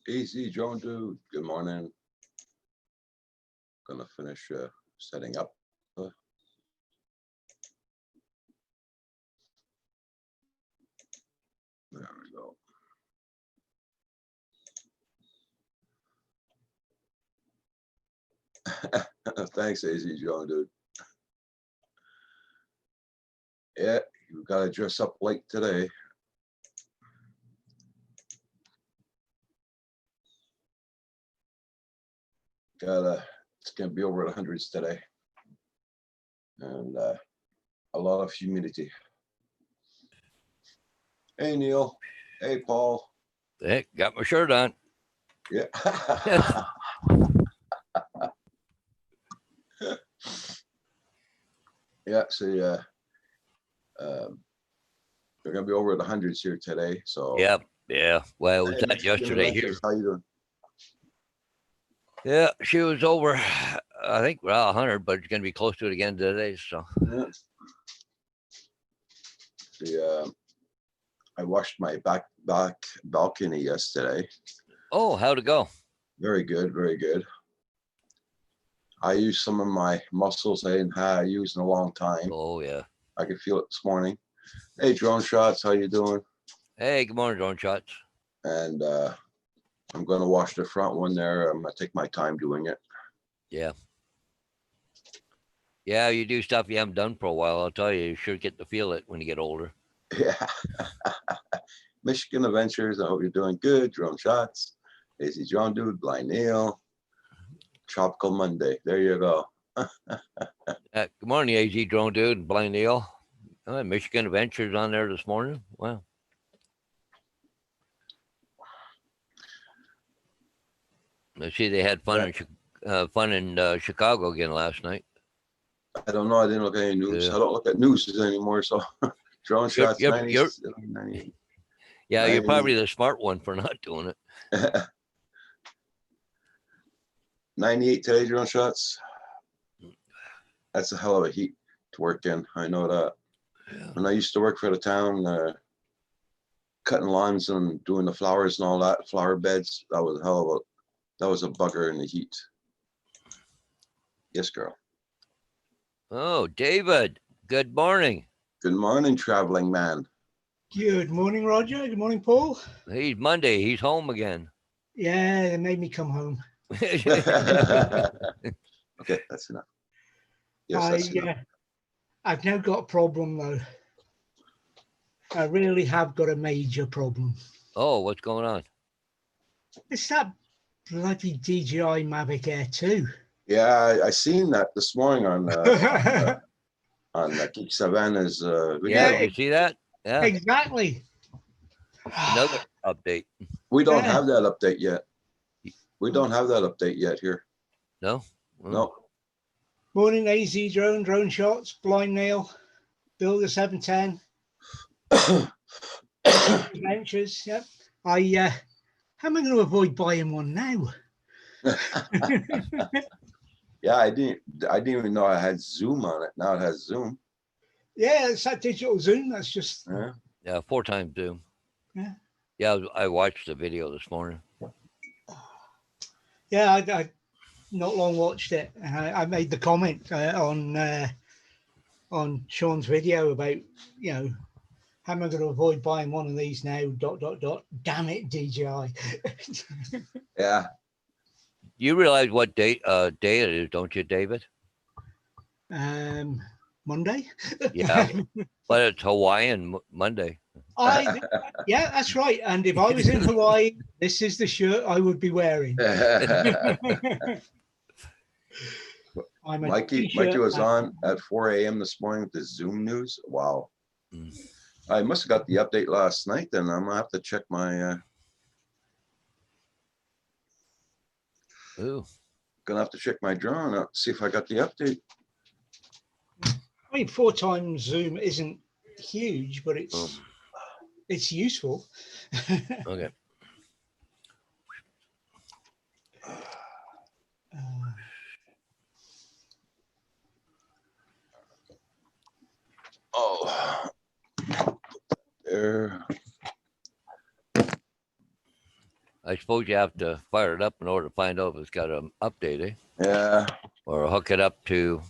Easy, Joan dude. Good morning. Gonna finish setting up. There we go. Thanks, AZ Joan dude. Yeah, you gotta dress up late today. It's gonna be over the hundreds today. And a lot of humidity. Hey, Neil. Hey, Paul. Hey, got my shirt on. Yeah. Yeah, see, they're gonna be over the hundreds here today. So yeah. Well, it was hey, that yesterday here. How you doing? Yeah, she was over. I think 100, but it's gonna be close to it again today. So yeah. See, I washed my back balcony yesterday. Oh, how'd it go? Very good, very good. I used some of my muscles I hadn't used in a long time. Oh yeah. I could feel it this morning. Hey, Drone Shots, how you doing? Hey, good morning, Drone Shots. And I'm gonna wash the front one there. I'm gonna take my time doing it. Yeah. Yeah, you do stuff you haven't done for a while. I'll tell you, you sure get to feel it when you get older. Yeah. Michigan Adventures, I hope you're doing good. Drone Shots, AZ John Dude, Blind Neil, Tropical Monday. There you go. Good morning, AZ Drone Dude and Blind Neil. Michigan Adventures on there this morning. Wow. I see they had fun in Chicago again last night. I don't know. I didn't look at any news. Yeah. I don't look at news anymore. So Drone Shots, 98. Yeah, you're probably the smart one for not doing it. 98 today, Drone Shots. That's a hell of a heat to work in. I know that. Yeah. When I used to work for the town, cutting lawns and doing the flowers and all that, flower beds, that was a bugger in the heat. Yes, girl. Oh, David. Good morning. Good morning, traveling man. Good morning, Roger. Good morning, Paul. He's Monday. He's home again. Yeah, they made me come home. Okay, that's enough. Yes, that's enough. I've now got a problem, though. I really have got a major problem. Oh, what's going on? It's that bloody DJI Mavic Air 2. Yeah, I seen that this morning on Geek Savannah's video. Yeah, you see that? Yeah, exactly. Another update. We don't have that update yet. We don't have that update yet here. No? No. Morning, AZ Drone Shots, Blind Nail, Builder 710. Adventures, yep. How am I going to avoid buying one now? Yeah, I didn't even know I had Zoom on it. Now it has Zoom. Yeah, it's that digital Zoom. That's just 4 times Zoom. Yeah, I watched the video this morning. Yeah, I not long watched it. I made the comment on Sean's video about, how am I going to avoid buying one of these now? ... Damn it, DJI. Yeah. You realize what day it is, don't you, David? Monday. Yeah, but it's Hawaiian Monday. Yeah, that's right. And if I was in Hawaii, this is the shirt I would be wearing. Mikey was on at 4 a.m. this morning with the Zoom news. Wow. I must have got the update last night. Then I'm gonna have to check my. Gonna have to check my drone out, see if I got the update. I mean, 4 times Zoom isn't huge, but it's useful. Okay. There. I I suppose you have to fire it up in order to find out if it's got an update, eh? Yeah, Or hook it up to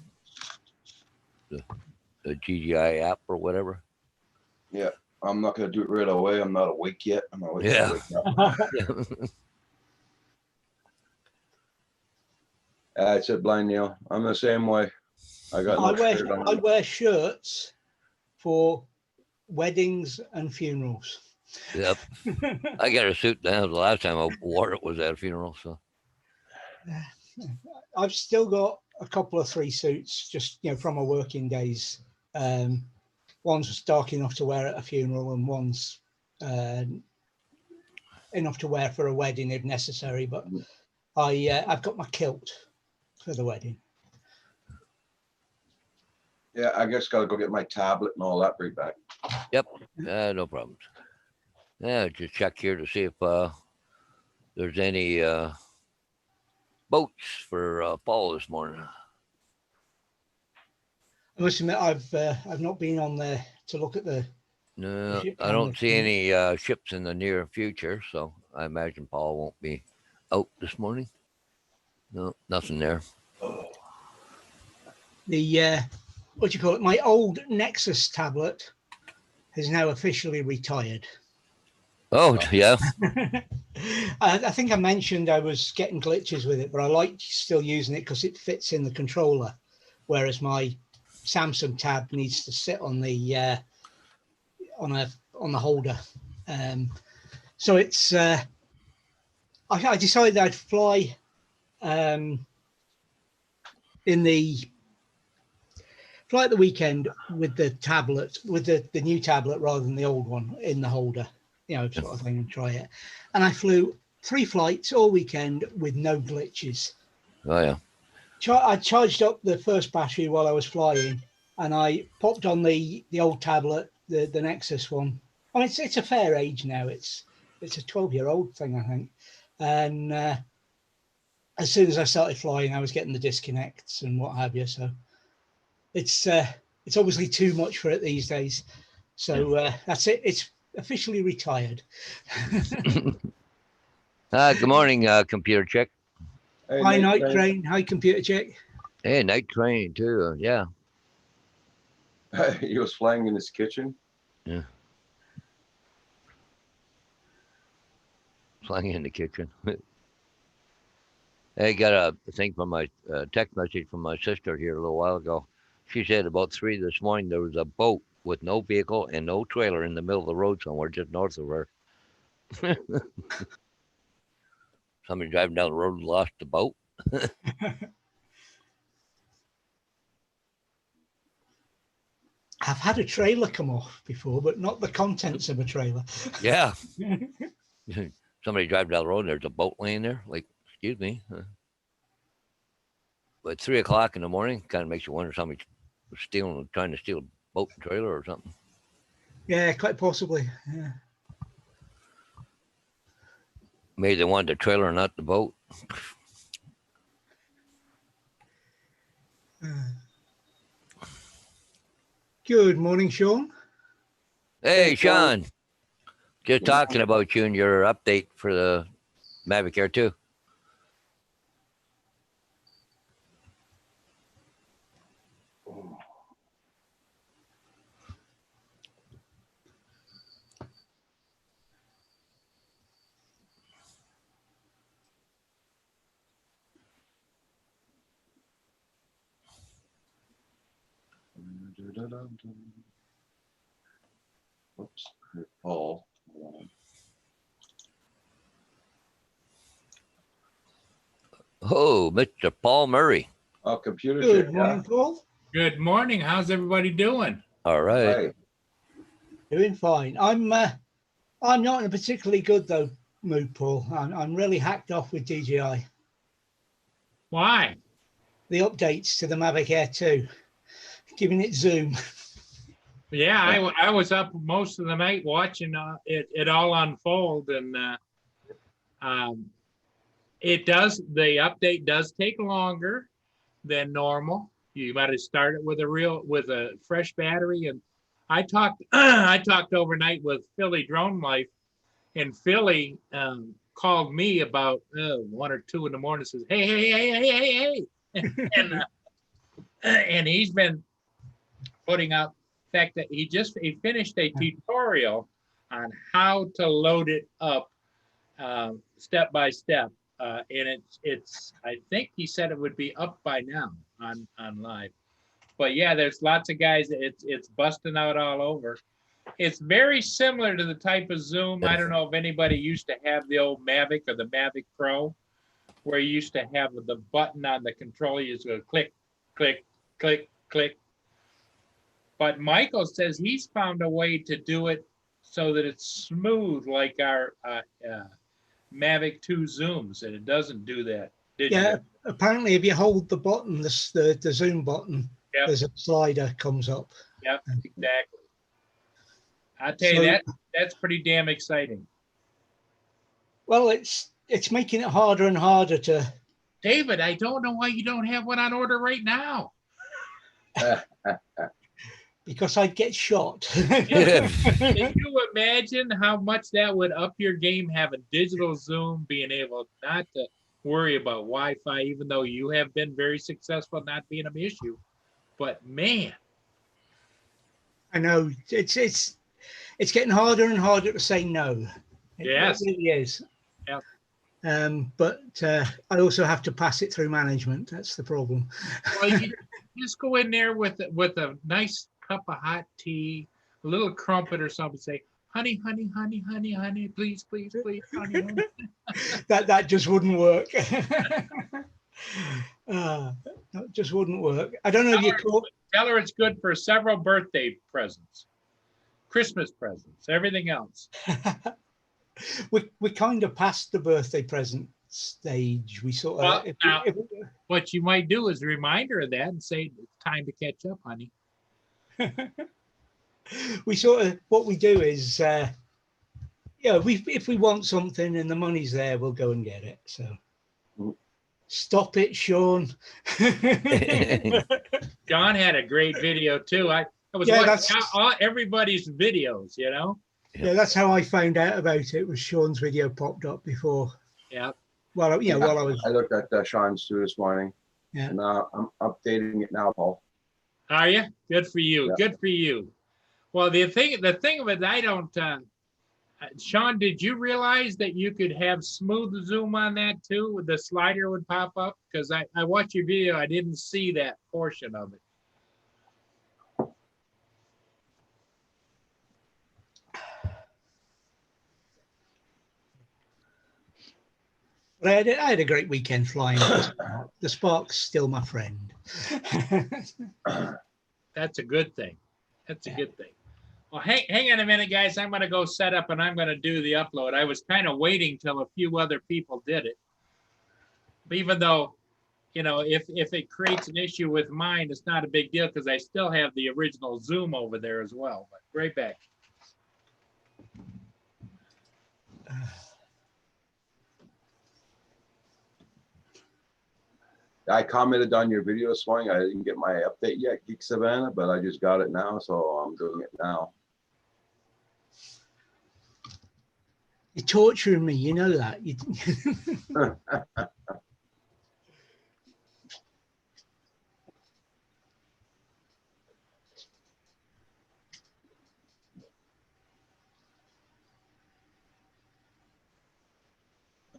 the GGI app or whatever. yeah. I'm not gonna do it right away. I'm not awake yet. I'm not wait till I Yeah. wake up. It's a blind Neil. I'm the same way. I got no shirt I on. wear shirts for weddings and funerals. Yep. I got a suit now. The last time I wore it was at a funeral. So I've still got a couple of 3 suits, just from my working days. One's dark enough to wear at a funeral, and one's enough to wear for a wedding if necessary. But I've got my kilt for the wedding. Yeah, I just gotta go get my tablet and all that. Bring back. no problems. Yeah, just check here to see if there's any boats for fall this morning. I must admit, I've not been on there to look at the. No, ship I don't camera. see any ships in the near future, so I imagine Paul won't be out this morning. No, nothing there. The what do you call it? My old Nexus tablet has now officially retired. Oh, yeah. I think I mentioned I was getting glitches with it, but I like still using it because it fits in the controller, whereas my Samsung tab needs to sit on the on the holder. So it's I decided I'd fly at the weekend with the tablet, with the new tablet rather than the old one in the holder, sort of thing, and try it. And I flew 3 flights all weekend with no glitches. Oh, yeah. I charged up the first battery while I was flying, and I popped on the old tablet, the Nexus one. I mean, it's a fair age now. It's a 12-year-old thing, I think. And as soon as I started flying, I was getting the disconnects and what have you. So it's obviously too much for it these days. So that's it. It's officially retired. Good morning, computer check. Hey, Hi, Night Train. Hi, Computer Check. Hey, night train too. Yeah. He was flying in his kitchen. Flying in the kitchen. I got a thing from my text message from my sister here a little while ago. She said about 3 this morning there was a boat with no vehicle and no trailer in the middle of the road somewhere just north of her. Somebody driving down the road and lost the boat. I've had a trailer come off before, but not the contents of a trailer. Yeah. Somebody driving down the road and there's a boat laying there. Like, excuse me. But 3 o'clock in the morning kind of makes you wonder if somebody's trying to steal a boat and trailer or something. Yeah, quite possibly. Yeah. Maybe they wanted the trailer and not the boat. Good morning, Sean. Hey, Sean. Just talking about you and your update for the Mavic Air 2. Oops, Paul. Oh, Mr. Paul Murray. Oh, computer Good check. morning, Paul. Good morning. How's everybody doing? All right. Hey, Doing fine. I'm not in a particularly good mood, Paul. I'm really hacked off with DJI. Why? The updates to the Mavic Air 2, giving it zoom. Yeah, I was up most of the night watching it all unfold, and the update does take longer than normal. You got to start it with a fresh battery. And I talked overnight with Philly Drone Life, and Philly called me about 1 or 2 in the morning. Says, hey, and he's been putting out. In fact, that he finished a tutorial on how to load it up step by step, and it's I think he said it would be up by now on live. But yeah, there's lots of guys. It's busting out all over. It's very similar to the type of Zoom. I don't know if anybody used to have the old Mavic or the Mavic Pro, where you used to have the button on the controller. You just go click, click, click, click. But Michael says he's found a way to do it so that it's smooth like our Mavic 2 Zooms, and it doesn't do that. Yeah, apparently if you hold the button, the Zoom button, Yep. there's a slider comes up. Yep, exactly. I tell you, that's pretty damn exciting. Well, it's making it harder and harder to. David, I don't know why you don't have one on order right now. Because I'd get shot. Can you imagine how much that would up your game, having digital Zoom, being able not to worry about Wi-Fi, even though you have been very successful not being an issue. But man, I know it's getting harder and harder to say no. Yes. It really is. Yep. But I also have to pass it through management. That's the problem. Well, you just go in there with a nice cup of hot tea, a little crumpet or something. Say, honey, honey, honey, honey, honey, please, please, please, honey. honey. that just wouldn't work. That just wouldn't work. I don't know if you caught. Tell her it's good for several birthday presents, Christmas presents, everything else. we kind of passed the birthday present stage. We sort of. Well, what you might do is remind her of that and say, it's time to catch up, honey. We sort of, what we do is, if we want something and the money's there, we'll go and get it. So stop it, Sean. John had a great video too. I was watching everybody's videos, you know. Yeah, that's how I found out about it. Was Sean's video popped up before? Yeah. Well, while I was. I looked at Sean's too this morning. Yeah. And I'm updating it now, Paul. Are you? Good for you. Yeah. Good for you. Well, the thing of it, I don't. Sean, did you realize that you could have smooth zoom on that too? The slider would pop up? Because I watched your video, I didn't see that portion of it. But I had a great weekend flying. The Spark's still my friend. That's a good thing. That's a good thing. Well, hang on a minute, guys. I'm going to go set up and I'm going to do the upload. I was kind of waiting till a few other people did it. But even though, if it creates an issue with mine, it's not a big deal because I still have the original Zoom over there as well. But right back. I commented on your video this morning. I didn't get my update yet, Geek Savannah, but I just got it now, so I'm doing it now. You're torturing me, you know that.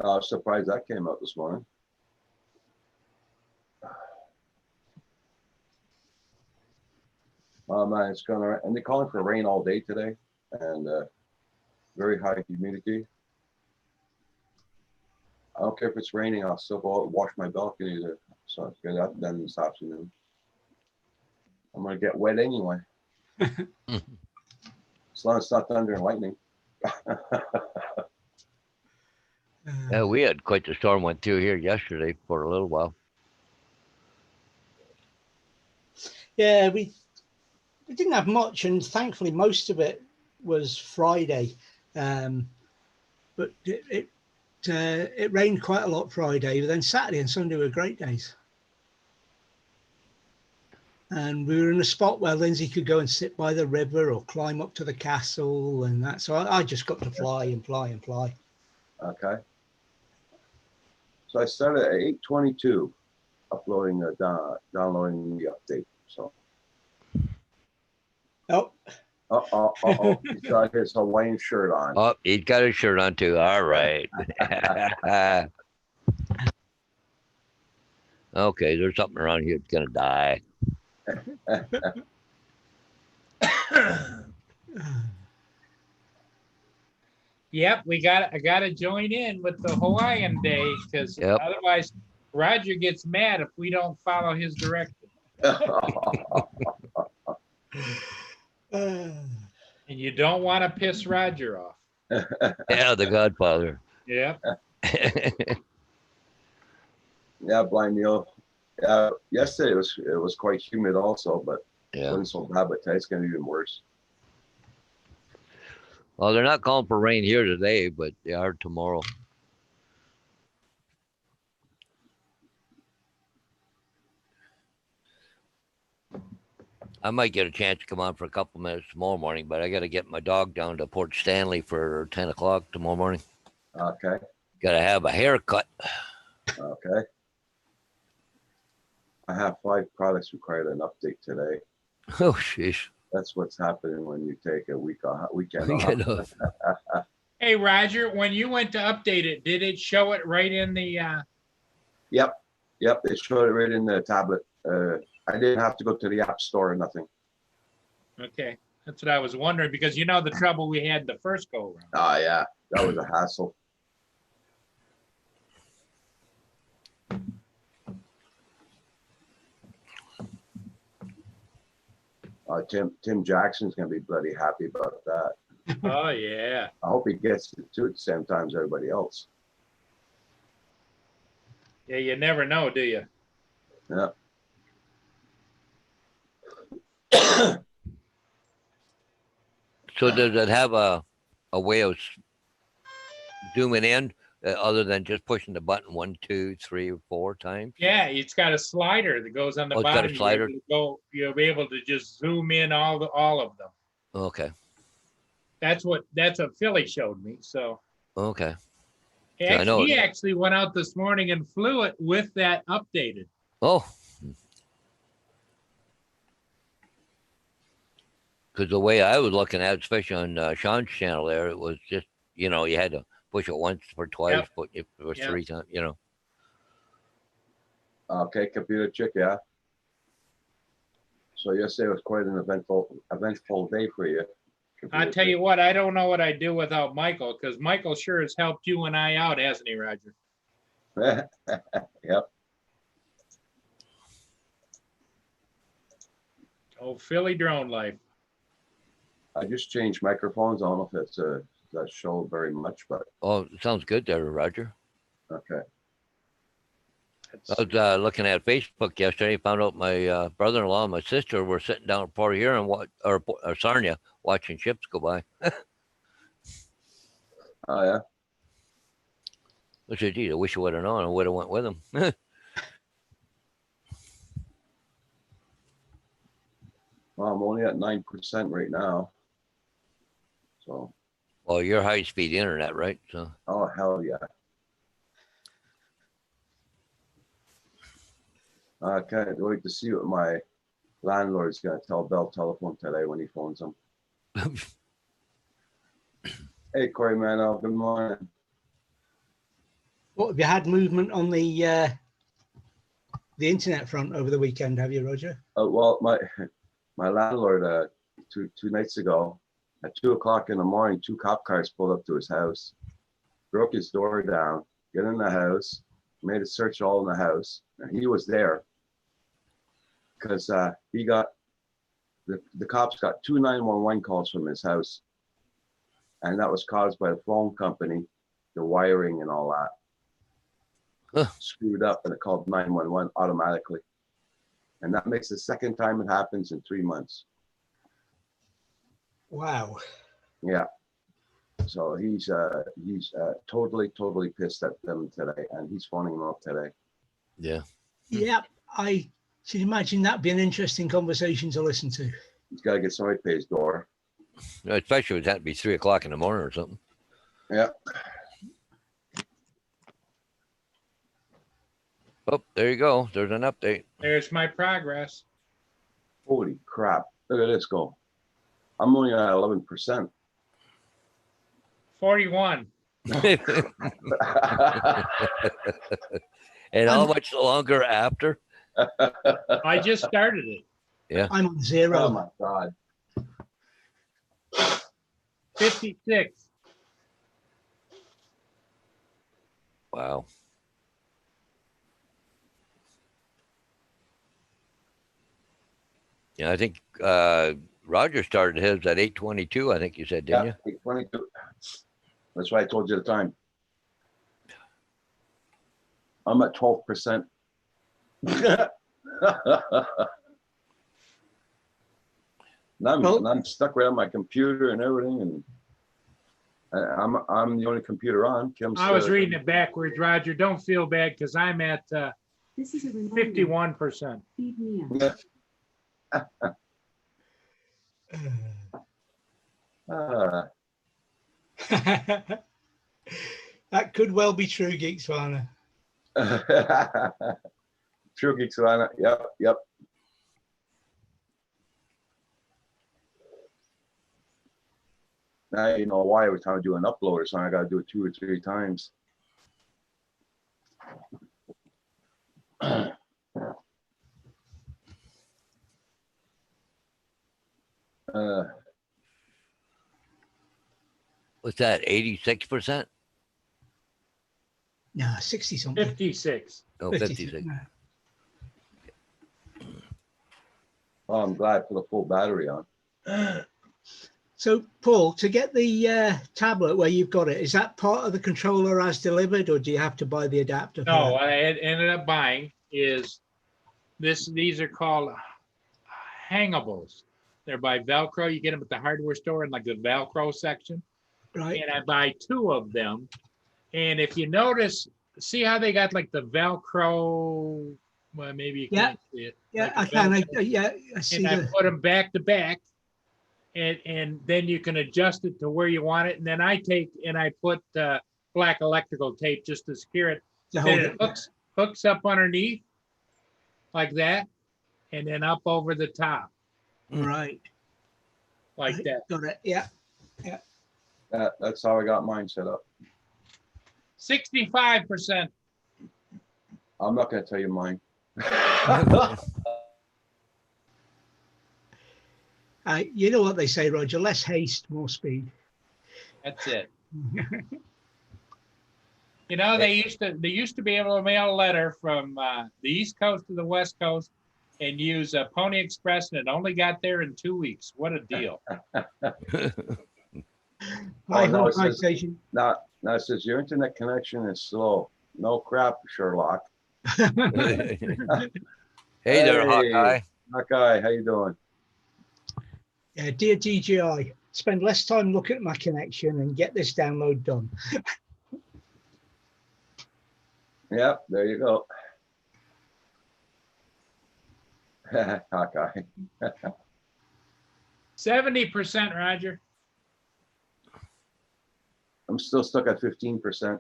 I was surprised that came out this morning. Oh man, it's gonna, and they're calling for rain all day today, and very high humidity. I don't care if it's raining, I'll still go out and wash my balcony to, so get that done this afternoon. I'm gonna get wet anyway. As long as it's not thunder and lightning. Yeah, we had quite the storm went through here yesterday for a little while. Yeah, we didn't have much, and thankfully most of it was Friday. But it rained quite a lot Friday, but then Saturday and Sunday were great days. And we were in a spot where Lindsay could go and sit by the river or climb up to the castle and that. So I just got to fly and fly and fly. Okay. So I started at 8:22, uploading downloading the update. So. Oh, He's got his Hawaiian shirt on. Oh, he's got his shirt on too. All right. Okay, there's something around here that's gonna die. Yep, I gotta join in with the Hawaiian day because Yep. otherwise Roger gets mad if we don't follow his direction. And you don't want to piss Roger off. Yeah, the Godfather. Yep. Yeah, Blind Neil. Yesterday it was quite humid also, but it Yeah. wasn't so bad. But today's gonna be even worse. Well, they're not calling for rain here today, but they are tomorrow. I might get a chance to come on for a couple minutes tomorrow morning, but I got to get my dog down to Port Stanley for 10 o'clock tomorrow morning. Okay. Got to have a haircut. Okay. I have 5 products required an update today. Oh, sheesh. That's what's happening when you take a weekend off. You know, Hey, Roger, when you went to update it, did it show it right in the, Yep. It showed it right in the tablet. I didn't have to go to the app store or nothing. okay, that's what I was wondering because you know the trouble we had the first go around. Oh yeah, that was a hassle. Tim Jackson's gonna be bloody happy about that. Oh, yeah. I hope he gets it too at the same time as everybody else. Yeah, you never know, do you? Yeah. so does it have a way of zooming in other than just pushing the button 1, 2, 3, or 4 times? Yeah, it's got a slider that goes on the Oh, it's got a bottom. slider? You'll be able to just zoom in all of them. Okay. That's what Philly showed me. So Okay. he I know. actually went out this morning and flew it with that updated. Oh. Because the way I was looking at it, especially on Sean's channel there, it was just, you had to push it once or twice, Yep. but it was Yep. 3 times, Okay, computer chick, yeah. So yesterday was quite an eventful day for you. I tell you what, I don't know what I'd do without Michael because Michael sure has helped you and I out, hasn't he, Roger? Yep. Oh, Philly drone life. I just changed microphones. I don't know if it's that show very much, but Oh, it sounds good there, Roger. okay. I was looking at Facebook yesterday, found out my brother-in-law and my sister were sitting down at Port here or Sarnia watching ships go by. Oh yeah. I said, geez, I wish I would have known. I would have went with them. Well, I'm only at 9% right now. So, Well, you're high-speed internet, right? So, oh hell yeah. I can't wait to see what my landlord's gonna tell Bell Telephone today when he phones him. Hey, Corey Mano, good morning. what have you had movement on the internet front over the weekend? Have you, Roger? Well, my landlord two nights ago at 2 o'clock in the morning, 2 cop cars pulled up to his house, broke his door down, get in the house, made a search all in the house, and he was there because he got the cops got 2 911 calls from his house, and that was caused by the phone company, the wiring and all that screwed up, and it called 911 automatically. And that makes the second time it happens in 3 months. Wow. Yeah. So he's totally pissed at them today, and he's phoning them up today. yeah. Yeah, I should imagine that'd be an interesting conversation to listen to. He's got to get somebody to pay his door. Especially if it had to be 3 o'clock in the morning or something. Yeah. Oh, there you go. There's an update. There's my progress. Holy crap. Look at this go. I'm only at 11%. 41. And how much longer after? I just started it. I'm on Oh 0. my God. 56. Wow. Yeah, I think Roger started his at 8:22. I think you said, didn't Yeah, 22. That's why I told you the time. I'm at 12%. And I'm stuck right on my computer and everything, and I'm the only computer on. Kim's I was reading it backwards, Roger. Don't feel bad because I'm at This is a reminder. 51%. Feed me up. Yeah. That could well be true, Geeks Warner. True Geeks on it. Yep. Now you know why every time I do an upload or something, I gotta do it 2 or 3 times. What's that? 86%? No, 60 something. 56. Oh, 56. 56. No. Oh, I'm glad I put a full battery on. So, Paul, to get the tablet where you've got it, is that part of the controller as delivered, or do you have to buy the adapter? for No, that? what I had ended up buying is this. These are called hangables. They're by Velcro. You get them at the hardware store in like the Velcro section. Right. And I buy 2 of them. And if you notice, see how they got like the Velcro, well, maybe you Yeah. can't see it. Yeah, like I a can. Velcro. I see And I the. put them back to back. And then you can adjust it to where you want it. And then I take and I put black electrical tape just to secure it. To hold Then it it. hooks up underneath like that. And then up over the top Right. like Right. that. Got it. Yeah. That's how I got mine set up. 65%. I'm not gonna tell you mine. You know what they say, Roger? Less haste, more speed. That's it. You know, they used to be able to mail a letter from the East Coast to the West Coast and use a Pony Express, and it only got there in 2 weeks. What a deal! High no, it high says- station. Now it says your internet connection is slow. No crap, Sherlock. Hey there, Hey. Hawkeye. Hawkeye, how you doing? Yeah, dear DJI, spend less time looking at my connection and get this download done. Yep, there you go. Hawkeye. 70%, Roger. I'm still stuck at 15%.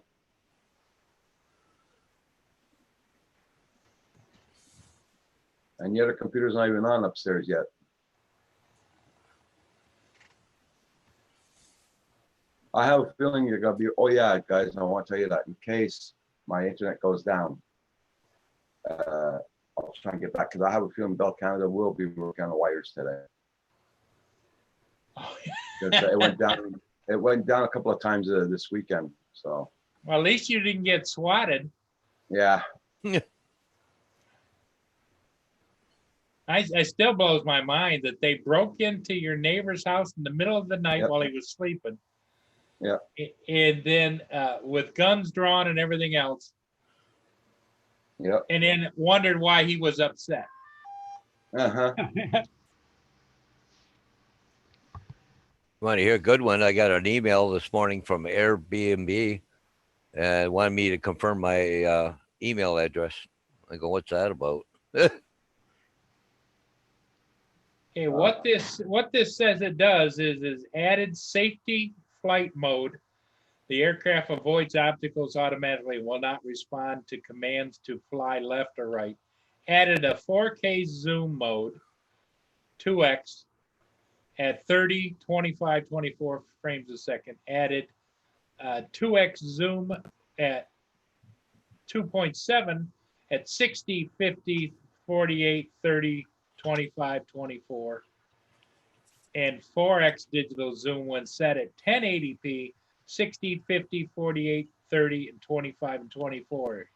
And yet the computer's not even on upstairs yet. I have a feeling you're gonna be, oh yeah, guys, I want to tell you that in case my internet goes down. I'll try and get back because I have a feeling Bell Canada will be working on the wires today. Oh, 'Cause it went down. It went down a couple of times this weekend. So well, at least you didn't get swatted. yeah, I still blows my mind that they broke into your neighbor's house in the middle of the night Yep. while he was sleeping. Yep. And then with guns drawn and everything else, yep, and then wondered why he was upset. uh-huh. Want to hear a good one? I got an email this morning from Airbnb and wanted me to confirm my email address. I go, what's that about? Okay, what this says it does is added safety flight mode The aircraft avoids obstacles automatically and will not respond to commands to fly left or right. Added a 4K zoom mode, 2x, at 30, 25, 24 frames a second. Added 2x zoom at 2.7 at 60, 50, 48, 30, 25, 24. And 4x digital zoom when set at 1080p, 60, 50, 48, 30, and 25 and 24.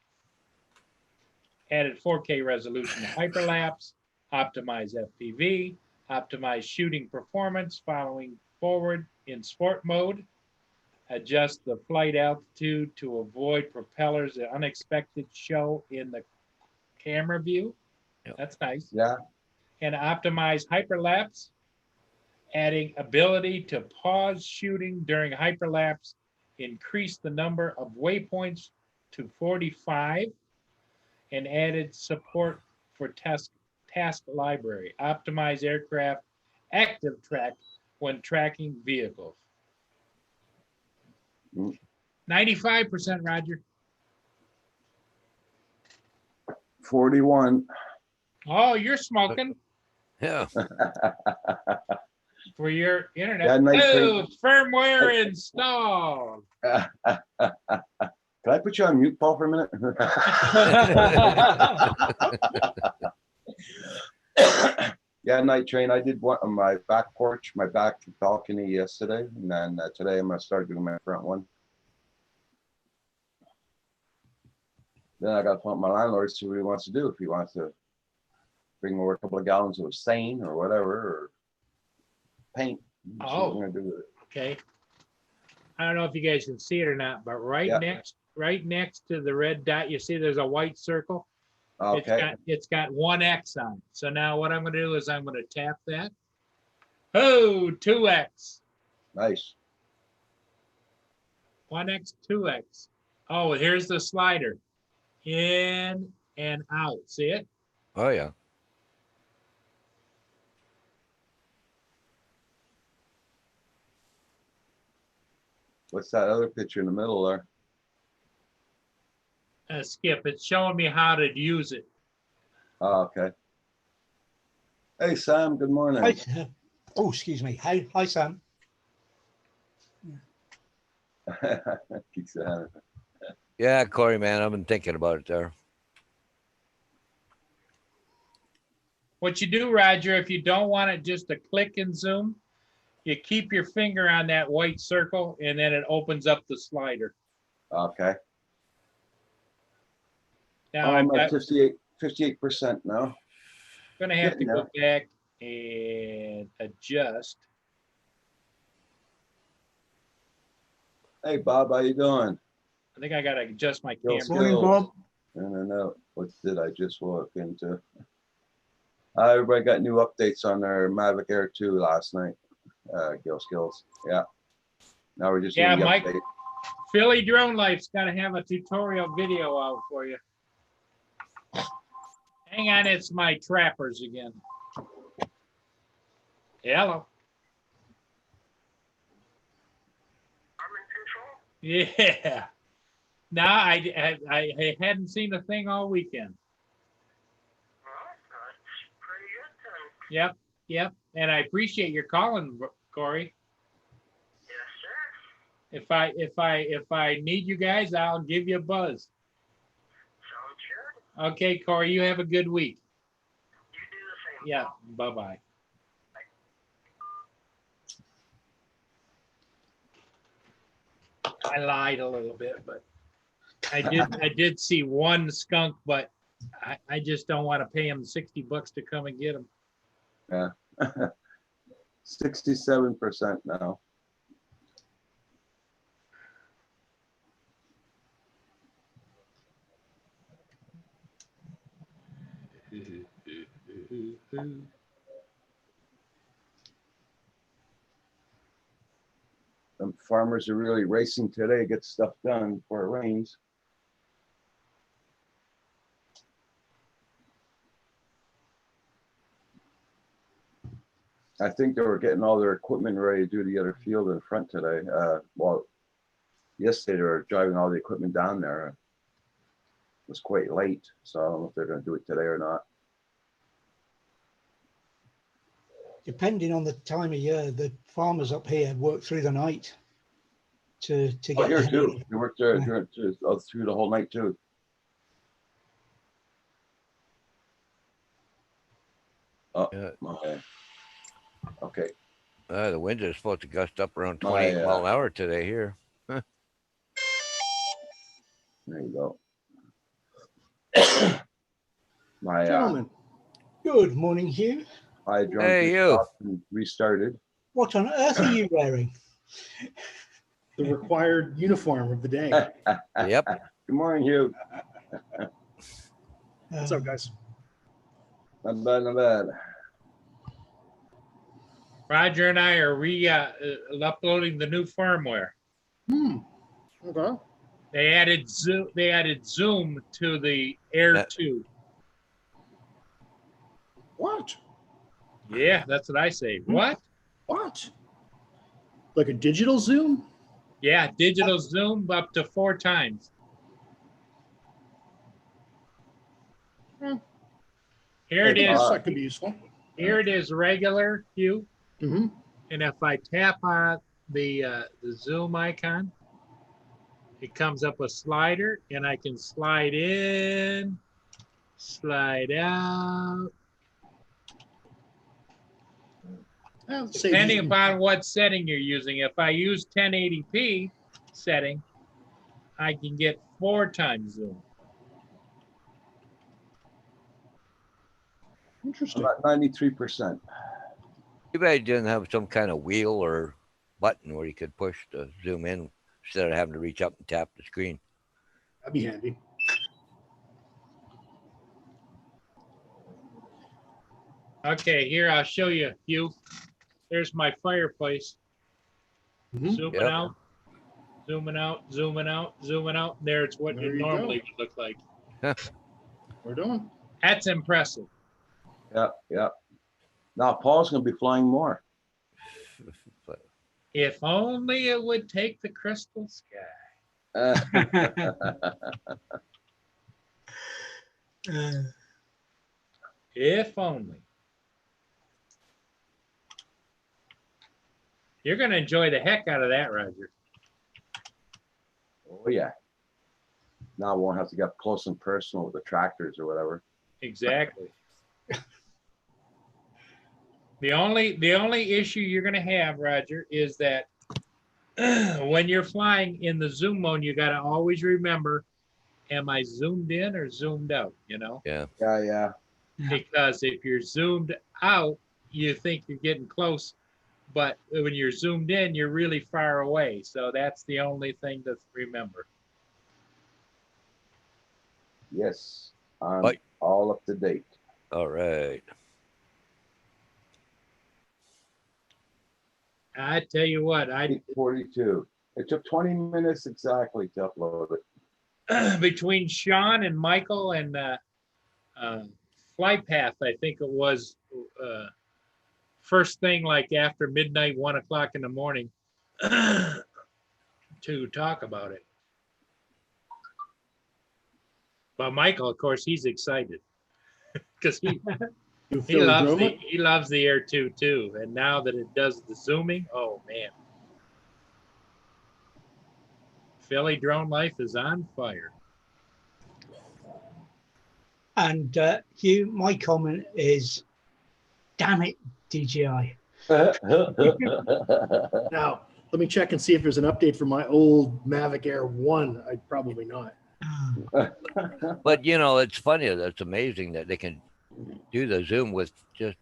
Added 4K resolution hyperlapse, optimize FPV, optimize shooting performance following forward in sport mode, adjust the flight altitude to avoid propellers that unexpected show in the camera view. Yep. That's nice. Yeah, And optimize hyperlapse, adding ability to pause shooting during hyperlapse, increase the number of waypoints to 45, and added support for task library, optimize aircraft active track when tracking vehicles. 95%, Roger. 41. Oh, you're smoking Yeah. for your internet. Yeah, night Oh, firmware installed. Can I put you on mute, Paul, for a minute? Yeah, night train. I did one on my back porch, my back balcony yesterday, and then today I'm gonna start doing my front one. Then I got to phone my landlord, see what he wants to do. If he wants to bring over a couple of gallons of stain or whatever, or paint. See what Oh. we're gonna do with it. Okay. I don't know if you guys can see it or not, but right Yeah. next to the red dot, you see there's a white circle. Okay. It's got 1X on it. So now what I'm gonna do is I'm gonna tap that. Oh, 2X. Nice. 1X, 2X. Oh, here's the slider. In and out. See it? Oh, yeah. What's that other picture in the middle there? Skip, it's showing me how to use it. Oh, okay. Hey, Sam, good morning. Hi. Oh, excuse me. Hi, Sam. Keeps it on. Yeah, Corey, man, I've been thinking about it there. What you do, Roger, if you don't want it just to click and zoom, you keep your finger on that white circle and then it opens up the slider. Okay. Now I'm I'm at 58% now. gonna have to getting go back and adjust. Hey, Bob, how you doing? I think I gotta adjust my Yo, camera. Morning, Bob. No. What did I just walk into? Everybody got new updates on their Mavic Air 2 last night. Gil Skills. Yeah. Now we're just Yeah, doing the Mike. update. Philly Drone Life's gotta have a tutorial video out for you. Hang on, it's my trappers again. Hello. Yeah. No, I hadn't seen a thing all weekend. Yep. And I appreciate your calling, Corey. Yes, sir. If I need you guys, I'll give you a buzz. Sounds good. Okay, Corey, you have a good week. You do the same. Yeah. Bye-bye. I lied a little bit, but I did see one skunk, but I just don't want to pay him $60 to come and get him. Yeah. 67% now. Some farmers are really racing today, get stuff done before it rains. I think they were getting all their equipment ready to do the other field in front today. Well, yesterday they were driving all the equipment down there. It was quite late, so I don't know if they're gonna do it today or not. Depending on the time of year, the farmers up here work through the night to Oh, get here the too. hay. They worked there Yeah. through the whole night too. Oh, Yeah. okay. Okay, The wind is supposed to gust up around My, 28 mile an hour today here. there you go. My Gentlemen, Good morning, Hugh. hydrant Hey, just you. stopped and restarted. What on earth are you wearing? the required uniform of the day. Yep. Good morning, Hugh. What's up, guys? Not bad, not bad. Roger and I are uploading the new firmware. Okay. They added Zoom to the Air Uh, 2. What? Yeah, that's what I say. What? What? Like a digital Zoom? Yeah, digital Zoom up to 4 times. Hmm. Here it I is. guess that could be useful. Here it is regular, Hugh. Mm-hmm. And if I tap on the Zoom icon, it comes up a slider, and I can slide in, slide out, depending upon what setting you're using. If I use 1080p setting, I can get 4 times Zoom. Interesting. About 93%. Too bad you didn't have some kind of wheel or button where you could push to zoom in instead of having to reach up and tap the screen. That'd be handy. Okay, here I'll show you, Hugh. There's my fireplace. Mhm. Zooming Yep. out, zooming out, zooming out, zooming out. There's what There it you normally go. would look like. We're doing. That's impressive. Yeah, yeah. Now Paul's gonna be flying more. But If only it would take the crystal sky. If only. You're going to enjoy the heck out of that, Roger. Oh, yeah. Now I won't have to get close and personal with the tractors or whatever. Exactly. The only issue you're going to have, Roger, is that when you're flying in the zoom mode, you got to always remember, am I zoomed in or zoomed out, you know? yeah. Yeah, yeah. Because if you're zoomed out, you think you're getting close, but when you're zoomed in, you're really far away. So that's the only thing to remember. Yes. I'm Right. all up to date. All right. I tell you what, 8:42. It took 20 minutes exactly to upload it. between Sean and Michael and Flypath, I think it was first thing like after midnight, 1 o'clock in the morning to talk about it. But Michael, of course, he's excited because he loves the Air 2 too. And now that it does the zooming, oh man. Philly Drone Life is on fire. And Hugh, my comment is, damn it, DJI. Now, let me check and see if there's an update for my old Mavic Air 1. I'd probably not. But you know, it's funny. That's amazing that they can do the zoom with just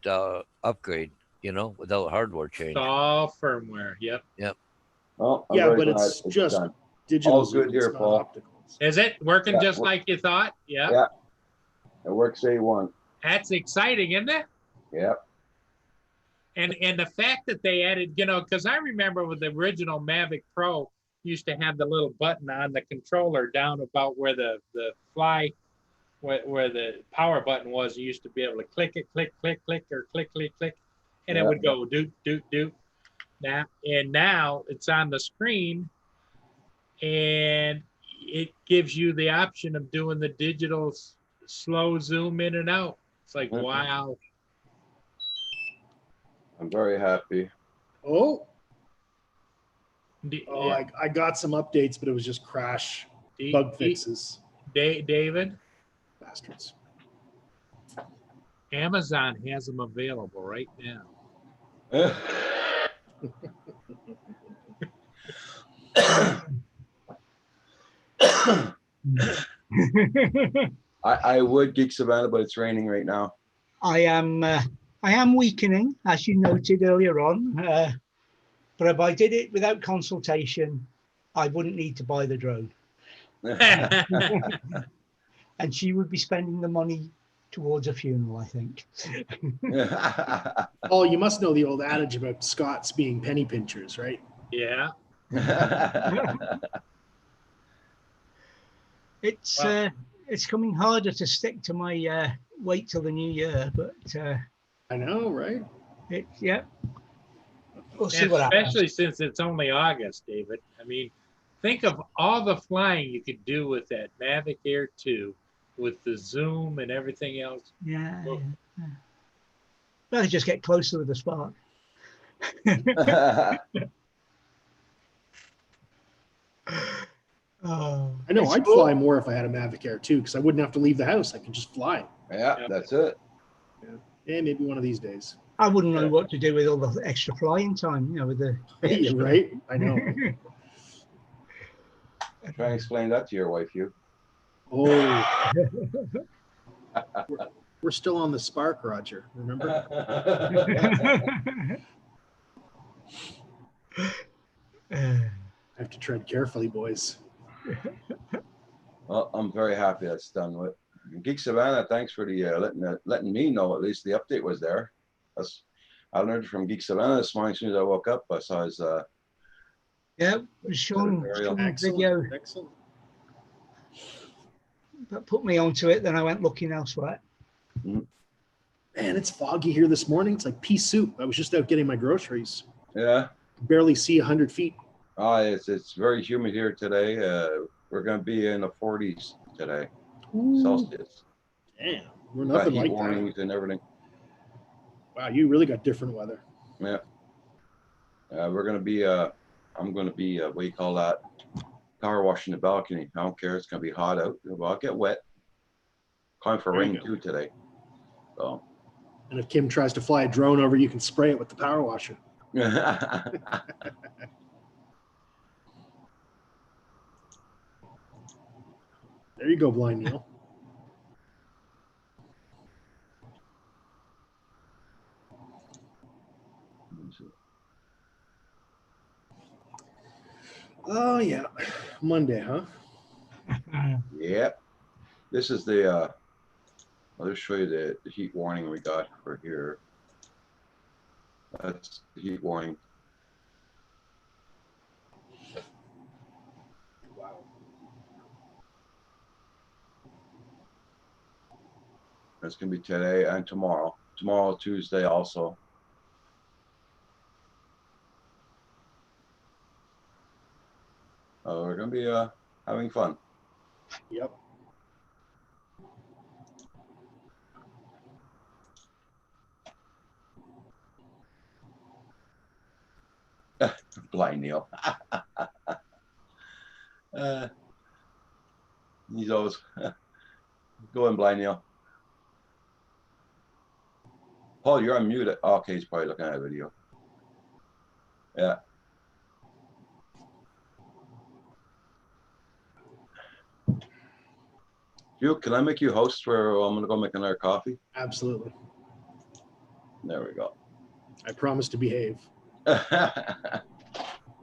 upgrade, you know, without hardware change. It's all firmware. Yep. Oh, I'm Yeah, very but glad it's just done. digital All zoom. good here, it's not Paul. optical. Is it working Yeah, just we're- like you thought? Yeah. Yeah. It works A1. That's exciting, isn't it? Yep. And the fact that they added, you know, because I remember with the original Mavic Pro used to have the little button on the controller down about where the fly, where the power button was. You used to be able to click it, click, click, click, or click, click, click, and it Yeah. would go doot, doot, doot. Now it's on the screen, and it gives you the option of doing the digital slow zoom in and out. It's like, Mhm. wow. I'm very happy. Oh, D- oh, I got some updates, but it was just crash D- bug D- fixes. David, Bastards. Amazon has them available right now. I would Geek Savannah, but it's raining right now. I am weakening, as you noted earlier on. But if I did it without consultation, I wouldn't need to buy the drone. And she would be spending the money towards a funeral, I think. Oh, you must know the old adage about Scots being penny pinchers, right? Yeah. It's coming harder to stick to my wait till the new year, but I know, right? yeah. We'll see what happens. Especially since it's only August, David. I mean, think of all the flying you could do with that Mavic Air 2 with the zoom and everything else. Yeah. Better just get closer with the Spark. I know I'd fly more if I had a Mavic Air too, because I wouldn't have to leave the house. I could just fly. Yeah, that's it. Yeah, maybe one of these days. I wouldn't know what to do with all the extra flying time, with the Yeah, right? I know. Try and explain that to your wife, you. Oh, we're still on the Spark, Roger. Remember? I have to tread carefully, boys. Well, I'm very happy that's done with. Geek Savannah, thanks for the letting me know at least the update was there. I learned from Geek Savannah this morning as soon as I woke up. I saw his yeah, Sean video Excellent. that put me onto it. Then I went looking elsewhere. Man, it's foggy here this morning. It's like pea soup. I was just out getting my groceries. Yeah. Barely see 100 feet. It's very humid here today. We're gonna be in the 40s today. Ooh, Celsius. damn, we're Got nothing heat like warnings that. and everything. Wow, you really got different weather. Yeah. We're gonna be I'm gonna be what do you call that? Power washing the balcony. I don't care. It's gonna be hot out. Well, I'll get wet. Calling for There you rain go. too today. So. And if Kim tries to fly a drone over, you can spray it with the power washer. There you go, Blind Neil. Oh yeah, Monday, huh? Yep. This is the I'll just show you the heat warning we got for here. That's the heat warning. Wow. That's gonna be today and tomorrow. Tomorrow, Tuesday also. We're gonna be having fun. Yep. Blind Neil. He's always going Blind Neil. Paul, you're on mute. Oh, okay, he's probably looking at a video. Yeah. Hugh, can I make you host where I'm gonna go make another coffee? Absolutely. There we go. I promise to behave.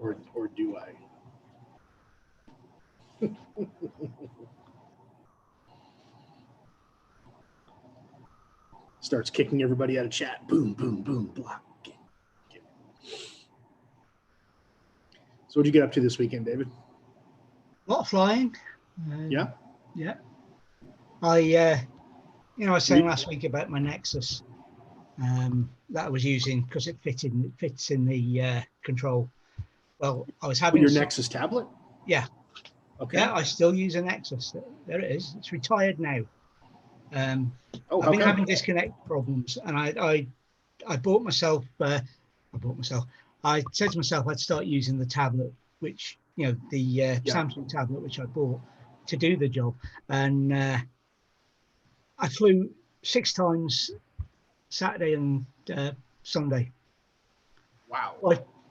Or do I? Starts kicking everybody out of chat. Boom, boom, boom, block. So what'd you get up to this weekend, David? A lot of flying. Yeah? Yeah. I was saying last week about my Nexus that I was using because it fits in the control. Well, I was having Your Nexus tablet? Yeah. Okay. Yeah, I still use a Nexus. There it is. It's retired now. Oh, I've how been come? having disconnect problems, and I bought myself. I said to myself I'd start using the tablet, which the Samsung tablet, which I bought to do the job, and I flew 6 times Saturday and Sunday. Wow.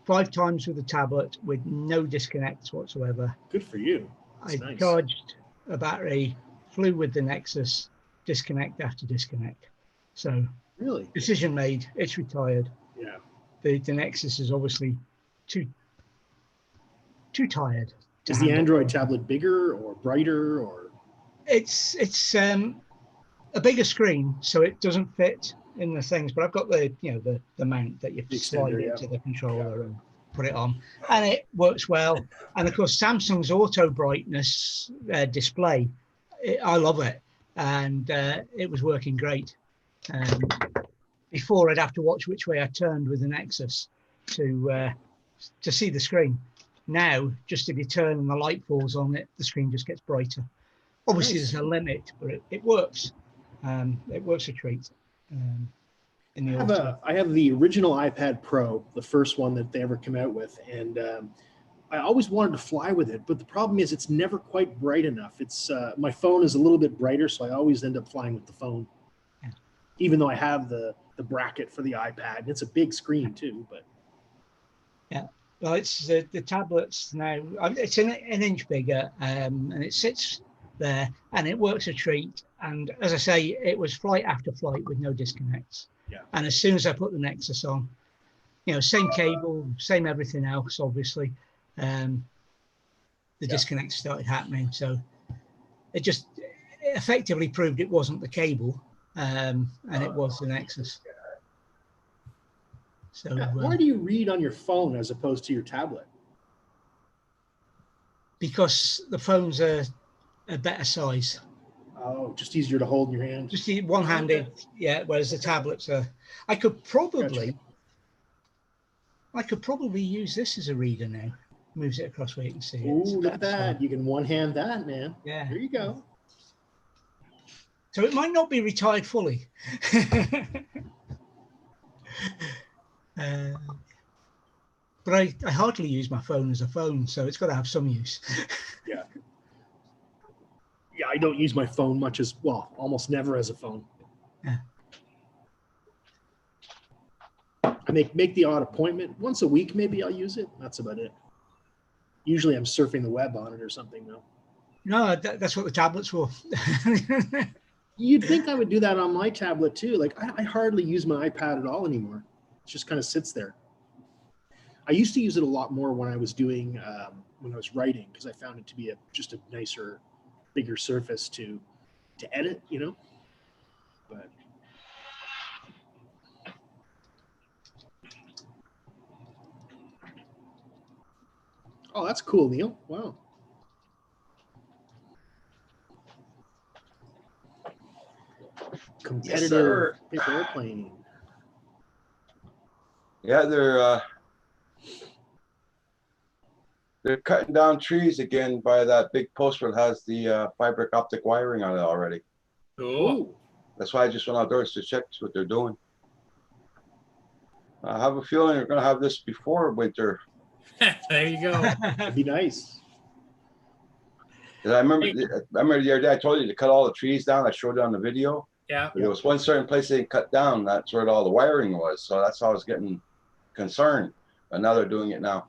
5 times with the tablet with no disconnects whatsoever. Good for you. I That's nice. charged a battery, flew with the Nexus, disconnect after disconnect. So Really? decision made. It's retired. Yeah. The Nexus is obviously too tired. Is the Android tablet bigger or brighter or? It's a bigger screen, so it doesn't fit in the things. But I've got the the mount that you The slide extender, into the controller and put it on, and it works well. And of course, Samsung's auto brightness display, I love it, and it was working great. Before I'd have to watch which way I turned with the Nexus to see the screen. Now, just if you turn and the light falls on it, the screen just gets brighter. Obviously, Nice. there's a limit, but it works. It works a treat. In the auto. I have the original iPad Pro, the first one that they ever come out with, and I always wanted to fly with it. But the problem is, it's never quite bright enough. It's my phone is a little bit brighter, so I always end up flying with the phone, even though I have the bracket for the iPad. And it's a big screen too, but. Yeah, well, it's the tablets now. It's an inch bigger, and it sits there, and it works a treat. And as I say, it was flight after flight with no disconnects. Yeah. And as soon as I put the Nexus on, same cable, same everything else, obviously, the disconnects started happening. So it effectively proved it wasn't the cable, and it was the Nexus. So why do you read on your phone as opposed to your tablet? Because the phones are a better size. Oh, just easier to hold in your hand. Just one-handed, yeah. Whereas the tablets are. I could probably use this as a reader now. Moves it across where you can see it. Ooh, look at that! You can one-hand that, man. Yeah. There you go. So it might not be retired fully. But I hardly use my phone as a phone, so it's got to have some use. Yeah. Yeah, I don't use my phone much almost never as a phone. Yeah. I make the odd appointment once a week. Maybe I'll use it. That's about it. Usually I'm surfing the web on it or something though. No, that's what the tablet's for. You'd think I would do that on my tablet too. Like I hardly use my iPad at all anymore. It just kind of sits there. I used to use it a lot more when I was doing, when I was writing, because I found it to be just a nicer, bigger surface to edit, But oh, that's cool, Neil. Wow. Competitive paper airplane. Yeah, they're cutting down trees again by that big post where it has the fiber optic wiring on it already. Cool. That's why I just went outdoors to check what they're doing. I have a feeling they're going to have this before winter. There you go. That'd be nice. I remember the other day I told you to cut all the trees down. I showed you on the video. Yeah. There was one certain place they cut down. That's where all the wiring was. So that's how I was getting concerned. But now they're doing it now.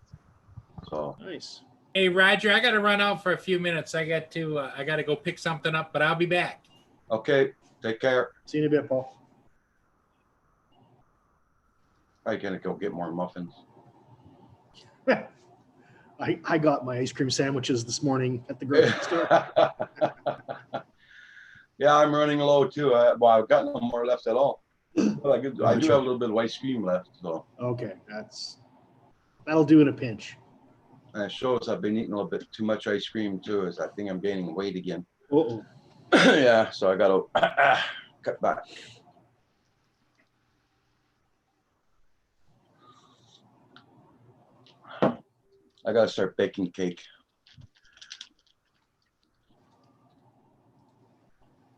So Nice. Hey, Roger, I got to run out for a few minutes. I got to go pick something up, but I'll be back. okay, take care. See you in a bit, Paul. I'm gonna go get more muffins. I got my ice cream sandwiches this morning at the grocery store. Yeah, I'm running low too. I've got no more left at all. But I do have a little bit of ice cream left. So Okay, that'll do in a pinch. and it shows I've been eating a little bit too much ice cream too. As I think I'm gaining weight again. Uh-oh. Yeah, so I gotta cut back. I gotta start baking cake.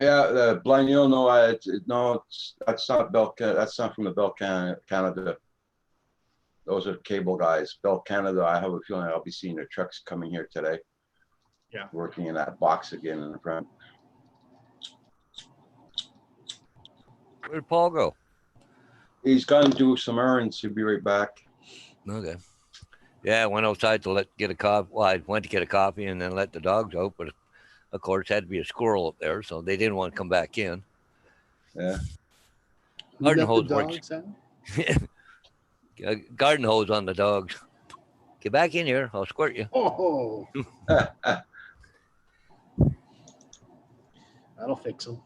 Yeah, the blind, no, that's not that's not from the Bell Canada. Those are cable guys. Bell Canada, I have a feeling I'll be seeing their trucks coming here today. Yeah. Working in that box again in the front. Where'd Paul go? He's gonna do some errands. He'll be right back. Okay. Yeah, I went outside to get a coffee. Well, I went to get a coffee and then let the dogs out, but of course had to be a squirrel up there, so they didn't want to come back in. Yeah. Who Garden let the hose works. dogs out? Garden hose on the dogs. Get back in here. I'll squirt you. Oh, that'll fix them.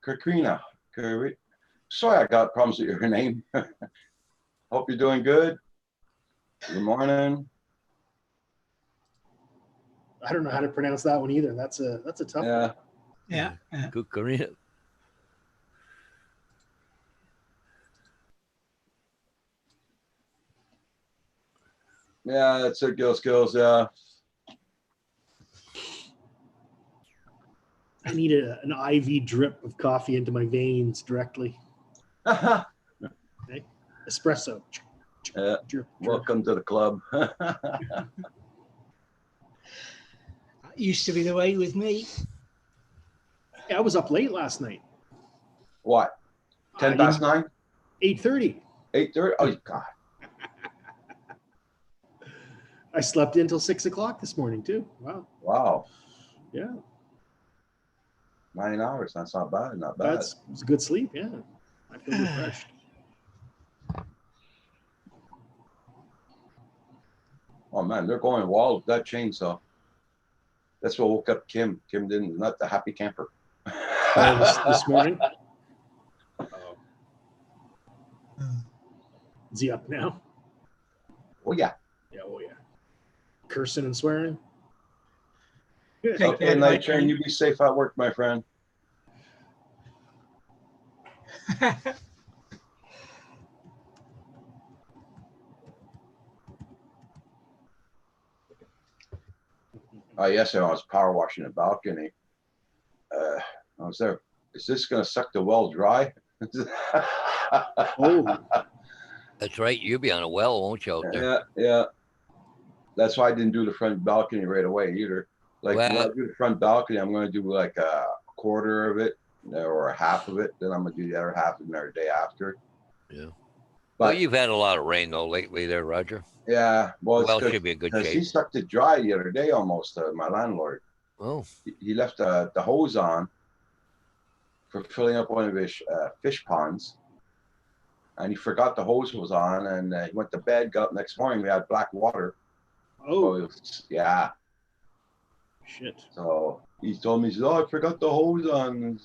Katrina. Sorry, I got problems with your name. Hope you're doing good. Good morning. I don't know how to pronounce that one either. That's a tough one. Yeah. Yeah. Good Karina. Yeah, that's it, skills. Yeah. I need an IV drip of coffee into my veins directly. Espresso. Yeah. Drip. Welcome to the club. That used to be the way with me. Yeah, I was up late last night. What? 10 past 9? 8:30. 8:30? Oh, God. I slept until 6 o'clock this morning too. Wow. Wow. Yeah, 9 hours. That's not bad. Not bad. it's a good sleep. Yeah, I feel refreshed. Oh, man, they're going wild with that chainsaw. That's what woke up Kim. Kim didn't, not the happy camper. This morning. Is he up now? Oh, yeah. Yeah. Oh yeah. Cursing and swearing. Take Okay, care, night mate. train. You be safe at work, my friend. Yesterday I was power washing the balcony. I was there. Is this going to suck the well dry? Oh, That's right. You'll be on a well, won't you, out there? Yeah. That's why I didn't do the front balcony right away either. Like when I Well- do the front balcony, I'm going to do like a quarter of it or a half of it. Then I'm going to do the other half another day after. Yeah. But Well, you've had a lot of rain though lately, there, Roger. yeah, well, it's Well, good should be in good because he shape. sucked it dry the other day almost. My landlord. Oh, He left the hose on for filling up one of his fish ponds, and he forgot the hose was on, and he went to bed. Got up next morning, we had black water. oh, Yeah. shit. So he told me, he says, "Oh, I forgot the hose on."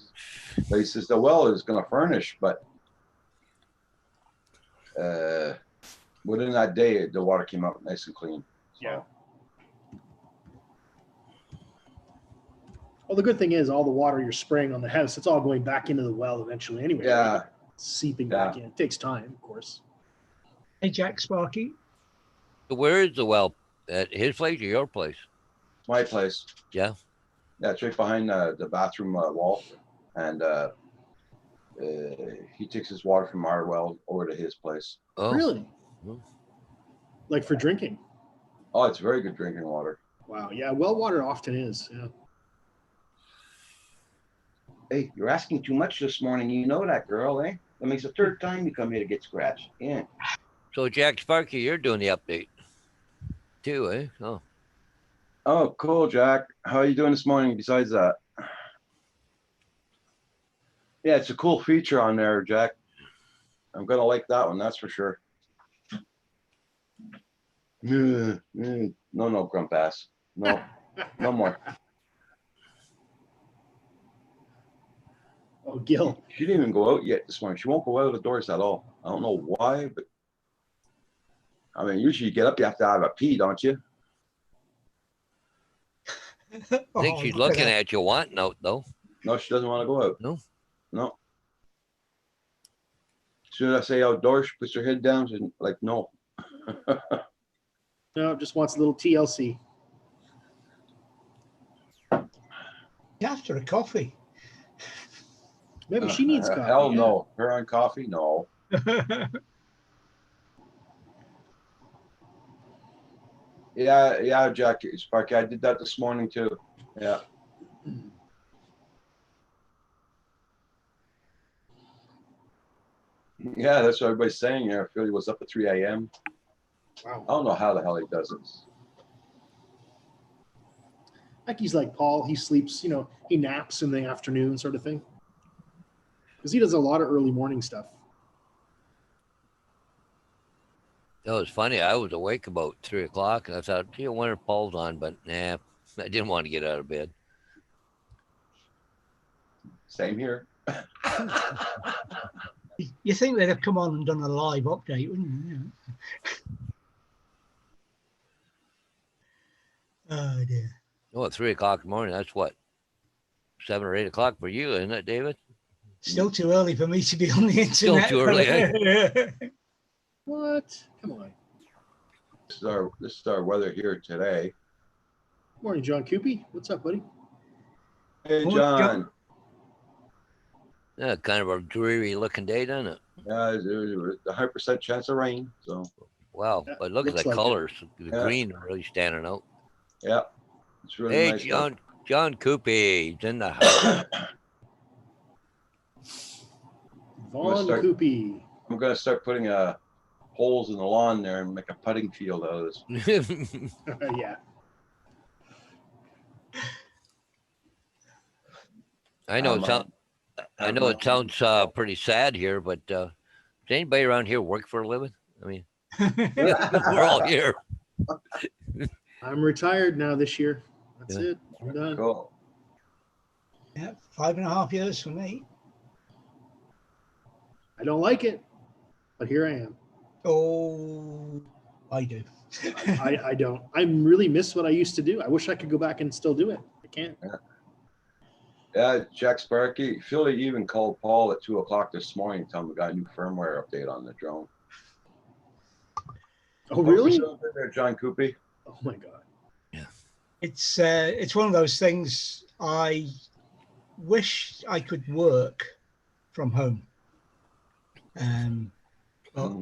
But he says the well is going to furnish, but within that day, the water came out nice and clean. So, Yeah. Well, the good thing is all the water you're spraying on the house, it's all going back into the well eventually anyway. Yeah. Right? It's seeping back in. It takes time, of course. Hey, Jack Sparky. so where is the well? At his place or your place? It's my place. Yeah. Yeah, it's right behind the bathroom wall, and he takes his water from our well over to his place. Oh, Really? Well. Like for drinking? Oh, it's very good drinking water. Wow. Yeah. Well water often is. Yeah. Hey, you're asking too much this morning. You know that, girl, eh? That makes the third time you come here to get scratched. Yeah. So Jack Sparky, you're doing the update too, eh? Oh, Oh, cool, Jack. How are you doing this morning besides that? Yeah, it's a cool feature on there, Jack. I'm going to like that one, that's for sure. No, grump ass. No, no more. Oh, Gil. She didn't even go out yet this morning. She won't go out of the doors at all. I don't know why, but I mean, usually you get up, you have to have a pee, don't you? I think she's looking at you wanting out though. No, she doesn't want to go out. No? No. Should I say outdoors? She puts her head down and like, no. No, just wants a little TLC. After a coffee. Maybe she needs coffee. Hell yeah. no. Her on coffee? No. Yeah, Jack, Sparky, I did that this morning too. Yeah. Yeah, that's what everybody's saying here. Philly was up at 3 a.m. I Wow. don't know how the hell he does it. Like he's like Paul. He sleeps, he naps in the afternoon sort of thing. Because he does a lot of early morning stuff. That was funny. I was awake about 3 o'clock, and I thought, gee, I wonder if Paul's on, but nah, I didn't want to get out of bed. Same here. You think they'd have come on and done a live update, wouldn't you? Oh dear. Oh, at 3 o'clock in the morning, that's what, 7 or 8 o'clock for you, isn't it, David? Still too early for me to be on the Still internet. too early, eh? What? Come on. This is our weather here today. Morning, John Coopy. What's up, buddy? Hey, Morning, John. John. Yeah, kind of a dreary looking day, doesn't it? There's a 100% chance of rain. So, Wow, Yeah, but look at looks the like it. colors. The Yeah. green are really standing out. yeah, it's really Hey, nice. John Coopy, he's in the house. Vaughn start- Coopy. I'm going to start putting holes in the lawn there and make a putting field out of this. Yeah. I know it sounds pretty sad here, but does anybody around here work for a living? I mean, we're all here. I'm retired now this year. That's Yeah. it. I'm done. Cool. Yeah, 5.5 years for me. I don't like it, but here I am. Oh, I do. I don't. I really miss what I used to do. I wish I could go back and still do it. I can't. Yeah, Jack Sparky. Philly even called Paul at 2 o'clock this morning, telling him we got a new firmware update on the drone. Oh, really? There, John Coopy. Oh my God. It's one of those things. I wish I could work from home. But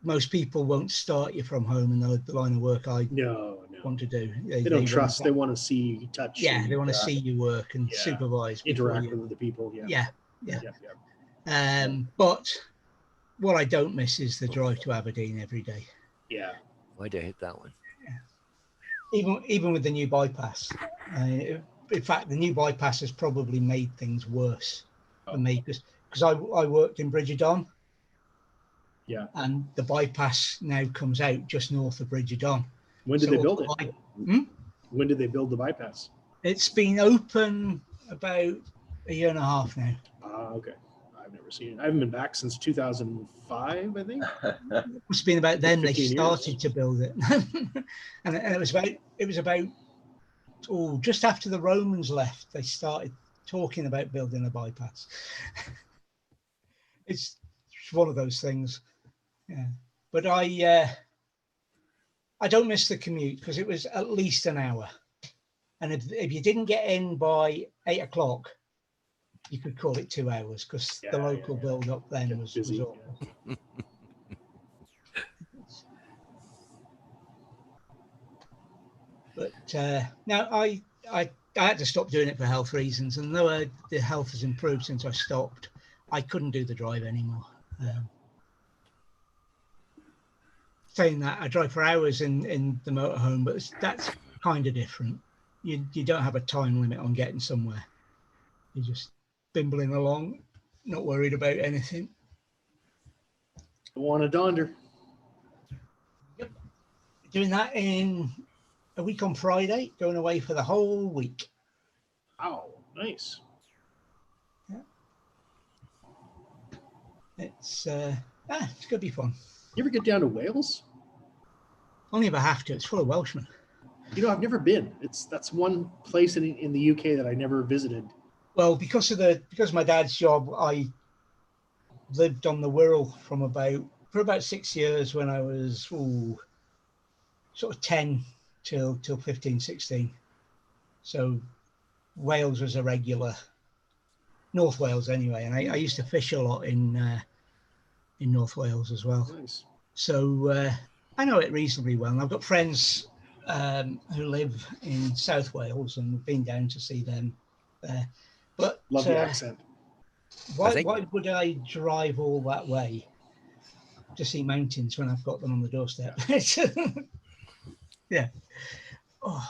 most people won't start you from home in the line of work I No. want to do. They don't trust. They want to see, touch. Yeah, and they want to see you work and Yeah. supervise. before interact you- with the people. Yeah. Yeah. Yeah. But what I don't miss is the drive to Aberdeen every day. Yeah. Why'd I hit that one? Even with the new bypass. In fact, the new bypass has probably made things worse for me because I worked in Bridge of Don. Yeah. And the bypass now comes out just north of Bridge of Don. When did So they build it? Hmm? When did they build the bypass? It's been open about a year and a half now. Okay. I've never seen it. I haven't been back since 2005, I think. It's been about then they 15 years. started to build it. and it was about just after the Romans left, they started talking about building a bypass. It's one of those things. Yeah. But I don't miss the commute because it was at least an hour. And if you didn't get in by 8 o'clock, you could call it 2 hours because the local build up then Get was busy, awful. But no, I had to stop doing it for health reasons, and though the health has improved since I stopped, I couldn't do the drive anymore. Saying that, I drive for hours in the motorhome, but that's kind of different. You don't have a time limit on getting somewhere. You're just bimbling along, not worried about anything. Go on a Donder. Doing that in a week on Friday, going away for the whole week. Wow, nice. It's gonna be fun. You ever get down to Wales? Only if I have to. It's full of Welshmen. I've never been. That's one place in the UK that I never visited. Well, because of my dad's job, I lived on the Wirral for about 6 years when I was sort of 10 till 15, 16. So Wales was a regular, North Wales anyway, and I used to fish a lot in North Wales as well. Nice. So I know it reasonably well. And I've got friends who live in South Wales, and we've been down to see them there. But Love the accent. why would I drive all that way to see mountains when I've got them on the doorstep? Yeah. Oh.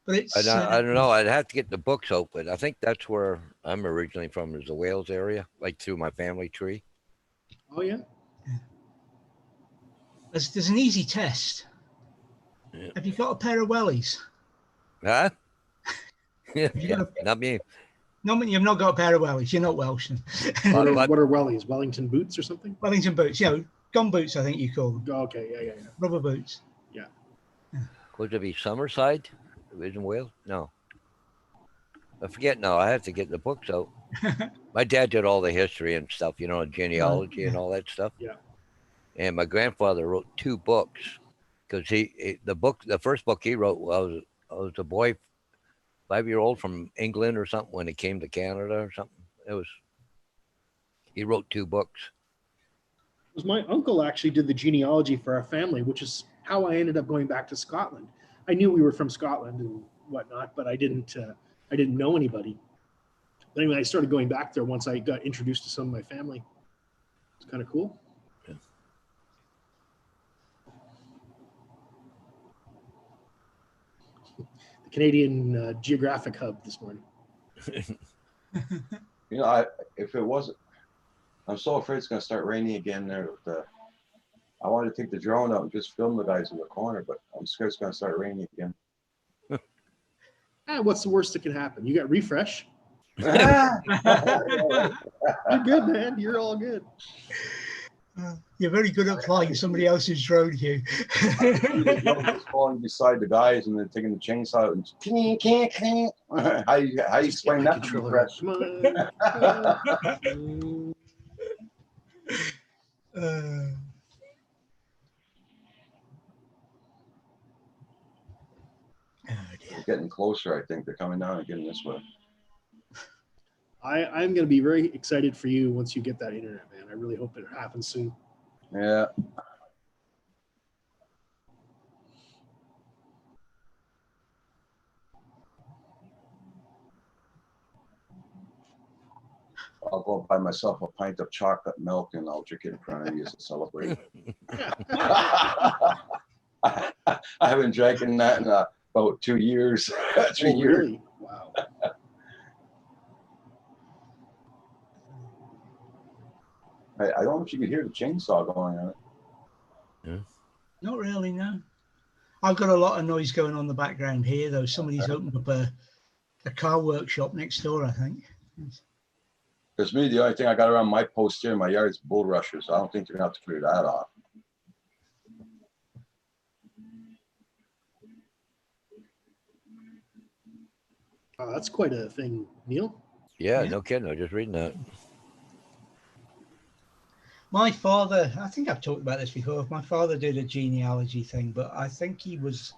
But it's I don't know. I'd have to get the books out, but I think that's where I'm originally from, is the Wales area, like through my family tree. Oh yeah. there's an easy test. Yeah. Have you got a pair of wellies? Huh? Yeah, Have you got not me. No, you've not got a pair of wellies. You're not Welsh. What are, But- what are wellies? Wellington boots or something? Wellington boots, gum boots, I think you call them. Oh, okay, yeah. Rubber boots. Would it be Summerside? It was in Wales? No. I forget now. I have to get the books out. My dad did all the history and stuff, genealogy and all that stuff. Yeah. And my grandfather wrote 2 books because the first book he wrote, I was a boy, 5-year-old from England or something when he came to Canada or something. He wrote 2 books. It was my uncle actually did the genealogy for our family, which is how I ended up going back to Scotland. I knew we were from Scotland and whatnot, but I didn't know anybody. But anyway, I started going back there once I got introduced to some of my family. It's kind of cool. Yeah. The Canadian Geographic Hub this morning. If it wasn't, I'm so afraid it's gonna start raining again there. I wanted to take the drone out and just film the guys in the corner, but I'm scared it's gonna start raining again. What's the worst that can happen? You got refresh. You're You're good, man. You're all good. You're very good at flying somebody else's drone, Hugh. just falling beside the guys and then taking the chainsaw out and can't. How you explain that to me, Fresh? Come on. Oh dear. They're getting closer, I think. They're coming down and getting this way. I'm going to be very excited for you once you get that internet, man. I really hope it happens soon. Yeah. I'll go buy myself a pint of chocolate milk and I'll drink it in front of you to celebrate. I haven't drank in that in about 2 years, 3 Oh, years. really? Wow. I don't know if you could hear the chainsaw going on. Not really, no. I've got a lot of noise going on in the background here, though. Somebody's opened up a car workshop next door, I think. Because me, the only thing I got around my post here in my yard is bulrushes. So I don't think they're gonna have to clear that off. Oh, that's quite a thing, Neil. Yeah, Yeah. no kidding. I was just reading that. My father, I think I've talked about this before. My father did a genealogy thing, but I think he was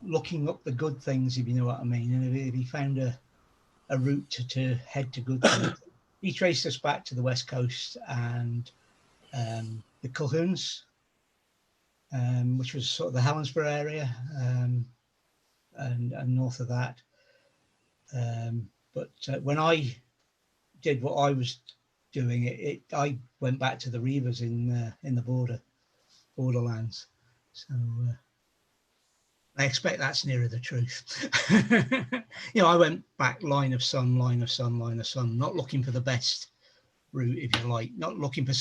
looking up the good things, if you know what I mean. And if he found a route to head to good things, he traced us back to the West Coast and the Colquhouns, which was sort of the Helensburgh area, and north of that. But when I did what I was doing, I went back to the Reivers in the borderlands. So I expect that's nearer the truth. I went back line of sun, not looking for the best route, if you like, not looking for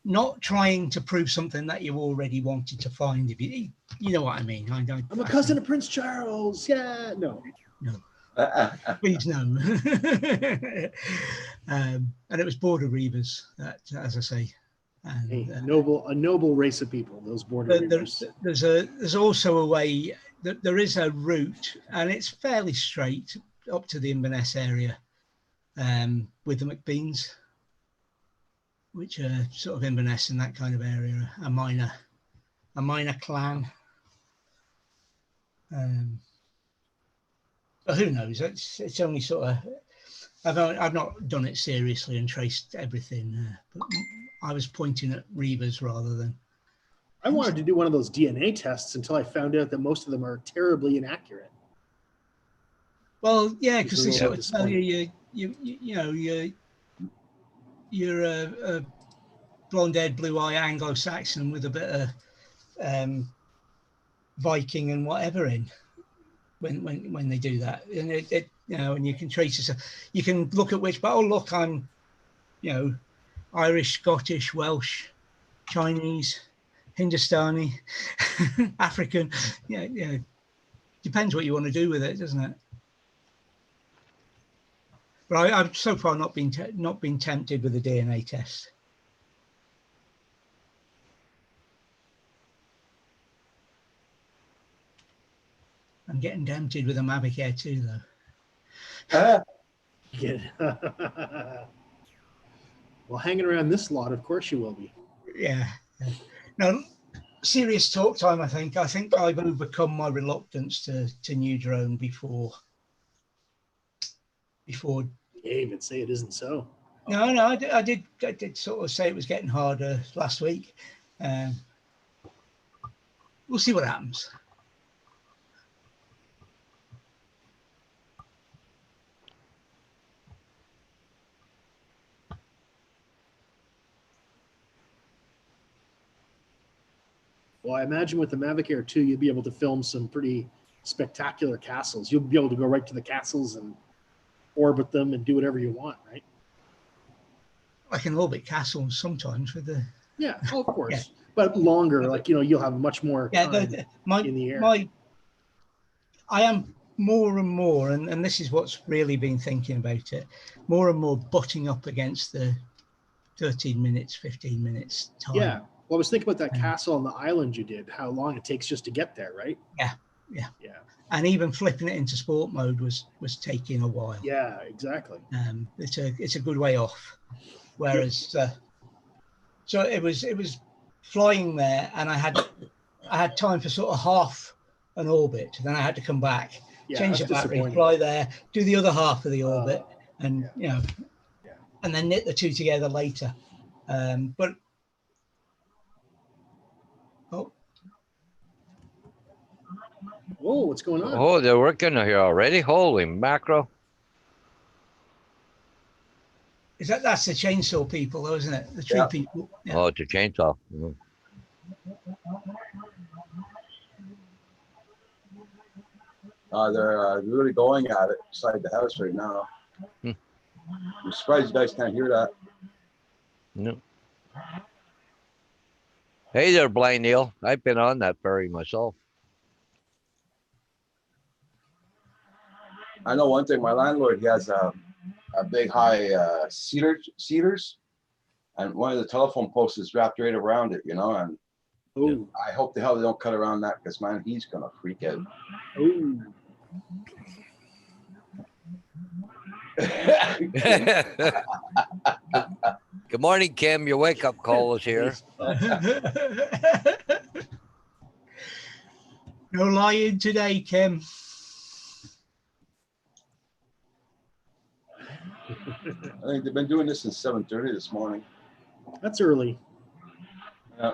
not trying to prove something that you already wanted to find. If you know what I mean. I'm a cousin of Prince Charles. Yeah, no. Please no. And it was border reivers, that, as I say. And, Hey, a noble race of people. Those border reivers. there's also a way that there is a route, and it's fairly straight up to the Inverness area, with the McBeans. which are sort of Inverness and that kind of area, a minor clan. But who knows? It's only sort of I've not done it seriously and traced everything. But I was pointing at Reavers rather than. I wanted to do one of those DNA tests until I found out that most of them are terribly inaccurate. Well, yeah, because they It's a sort little of tell you're a blonde-haired, blue-eye Anglo-Saxon with a bit of Viking and whatever in when they do that, and it and you can trace yourself. You can look at which, but oh look, I'm Irish, Scottish, Welsh, Chinese, Hindustani, African. Yeah. Depends what you want to do with it, doesn't it? But I've so far not been tempted with a DNA test. I'm getting tempted with a Mavic Air 2 though. Yeah. Well, hanging around this lot, of course you will be. Yeah. No, serious talk time. I think I've overcome my reluctance to new drone before. David, say it isn't so. No, I did sort of say it was getting harder last week. We'll see what happens. Well, I imagine with the Mavic Air 2, you'll be able to film some pretty spectacular castles. You'll be able to go right to the castles and orbit them and do whatever you want, right? I can orbit castles sometimes with the. Yeah, oh, of course. Yeah. But longer, like, you'll have much more Yeah, time in the air. I am more and more, and this is what's really been thinking about it, more and more butting up against the 13 minutes, 15 minutes time. Yeah. Well, I was thinking about that castle on the island you did, how long it takes just to get there, right? Yeah. And even flipping it into sport mode was taking a while. Yeah, exactly. It's a good way off. Whereas, so it was flying there, and I had time for sort of half an orbit. Then I had to come back, change the battery, fly there, do the other half of the orbit, and and then knit the two together later. But Whoa, what's going on? Oh, they're working here already. Holy macro! that's the chainsaw people, though, isn't it? The tree people. Yeah. Oh, it's a chainsaw. Mhm. They're really going at it inside the house right now. I'm surprised you guys can't hear that. No. Hey there, Blind Neil. I've been on that ferry myself. I know one thing. My landlord, he has a big high cedars, and one of the telephone posts is wrapped right around it, and Ooh. I hope the hell they don't cut around that, because man, he's gonna freak out. Ooh. Good morning, Kim. Your wake-up call is here. No lying today, Kim. I think they've been doing this since 7:30 this morning. That's early. Yeah.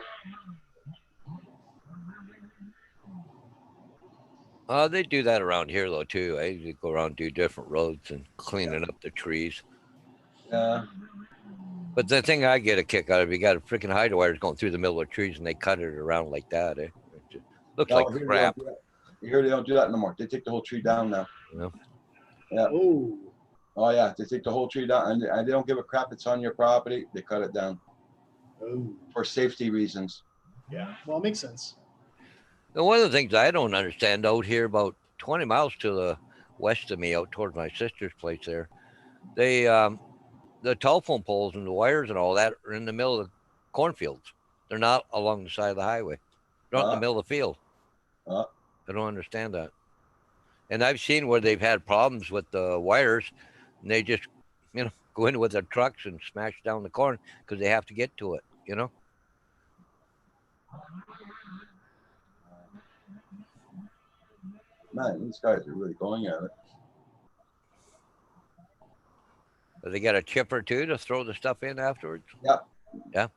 They do that around here though too. They go around, do different roads and cleaning up the trees. Yeah. But the thing I get a kick out of, you got a freaking hydro wires going through the middle of trees and they cut it around like that. It just looks like crap. Here they don't do that no more. They take the whole tree down now. Yeah. Oh yeah, they take the whole tree down, and they don't give a crap. It's on your property. They cut it down for safety reasons. Yeah, well, it makes sense. And one of the things I don't understand out here, about 20 miles to the west of me, out towards my sister's place there, they the telephone poles and the wires and all that are in the middle of the cornfields. They're not along the side of the highway. They're out in the middle of the field. I don't understand that. And I've seen where they've had problems with the wires, and they just, go in with their trucks and smash down the corn because they have to get to it. You know. Man, these guys are really going at it. But they got a chipper too to throw the stuff in afterwards. Yep. Yeah.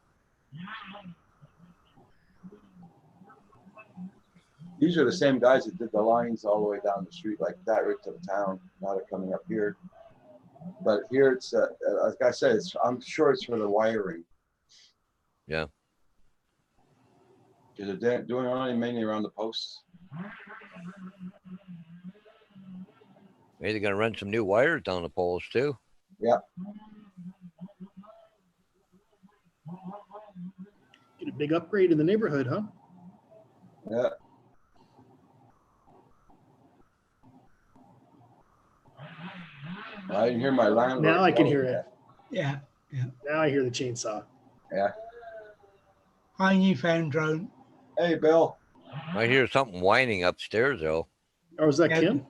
These are the same guys that did the lines all the way down the street like that, right to the town. Now they're coming up here. But here it's, like I said, I'm sure it's for the wiring. Yeah. Because they're doing only mainly around the posts. Maybe they're gonna run some new wires down the poles too. Yeah. Get a big upgrade in the neighborhood, huh? Yeah. I didn't hear my landlord. Now I can hear yelling. it. Yeah. Now I hear the chainsaw. Yeah. Hi, Newfound drone. Hey, Bill. I hear something whining upstairs though. Or was that Yeah. Kim?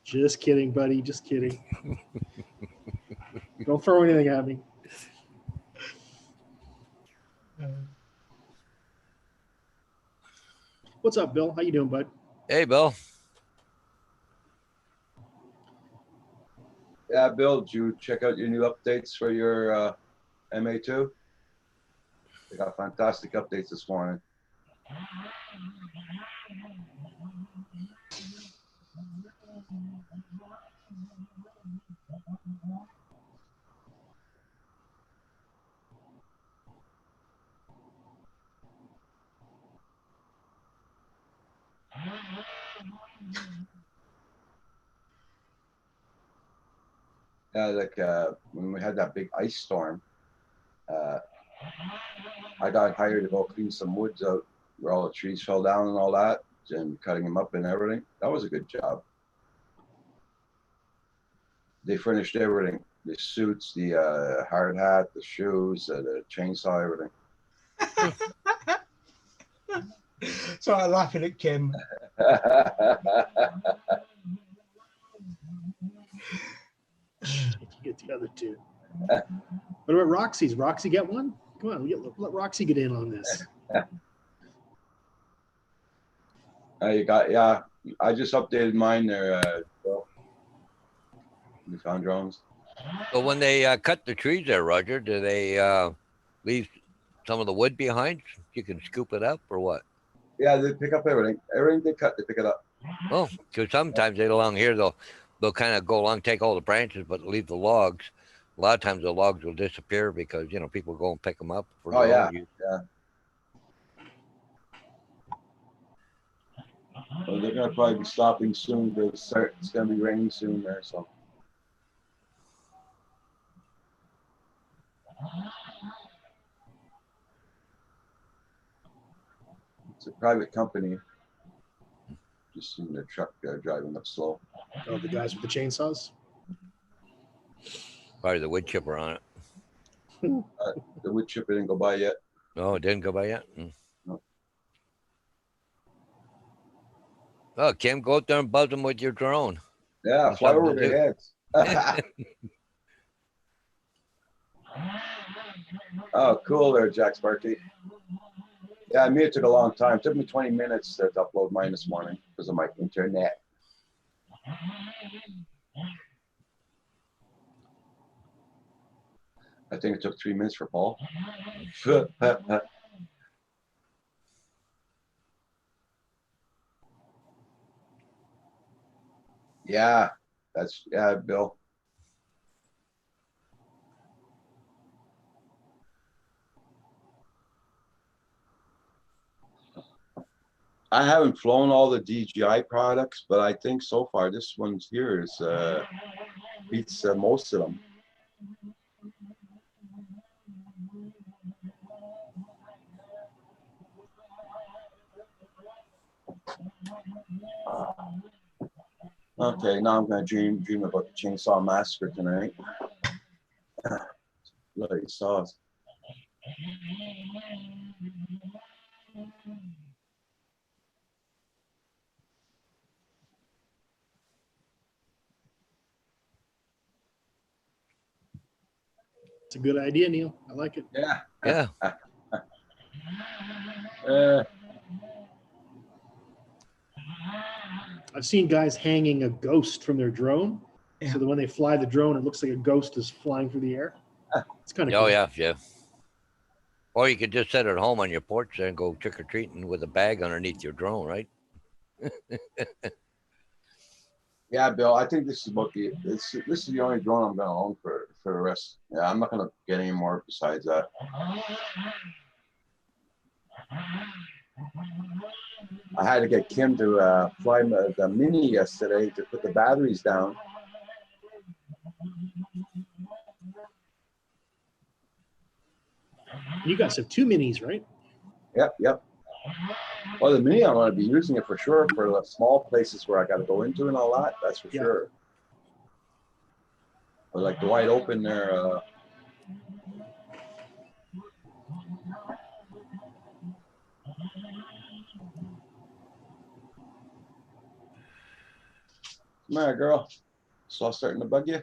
Just kidding, buddy. Just kidding. Don't throw anything at me. What's up, Bill? How you doing, bud? Hey, Bill. Yeah, Bill, did you check out your new updates for your MA2? They got fantastic updates this morning. Yeah, like when we had that big ice storm, I got hired to go clean some woods out where all the trees fell down and all that, and cutting them up and everything. That was a good job. They furnished everything: the suits, the hard hat, the shoes, the chainsaw, everything. So I'm laughing at Kim. You get the other two. What about Roxy's? Roxy get one? Come on, let Roxy get in on this. You got, yeah. I just updated mine there. Bill. You found drones. So when they cut the trees there, Roger, do they leave some of the wood behind? You can scoop it up or what? Yeah, they pick up everything. Everything they cut, they pick it up. Oh, because sometimes they along here they'll kind of go along, take all the branches, but leave the logs. A lot of times the logs will disappear because people go and pick them up. For Oh, their yeah. own use. Yeah. Well, they're gonna probably be stopping soon because it's gonna be raining soon there. So. It's a private company. Just seen their truck driving up slow. Oh, the guys with the chainsaws? Probably the wood chipper on it. The wood chipper didn't go by yet. Oh, it didn't go by yet? No. Oh, Kim, go out there and buzz them with your drone. Yeah, That's fly something over to their heads. Oh, cool there, Jack Sparky. Yeah, me, it took a long time. It took me 20 minutes to upload mine this morning because of my internet. I think it took 3 minutes for Paul. Yeah, Bill. I haven't flown all the DJI products, but I think so far this one's here is beats most of them. Okay, now I'm gonna dream about the Chainsaw Massacre tonight. Bloody sauce. It's a good idea, Neil. I like it. Yeah. Yeah. I've seen guys hanging a ghost from their drone, Yeah. so that when they fly the drone, it looks like a ghost is flying through the air. It's kind of Oh cool. yeah, yeah. Or you could just sit at home on your porch and go trick or treating with a bag underneath your drone, right? Yeah, Bill, I think this is about this is the only drone I'm gonna own for the rest. Yeah, I'm not gonna get any more besides that. I had to get Kim to fly the Mini yesterday to put the batteries down. You guys have 2 minis, right? Yep, yep. Well, the Mini, I'm gonna be using it for sure for the small places where I gotta go into and all that. That's for Yeah. sure. But like the wide open there. Come here, girl. So I'm starting to bug you.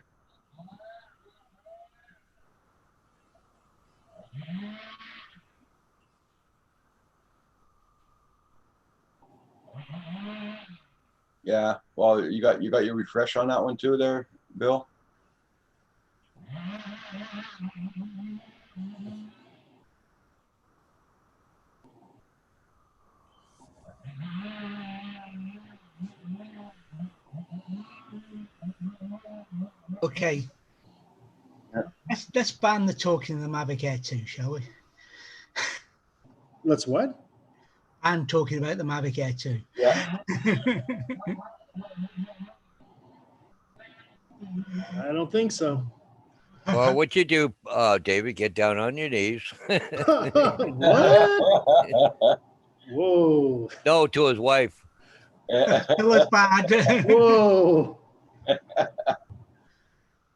Yeah. Well, you got your refresh on that one too, there, Bill. Okay. Yeah. Let's ban the talking in the Mavic Air 2, shall we? Let's what? And talking about the Mavic Air 2. Yeah. I don't think so. Well, what you do, David, get down on your knees. What? Whoa. No, to his wife. It was bad. Whoa.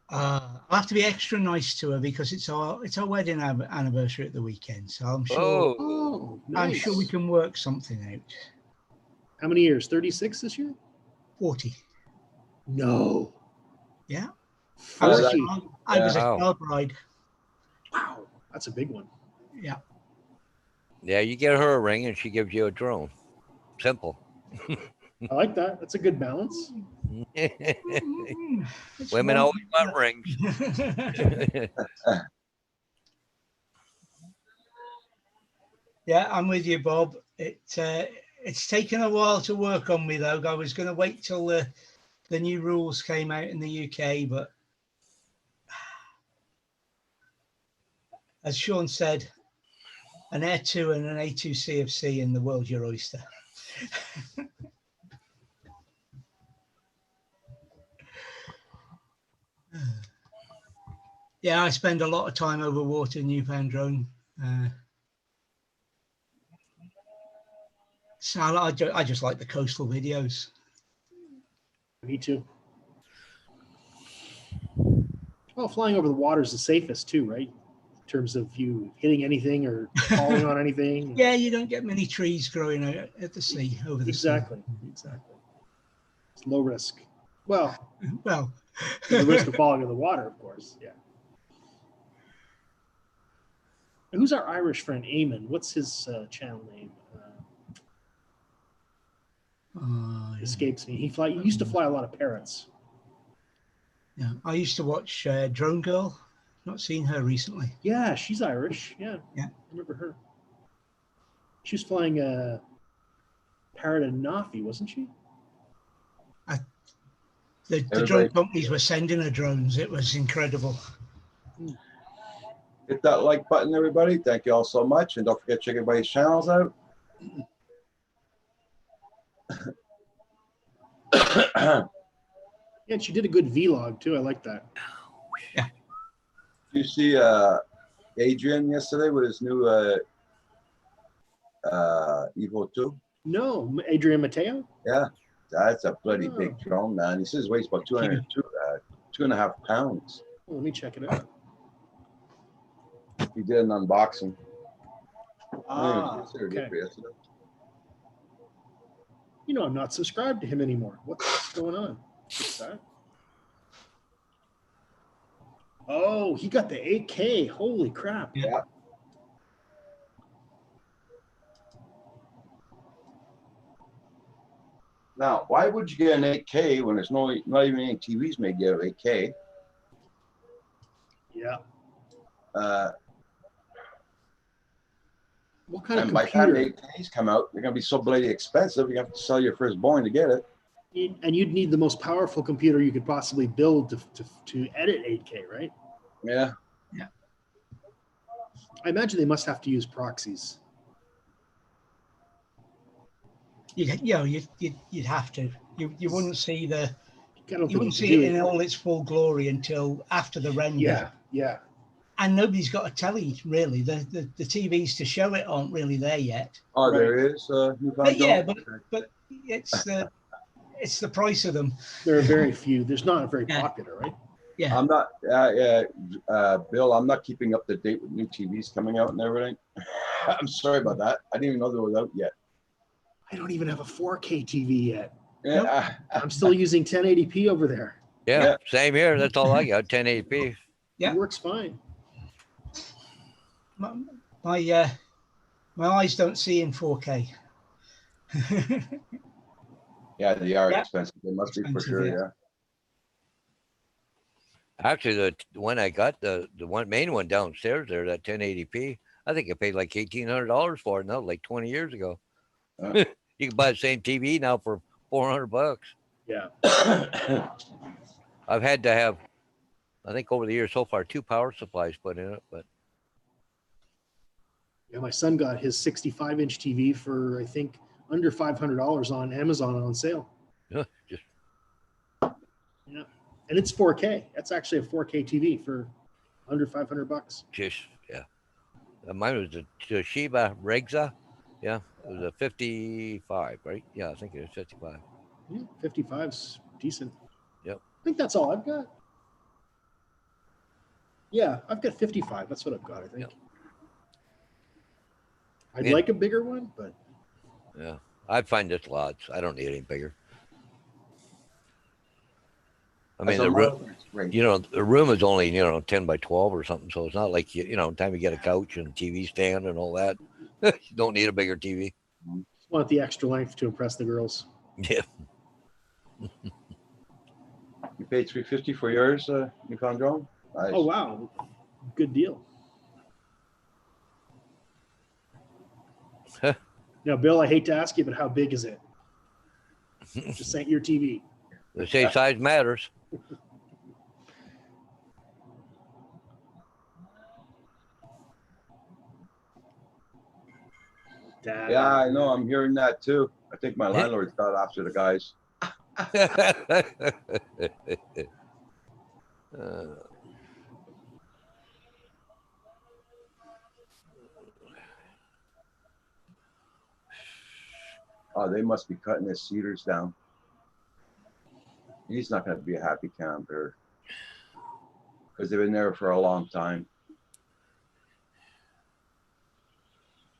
I'll have to be extra nice to her because it's our wedding anniversary at the weekend. So I'm sure Oh, I'm Nice. sure we can work something out. How many years? 36 this year? 40. No. Yeah. I was, a, 40. I was a Wow. star bride. Wow. That's a big one. Yeah. yeah, you get her a ring and she gives you a drone. Simple. I like that. That's a good balance. It's Women one- always want rings. Yeah, I'm with you, Bob. It's taken a while to work on me though. I was going to wait till the new rules came out in the UK, but as Sean said, an Air 2 and an A2 CFC in the world your oyster. Yeah, I spend a lot of time over water in Newfound drone. So I just like the coastal videos. Me too. Well, flying over the water is the safest too, right? In terms of you hitting anything or falling on anything. Yeah, you don't get many trees growing out at the sea over the Exactly. Exactly. It's low risk. Well, sea. Well, the risk of falling in the water, of course. Yeah. Who's our Irish friend, Eamon? What's his channel name? yeah. Escapes me. He used to fly a lot of parrots. Yeah, I used to watch Drone Girl. Not seen her recently. Yeah, she's Irish. Yeah. Yeah. I remember her. She was flying a parrot in Nafi, wasn't she? The drone companies were sending her drones. It was incredible. Hit that like button, everybody. Thank you all so much. And don't forget to check everybody's channels out. Yeah, and she did a good vlog too. I like that. You see Adrian yesterday with his new Evo 2? No, Adrian Mateo? Yeah, that's a bloody big drone, man. He says it weighs about 2.5 pounds. Oh, let me check it out. He did an unboxing. Okay. You know, I'm not subscribed to him anymore. What's going on? What's that? Oh, he got the 8K. Holy crap. Yeah. Now, why would you get an 8K when there's not even any TVs made yet of 8K? Yeah. Uh, What kind of and by the time computer? the 8Ks come out, they're gonna be so bloody expensive. You have to sell your firstborn to get it. And you'd need the most powerful computer you could possibly build to edit 8K, right? Yeah. I imagine they must have to use proxies. You'd have to. You wouldn't see I don't you think wouldn't you see can it do in all its full glory until after the render. Yeah, yeah. And nobody's got a telly really. The TVs to show it aren't really there yet. Oh, Right. there is. But yeah, but it's the price of them. There are very few. There's not very Yeah. popular, right? Yeah. I'm not. Bill, I'm not keeping up to date with new TVs coming out and everything. I'm sorry about that. I didn't even know they were out yet. I don't even have a 4K TV yet. Yeah. I'm still using 1080p over there. Yeah, Yeah. same here. That's all I got. 1080p. Yeah. It works fine. My eyes don't see in 4K. Yeah, they are Yeah. expensive. They must be for Expensive, sure. yeah. Yeah. Actually, the one I got, the one main one downstairs there, that 1080p, I think I paid like $1,800 for it. And that was like 20 years ago. Uh. You can buy the same TV now for $400. Yeah. I've had to have, I think over the years so far, 2 power supplies put in it, but Yeah, my son got his 65-inch TV for, I think, under $500 on Amazon on sale. just Yeah. And it's 4K. That's actually a 4K TV for under $500. yeah. Mine was the Toshiba Regza. Yeah, it was a 55, right? Yeah, I think it was 55. Yeah, 55's decent. Yep. I think that's all I've got. Yeah, I've got 55. That's what I've got, I think. Yep. I'd Yeah. like a bigger one, but Yeah, I find this lots. I don't need any bigger. I mean, the room, the room is only 10 by 12 or something, so it's not like time you get a couch and TV stand and all that. You don't need a bigger TV. just want the extra length to impress the girls. Yeah. You paid $350 for yours, Nikon drone? Nice. Oh wow, good deal. Now, Bill, I hate to ask you, but how big is it? Just saying, your TV. They say size matters. Dad. Yeah, I know. I'm hearing that too. I think my landlord's got after the guys. Oh, they must be cutting his cedars down. He's not going to be a happy camper because they've been there for a long time.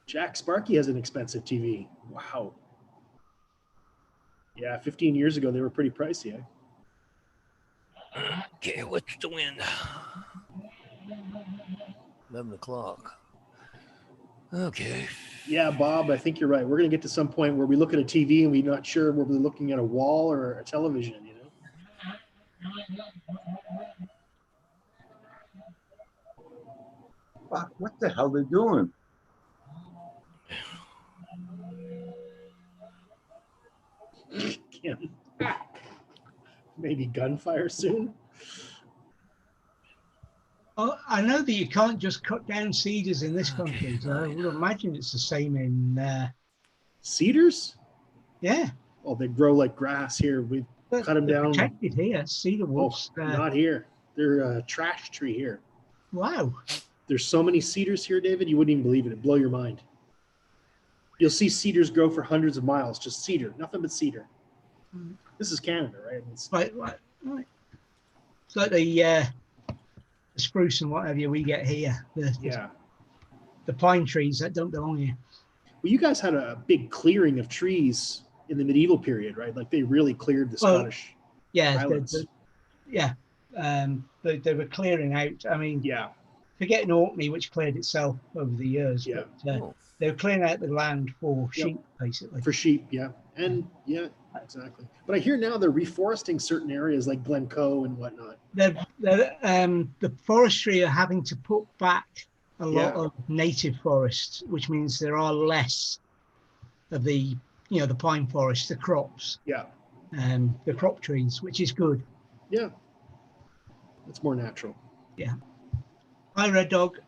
Jack Sparky has an expensive TV. Wow. Yeah, 15 years ago, they were pretty pricey. Eh? Okay, what's the wind? 11 o'clock. Okay. Yeah, Bob, I think you're right. We're going to get to some point where we look at a TV and we're not sure whether we're looking at a wall or a television, Fuck, what the hell are they doing? Maybe gunfire soon. Oh, I know that you can't just cut down cedars in this country. So I would imagine it's the same in. Cedars? Yeah. Oh, they grow like grass here. We But cut them they're down. protected here. Cedar Oh, woods. not here. They're a trash tree here. Wow. There's so many cedars here, David, you wouldn't even believe it. It'd blow your mind. You'll see cedars grow for hundreds of miles, just cedar, nothing but cedar. This is Canada, right? It's, Right. It's like the spruce and whatever we get here. yeah. The pine trees that don't belong here. Well, you guys had a big clearing of trees in the medieval period, right? Like they really cleared the Well, Scottish Yeah. Highlands. Yeah. They were clearing out. I mean, Yeah. forgetting Orkney, which cleared itself over the years, Yeah. but Oh, they were clearing out the land for Yep. sheep, basically. For sheep, yeah. And yeah, exactly. But I hear now they're reforesting certain areas like Glencoe and whatnot. The forestry are having to put back a lot Yeah. of native forests, which means there are less of the the pine forest, the crops, Yeah. the crop trees, which is good. Yeah. It's more natural. Hi, Red Dog.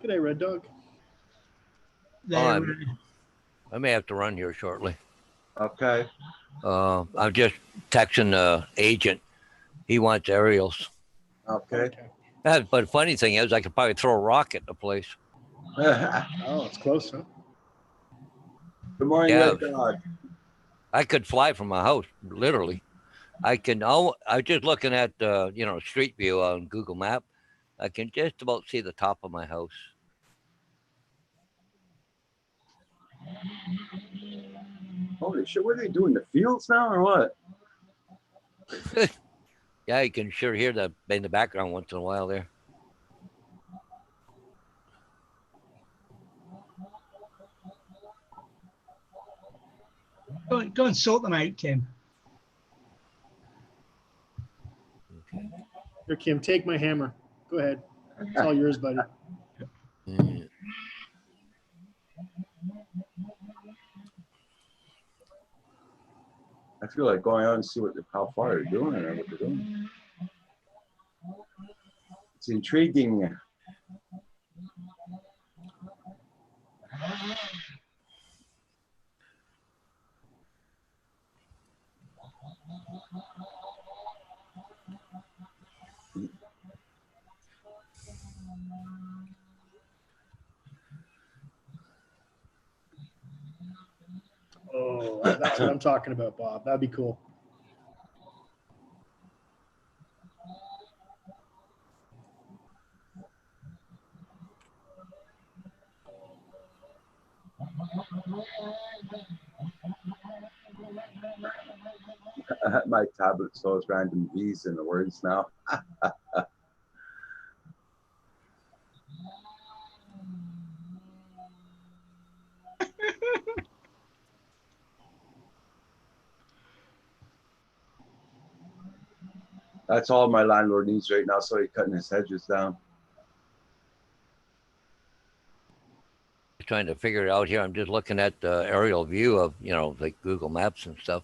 G'day, Red Dog. They're, I may have to run here shortly. Okay. I'm just texting the agent. He wants aerials. Okay. But the funny thing is, I could probably throw a rock at the place. Oh, it's close, huh? Good morning, Yeah. Red Dog. I could fly from my house, literally. I can. I was just looking at Street View on Google Map. I can just about see the top of my house. Holy shit, what are they doing? The fields now or what? Yeah, you can sure hear that in the background once in a while there. go and sort them out, Kim. Okay. Here, Kim, take my hammer. Go ahead. It's all yours, buddy. Yeah. I feel like going out and see how far they're doing or what they're doing. It's intriguing. Oh, that's what I'm talking about, Bob. That'd be cool. My tablet shows random V's in the words now. That's all my landlord needs right now, so he's cutting his hedges down. Trying to figure it out here. I'm just looking at the aerial view of like Google Maps and stuff.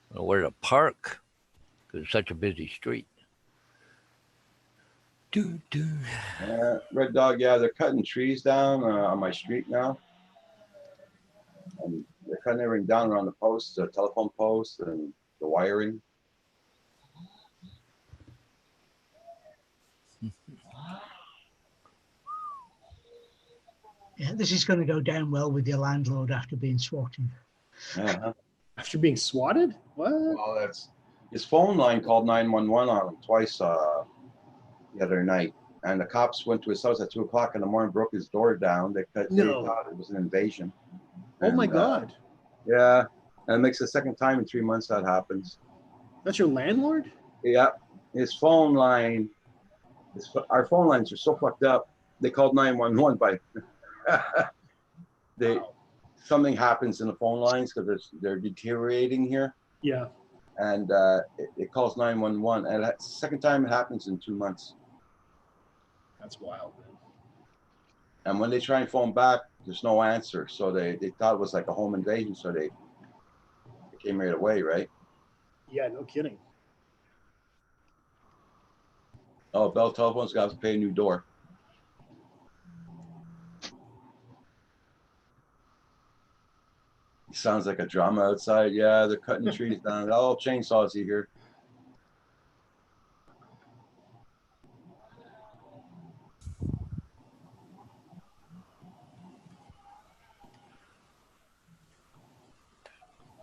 I don't know where to park because it's such a busy street. Red Dog, yeah, they're cutting trees down on my street now. And they're cutting everything down around the posts, the telephone posts and the wiring. Yeah, this is going to go down well with your landlord after being swatted. Uh-huh. After being swatted? What? Well, that's his phone line called 911 on him twice the other night. And the cops went to his house at 2 o'clock in the morning, broke his door down. They No. thought it was an invasion. Oh my And, God. Yeah. And it makes the second time in 3 months that happens. That's your landlord? Yeah. His phone line, our phone lines are so fucked up. They called 911 by something happens in the phone lines because they're deteriorating here. Yeah. And it calls 911. And that's the second time it happens in 2 months. That's wild, man. And when they try and phone back, there's no answer. So they thought it was like a home invasion. So they came right away, right? Yeah, no kidding. Oh, Bell Telephone's got to pay a new door. Sounds like a drama outside. Yeah, they're cutting trees down. Oh, chainsaws here.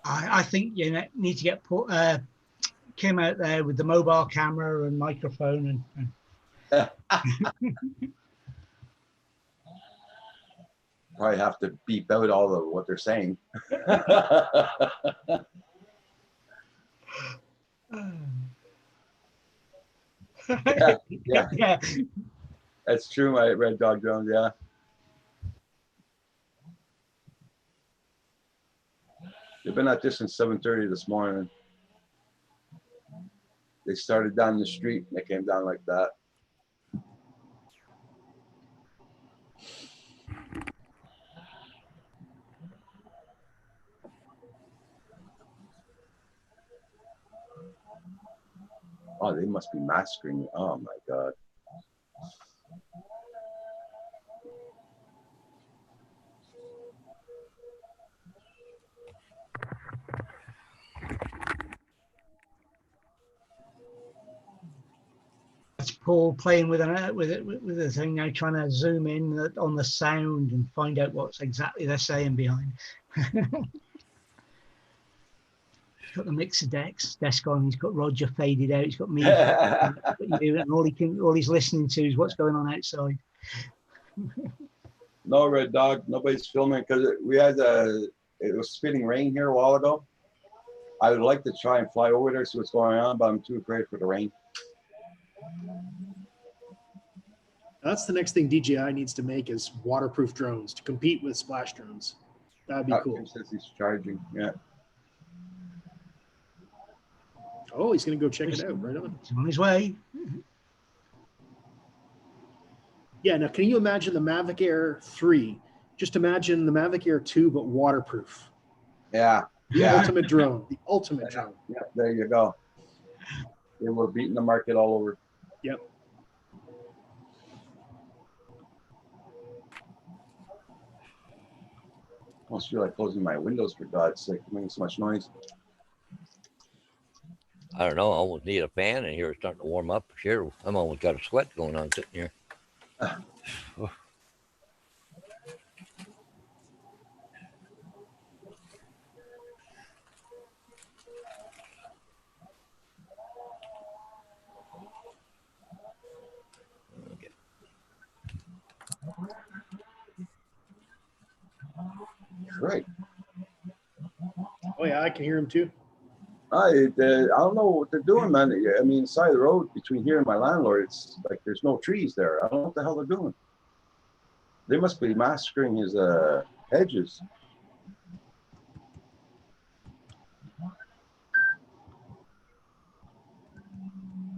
I think you need to get Kim out there with the mobile camera and microphone and Probably have to beep out all of what they're saying. Yeah. Yeah. That's true, my Red Dog Jones, yeah. They've been at this since 7:30 this morning. They started down the street and they came down like that. Oh, they must be massacring me. Oh my God. That's Paul playing with with a thing now, trying to zoom in on the sound and find out what's exactly they're saying behind. He's got the mixer desk on. He's got Roger faded out. He's got me, and all he's listening to is what's going on outside. No, Red Dog, nobody's filming because it was spitting rain here a while ago. I would like to try and fly over there, see what's going on, but I'm too afraid for the rain. That's the next thing DJI needs to make is waterproof drones to compete with splash drones. That'd be cool. Kim says he's charging, yeah. Oh, he's gonna go check it out. Right on. He's on his way. Yeah. Now, can you imagine the Mavic Air 3? Just imagine the Mavic Air 2, but waterproof. Yeah, The ultimate drone. The ultimate yeah, drone. yeah, there you go. They were beating the market all over. Yep. I almost feel like closing my windows for God's sake, making so much noise. I don't know. I almost need a fan in here. It's starting to warm up. Sure, I'm almost got a sweat going on sitting here. Right. Oh yeah, I can hear him too. I don't know what they're doing, man. I mean, side of the road between here and my landlord, it's like there's no trees there. I don't know what the hell they're doing. They must be massacring his hedges.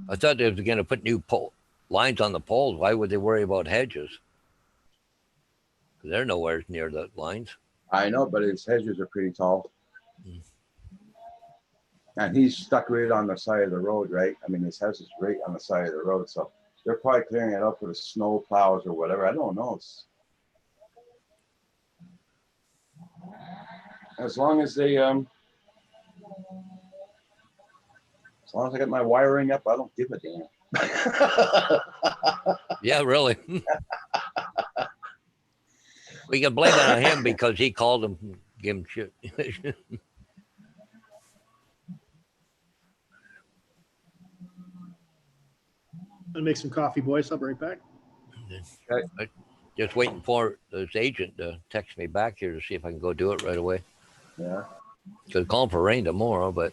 I thought they were going to put new lines on the poles. Why would they worry about hedges? 'Cause they're nowhere near the lines. I know, but his hedges are pretty tall. Mm. And he's stuck right on the side of the road, right? I mean, his house is right on the side of the road. So they're probably clearing it up with the snow plows or whatever. I don't know. As long as they, as long as I got my wiring up, I don't give a damn. Yeah, really. We can blame it on him because he called him, give him shit. I'll make some coffee, boys. I'll be right back. Just waiting for this agent to text me back here to see if I can go do it right away. Yeah. Because calling for rain tomorrow, but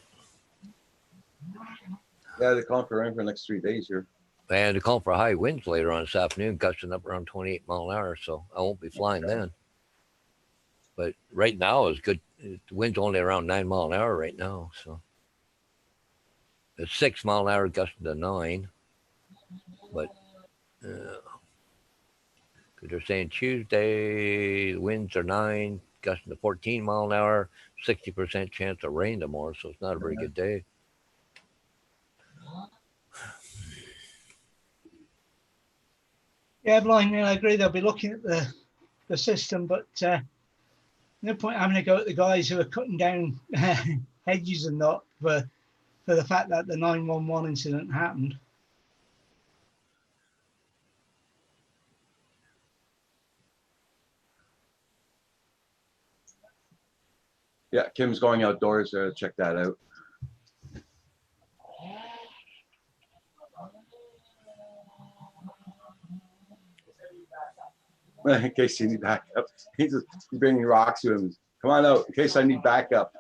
Yeah, they're calling for rain for the next 3 days here. and they're calling for high winds later on this afternoon, gusting up around 28 mile an hour. So I won't be flying then. But right now is good. The wind's only around 9 mile an hour right now. So it's 6 mile an hour gusting to 9. But because they're saying Tuesday, the winds are 9, gusting to 14 mile an hour, 60% chance of rain tomorrow. So it's not a very good day. Yeah, blind. I agree. They'll be looking at the system, but no point having to go at the guys who are cutting down hedges and not for the fact that the 911 incident happened. Yeah, Kim's going outdoors there to check that out. In case you need backup. He's bringing rocks to him. Come on out in case I need backup.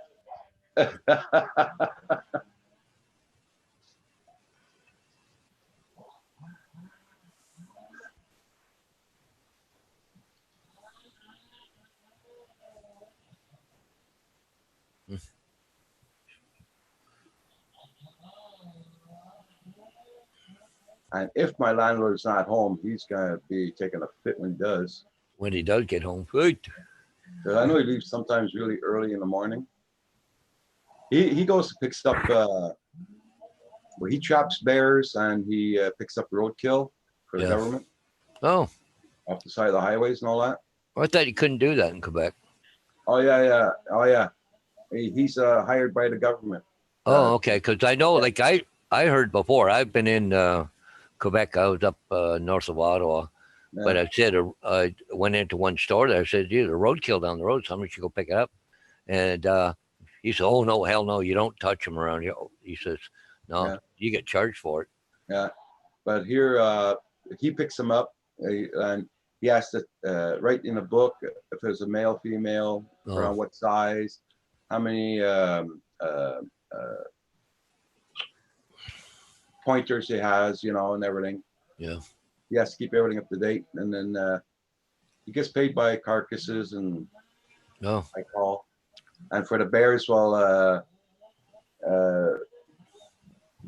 And if my landlord's not home, he's gonna be taking a fit when he does. When he does get home. Right. 'Cause I know he leaves sometimes really early in the morning. He goes and picks up, well, he traps bears and he picks up roadkill for the Yeah. government Oh, off the side of the highways and all that. I thought you couldn't do that in Quebec. Oh, yeah, yeah. Oh, yeah. He's hired by the government. Oh, okay. Because I know, yeah. like I heard before. I've been in Quebec. I was up north of Ottawa, but Yeah. I said I went into one store there. I said, "Dude, a roadkill down the road. Somebody should go pick it up." And he said, "Oh no, hell no, you don't touch them around here." He says, "No, Yeah. you get charged for it." Yeah. But here, he picks them up and he has to write in a book if there's a male, female, around what size, how many pointers he has, you know, and everything. Yeah. He has to keep everything up to date. And then he gets paid by carcasses and No. I call. And for the bears, well,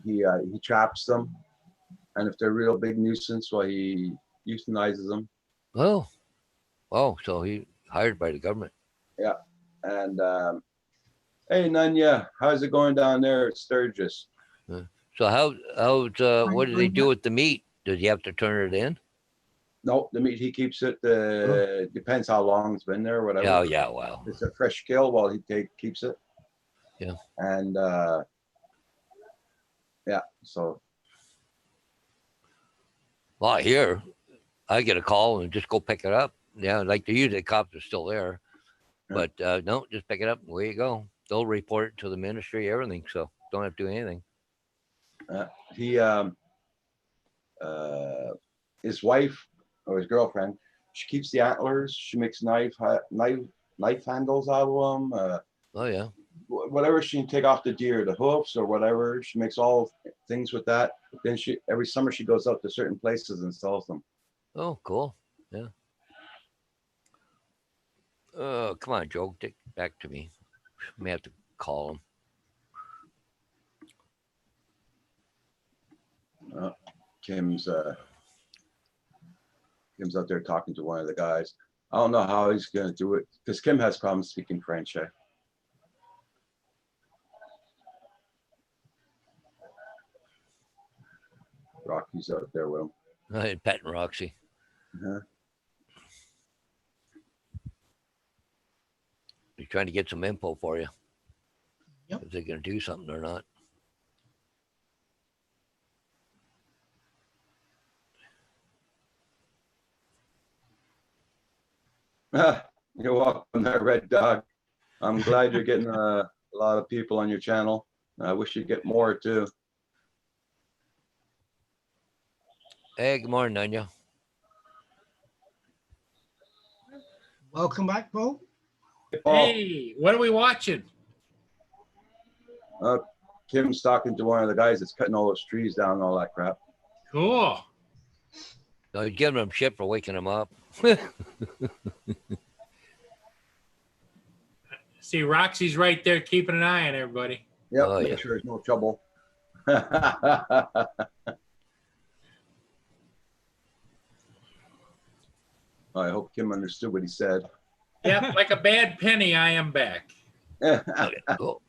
he traps them. And if they're a real big nuisance, well, he euthanizes them. Oh. Oh, so he hired by the government. And hey, Nunya, how's it going down there at Sturgis? So how's what do they do with the meat? Does he have to turn it in? No, the meat he keeps it. Depends how long it's been there, or whatever. Oh yeah, well. It's a fresh kill while he keeps it. Yeah. And yeah, so Well, here I get a call and just go pick it up. Yeah, like the usually cops are still there, Yeah. but no, just pick it up and away you go. They'll report it to the ministry, everything. So don't have to do anything. he his wife or his girlfriend, she keeps the antlers. She makes knife handles out of them. Oh yeah. Whatever she can take off the deer, the hoofs or whatever, she makes all things with that. Then every summer she goes out to certain places and sells them. Oh, cool. Yeah. Oh, come on, Joe. Get back to me. May have to call him. Kim's out there talking to one of the guys. I don't know how he's gonna do it because Kim has problems speaking French. Rocky's out there with him. Pat and Roxy. Uh-huh. He's trying to get some info for you. Yep. If they're going to do something or not. You're welcome there, Red Dog. I'm glad you're getting a lot of people on your channel. I wish you'd get more too. Hey, good morning, Nanya. Welcome back, Paul. Hey, what are we watching? Kim's talking to one of the guys that's cutting all those trees down and all that crap. Cool. No, he's giving him shit for waking him up. See, Roxy's right there keeping an eye on everybody. Yep, Oh, make yeah. sure there's no trouble. I hope Kim understood what he said. Yep, like a bad penny, I am back. Okay, cool.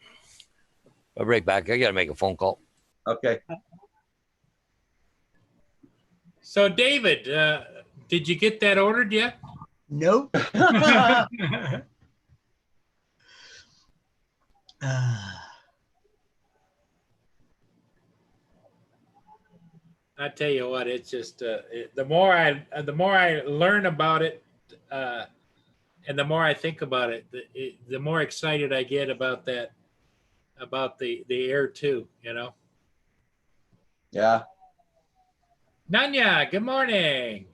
I'll be right back. I got to make a phone call. Okay. So, David, did you get that ordered yet? Nope. I tell you what, it's just the more I learn about it, and the more I think about it, the more excited I get about that, about the Air 2. You know. Yeah. Nanya, good morning.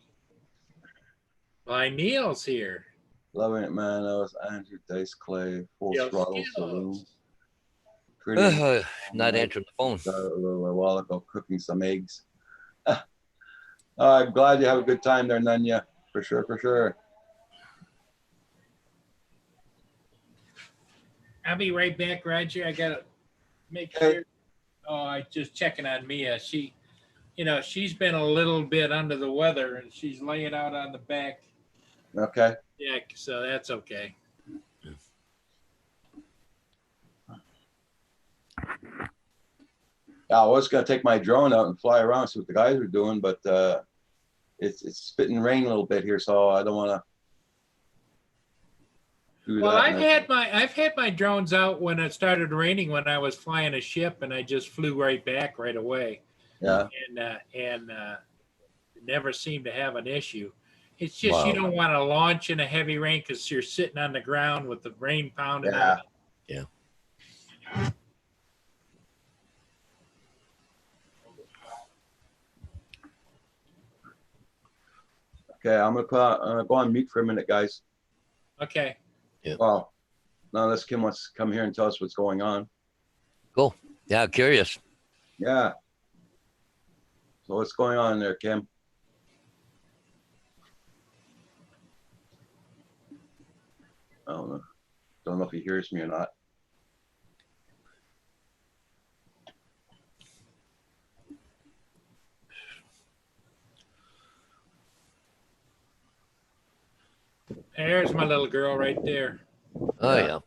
Why, Neil's here. Loving it, man. That was Andrew Dice Clay, full Yo, throttle skills. saloon. Pretty. Not answering the phone. A little while ago, cooking some eggs. I'm glad you have a good time there, Nunya. For sure, for sure. I'll be right back, Roger. I gotta make Okay. sure. Oh, I just checking on Mia. She, she's been a little bit under the weather and she's laying out on the back Okay. deck, so that's okay. I was gonna take my drone out and fly around, see what the guys are doing, but it's spitting rain a little bit here, so I don't wanna do Well, that. I've had my drones out when it started raining when I was flying a ship, and I just flew right back right away, Yeah, and never seemed to have an issue. It's just you Wow. don't want to launch in a heavy rain because you're sitting on the ground with the rain pounding. yeah. on Yeah. Okay, I'm gonna go on mute for a minute, guys. it. Okay. Well, now unless Kim wants to come here and tell us what's going on. Cool. Yeah, curious. Yeah. So what's going on there, Kim? I don't know. Don't know if he hears me or not. There's my little girl right there. Oh Yeah. yeah.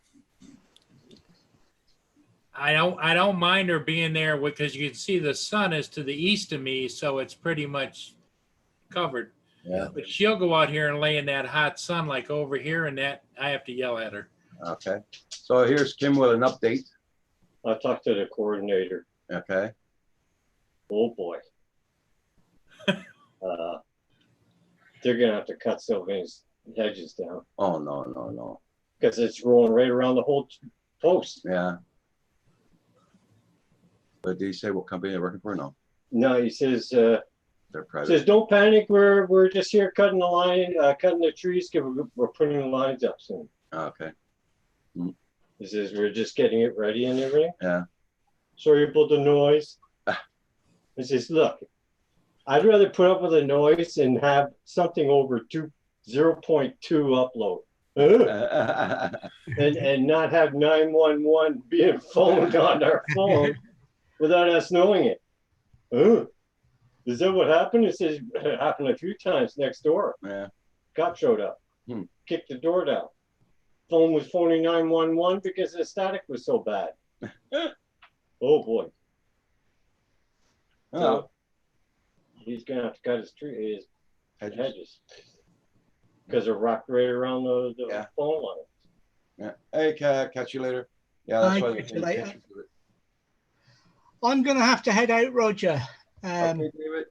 I don't mind her being there because you can see the sun is to the east of me, so it's pretty much covered. Yeah. But she'll go out here and lay in that hot sun like over here, and that I have to yell at her. Okay. So here's Kim with an update. I talked to the coordinator. Okay. Oh boy. They're gonna have to cut Sylvain's hedges down Oh, no. because it's rolling right around the whole post. Yeah. But did he say what company they're working for? No, No, he says, they're private. don't panic. We're just here cutting the line, cutting the trees. We're putting the lines up soon. Okay. He says we're just getting it ready and everything. Yeah. Sorry about the noise. He says, look, I'd rather put up with the noise and have something over 0.2 upload. And not have 911 being phoned on our phone without us knowing it. Is that what happened? It says it happened a few times next door. Yeah. Cop showed up, kicked the door down. Phone was phoning 911 because the static was so bad. Oh boy. Oh, So he's gonna have to cut his hedges because they're wrapped right around the Yeah. phone line. yeah. Hey, catch you later. Yeah, that's Bye, why. catch you later. I'm going to have to head out, Roger. Okay, David.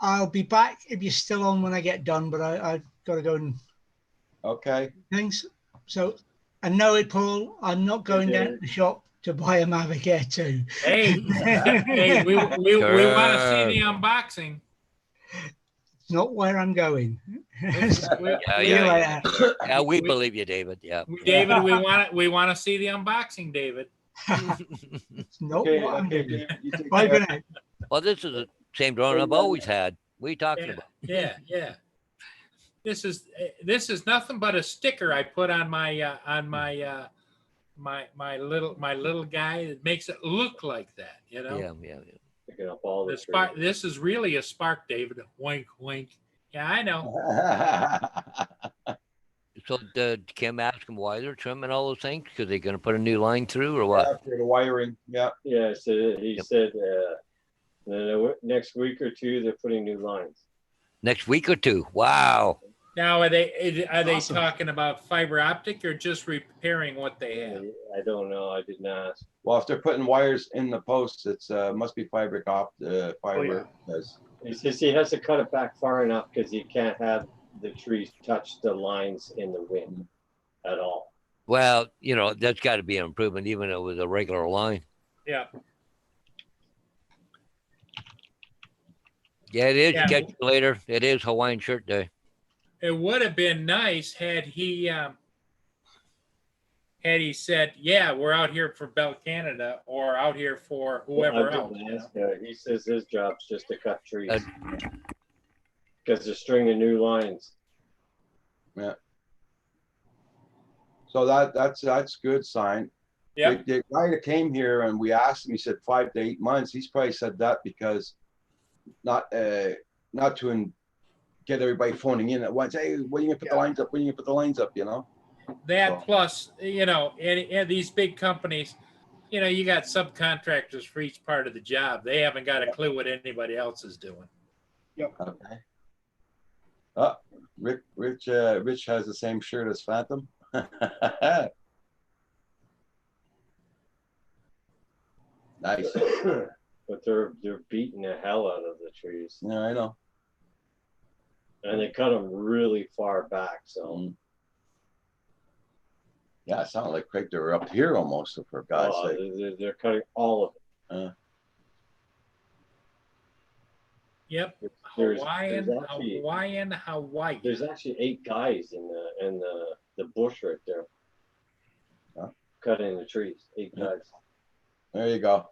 I'll be back if you're still on when I get done, but I've got to go and Okay. things. So, and no, Paul, I'm not going down to the shop to buy a Mavic Air 2. Hey, hey, we want to see the unboxing. It's not where I'm going. We- Yeah, See you yeah. later. Yeah, we believe you, David. Yeah. David, we want to see the unboxing, David. It's not Okay, what I'm okay, doing. David, you take Bye care. for now. Well, this is the same drone I've always had. What are you talking Yeah, about? yeah. This is nothing but a sticker I put on my my little guy. It makes it look like that, you know. Yeah. Picking up all the The spark. This is really a spark, David. Wink, wink. Yeah, I know. So did Kim ask him why they're trimming all those things? Because they're going to put a new line through or what? After the wiring, yeah. Yeah, so he Yep. said next week or two they're putting new lines. Next week or two. Wow. Now, are they Awesome. talking about fiber optic or just repairing what they have? I don't know. I didn't ask. Well, if they're putting wires in the posts, it's must be fiber. Because He says he has to cut it back far enough because he can't have the trees touch the lines in the wind at all. Well, that's got to be an improvement, even if it was a regular line. Yeah. Yeah, it is. Yeah. Catch you later. It is Hawaiian Shirt Day. It would have been nice had he said, "Yeah, we're out here for Bell Canada or out here for whoever I else." didn't you know? ask, he says his job's just to cut trees Uh, because they're stringing new lines. so that's good sign. Yep. The guy that came here and we asked him, he said 5 to 8 months. He's probably said that because not to get everybody phoning in at once. Hey, when are you gonna put the lines up? When are you gonna put the lines up? You know? That So- plus, and these big companies, you got subcontractors for each part of the job. They haven't got a clue what anybody else is doing. Okay. Rich has the same shirt as Phantom. Nice. But they're beating the hell out of the trees, Yeah, I know. and they cut them really far back. So Mm. Yeah, it sounded like Craig, they were up here almost, for God's sake. they're cutting all of it. Yep. There's Hawaii. There's actually 8 guys in the bush right there, Huh? cutting the trees. 8 Yeah. guys. There you go.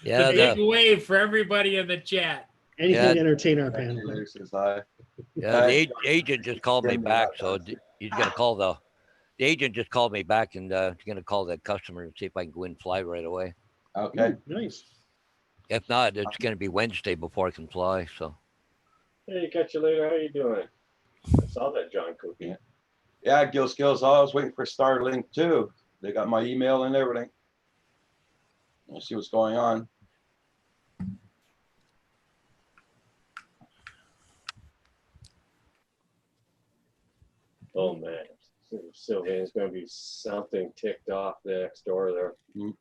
Yeah. The Yeah. big wave for everybody in the chat. Anything Yeah. to entertain our panel. Later says hi. Yeah, the agent just called me back, so he's gonna call the agent just called me back, and he's gonna call that customer and see if I can go in and fly right away. Okay. Ooh, nice. If not, it's gonna be Wednesday before I can fly. So Hey, catch you later. How you doing? I saw that John Cookie. Yeah, Gil Skills. I was waiting for Starlink too. They got my email and everything. Let's see what's going on. Oh man, Sylvan's going to be something ticked off next door there, Mm.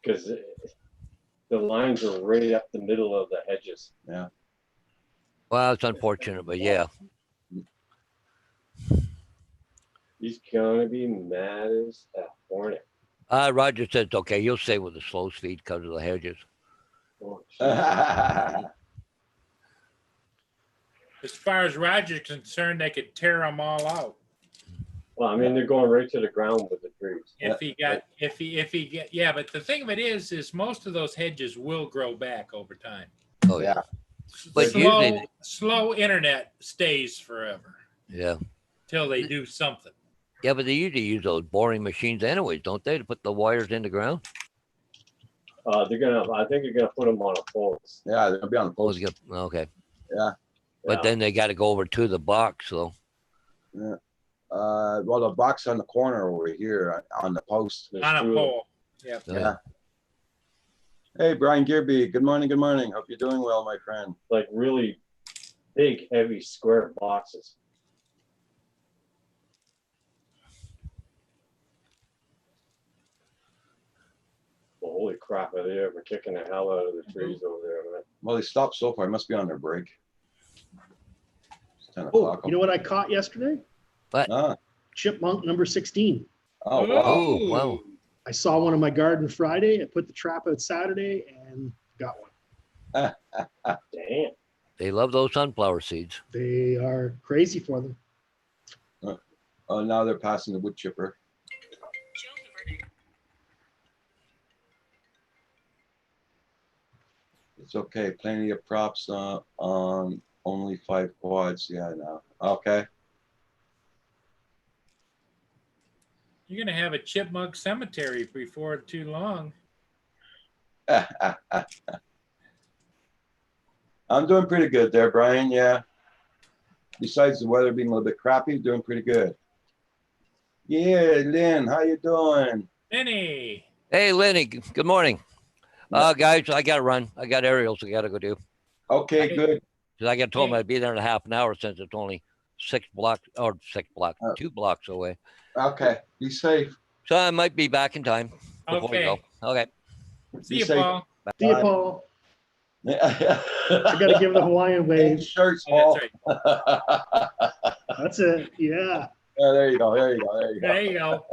because the lines are right up the middle of the hedges. well, it's unfortunate, but yeah, He's going to be mad as a hornet. Roger said it's okay. You'll stay with the slow speed because of the hedges. Oh, As far as Roger's concerned, they could tear them all out. well, I mean, they're going right to the ground with the trees. If he get, yeah, but the thing of it is most of those hedges will grow back over time. Oh yeah, Yeah. But usually- slow internet stays forever yeah, till they do something. yeah. But they usually use those boring machines anyways, don't they, to put the wires in the ground? I think they're gonna put them on a post. Yeah, they're gonna be on the Oh, post. okay. Yeah. But Yeah. then they got to go over to the box. So Well, the box on the corner over here on the post. There's On a 2 of them. pole. Yep. Yeah. Hey, Brian Gearby. Good morning. Good morning. Hope you're doing well, my friend. Like really big, heavy, square boxes. Well, holy crap, are they ever kicking the hell out of the trees over there, man? Well, they stopped so far. Must be on their break. It's 10 Oh, o'clock. you know what I caught yesterday? Ah, Chipmunk number 16. oh, wow. Oh, wow. I saw one in my garden Friday. I put the trap out Saturday and got one. Damn. They love those sunflower seeds. They are crazy for them. Oh, now they're passing the wood chipper. It's okay. Plenty of props on only 5 quads. Yeah, now. Okay. You're gonna have a chipmunk cemetery before too long. I'm doing pretty good there, Brian. Yeah. Besides the weather being a little bit crappy, doing pretty good. Yeah, Lynn, how you doing? Lenny. Hey, Lenny. Good morning. Guys, I got to run. I got aerials I got to go do. Okay, good. 'Cause I got told Hey. I'd be there in a half an hour since it's only 2 blocks away. Okay, be safe. So I might be back in time before we go. Okay. Okay. See Be you, safe. Paul. See you, Bye. Paul. I I got to give the Hawaiian wave. shirts, Oh, Paul. that's right. That's it. Yeah. Yeah, there you go. There you go. There you go. There you go.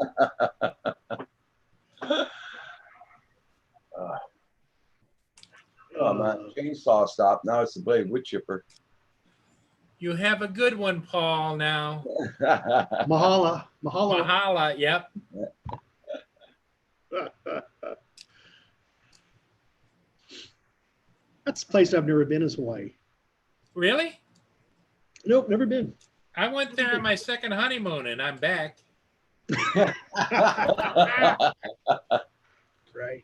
Oh man, chainsaw stopped. Now it's the blade wood chipper. You have a good one, Paul. Now, Mahala. Mahalo. Mahala. Yep. That's a place I've never been is Hawaii. Really? Nope, never been. I went there on my second honeymoon and I'm back. Right.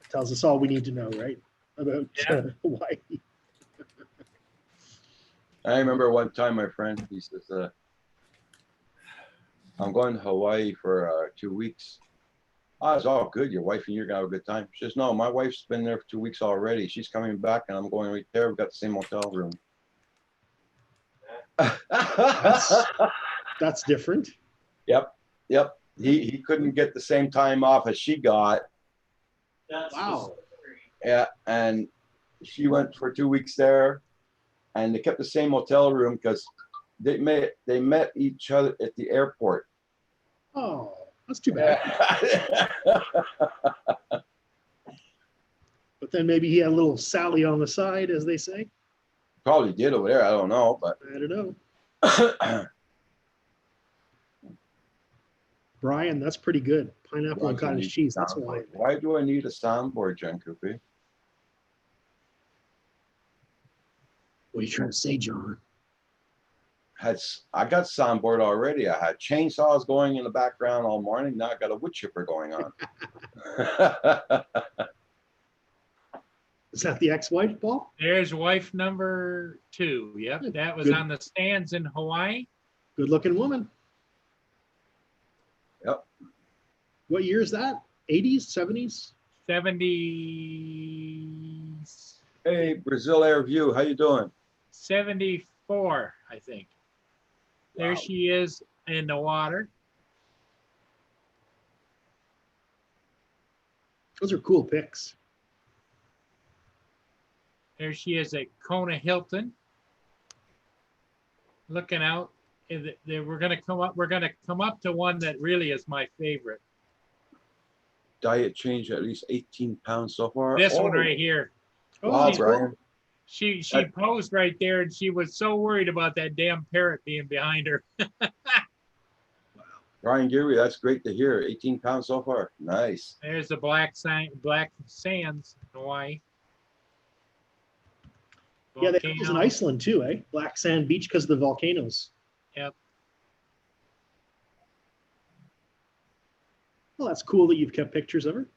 Tells us all we need to know, right? About Yeah. Hawaii. I remember one time my friend, he says, I'm going to Hawaii for 2 weeks. Oh, it's all good. Your wife and you're gonna have a good time. She says, no, my wife's been there for 2 weeks already. She's coming back and I'm going right there. We've got the same hotel room. That's different. Yep. He couldn't get the same time off as she got. Wow. Yeah, and she went for 2 weeks there, and they kept the same hotel room because they met each other at the airport. Oh, that's too bad. But then maybe he had a little Sally on the side, as they say. Probably did over there. I don't know, but I don't know. Brian, that's pretty good. Pineapple and cottage cheese. That's why. Why do I need a soundboard, John Coopy? What are you trying to say, John? I got soundboard already. I had chainsaws going in the background all morning. Now I got a wood chipper going on. Is that the ex-wife, Paul? There's wife number 2. Yep, that was Good. on the stands in Hawaii. Good-looking woman. Yep. What year is that? 80s, 70s? 70s, Hey, Brazil Air View, how you doing? 74, I think. There Wow. she is in the water. Those are cool pics. There she is at Kona Hilton, looking out. We're gonna come up to one that really is my favorite. Diet change at least 18 pounds so far. This one Oh, right here. Wow, that's cool. Brian. She posed right there, and she was so worried about that damn parrot being behind her. Brian Geary, that's great to hear. 18 pounds so far. Nice. There's the black sands, Hawaii. Yeah, they have those in Volcano. Iceland too, eh? Black Sand Beach because of the volcanoes. Yep. Well, that's cool that you've kept pictures of her.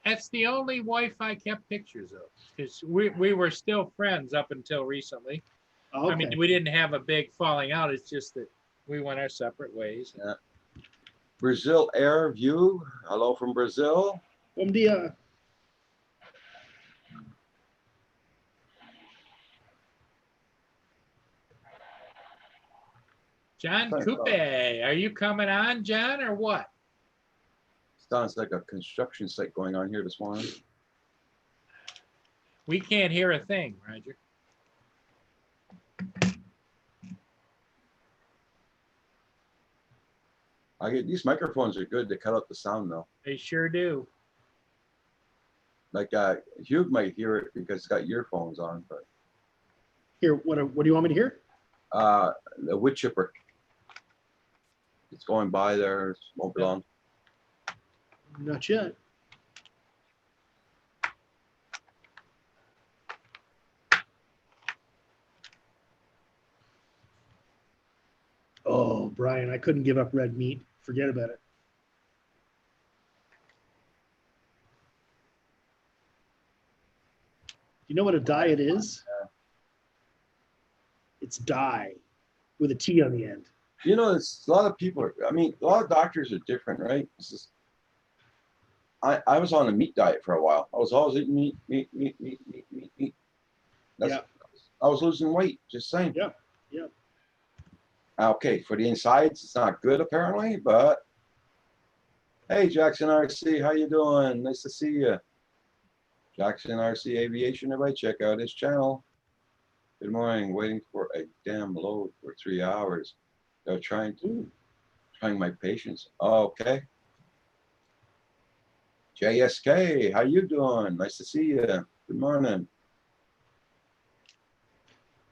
That's the only wife I kept pictures of, because we were still friends up until recently. Oh, okay. I mean, we didn't have a big falling out. It's just that we went our separate ways. Brazil Air View. Hello from Brazil. Bom dia. John Thank Coupe, are you coming on, John, or what? Sounds like a construction site going on here this morning. We can't hear a thing, Roger. These microphones are good to cut out the sound though. They sure do. Like Hugh might hear it because he's got earphones on, but Here, what do you want me to hear? the wood chipper. It's going by there. It won't be long. Not yet. Oh, Brian, I couldn't give up red meat. Forget about it. You know what a diet is? It's die with a T on the end. You know, it's a lot of people are, I mean, a lot of doctors are different, right? I was on a meat diet for a while. I was always eating meat. Yeah. I was losing weight, just saying. Yeah, yeah. Okay, for the insides, it's not good apparently, but hey, Jackson RC, how you doing? Nice to see you. Jackson RC Aviation, everybody check out his channel. Good morning, waiting for a damn load for 3 hours. They're trying my patience. Okay. JSK, how you doing? Nice to see you. Good morning.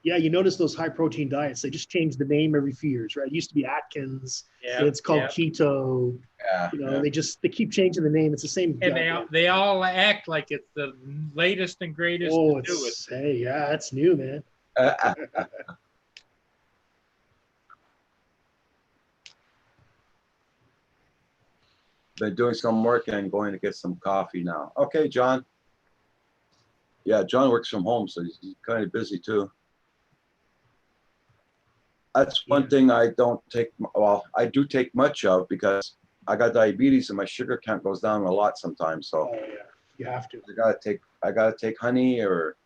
Yeah, you notice those high protein diets, they just change the name every few years, right? It used to be Atkins, Yeah, and it's called yeah. keto. Yeah. You know, they keep changing the name. It's the same. And they all act like it's the latest and greatest Oh, and newest. it's hey, yeah, that's new, man. Been doing some work and going to get some coffee now. Okay, John. Yeah, John works from home, so he's kind of busy too. That's one Yeah. thing I don't take, well, I do take much of because I got diabetes and my sugar count goes down a lot sometimes. So Oh yeah, you have to. I gotta take honey or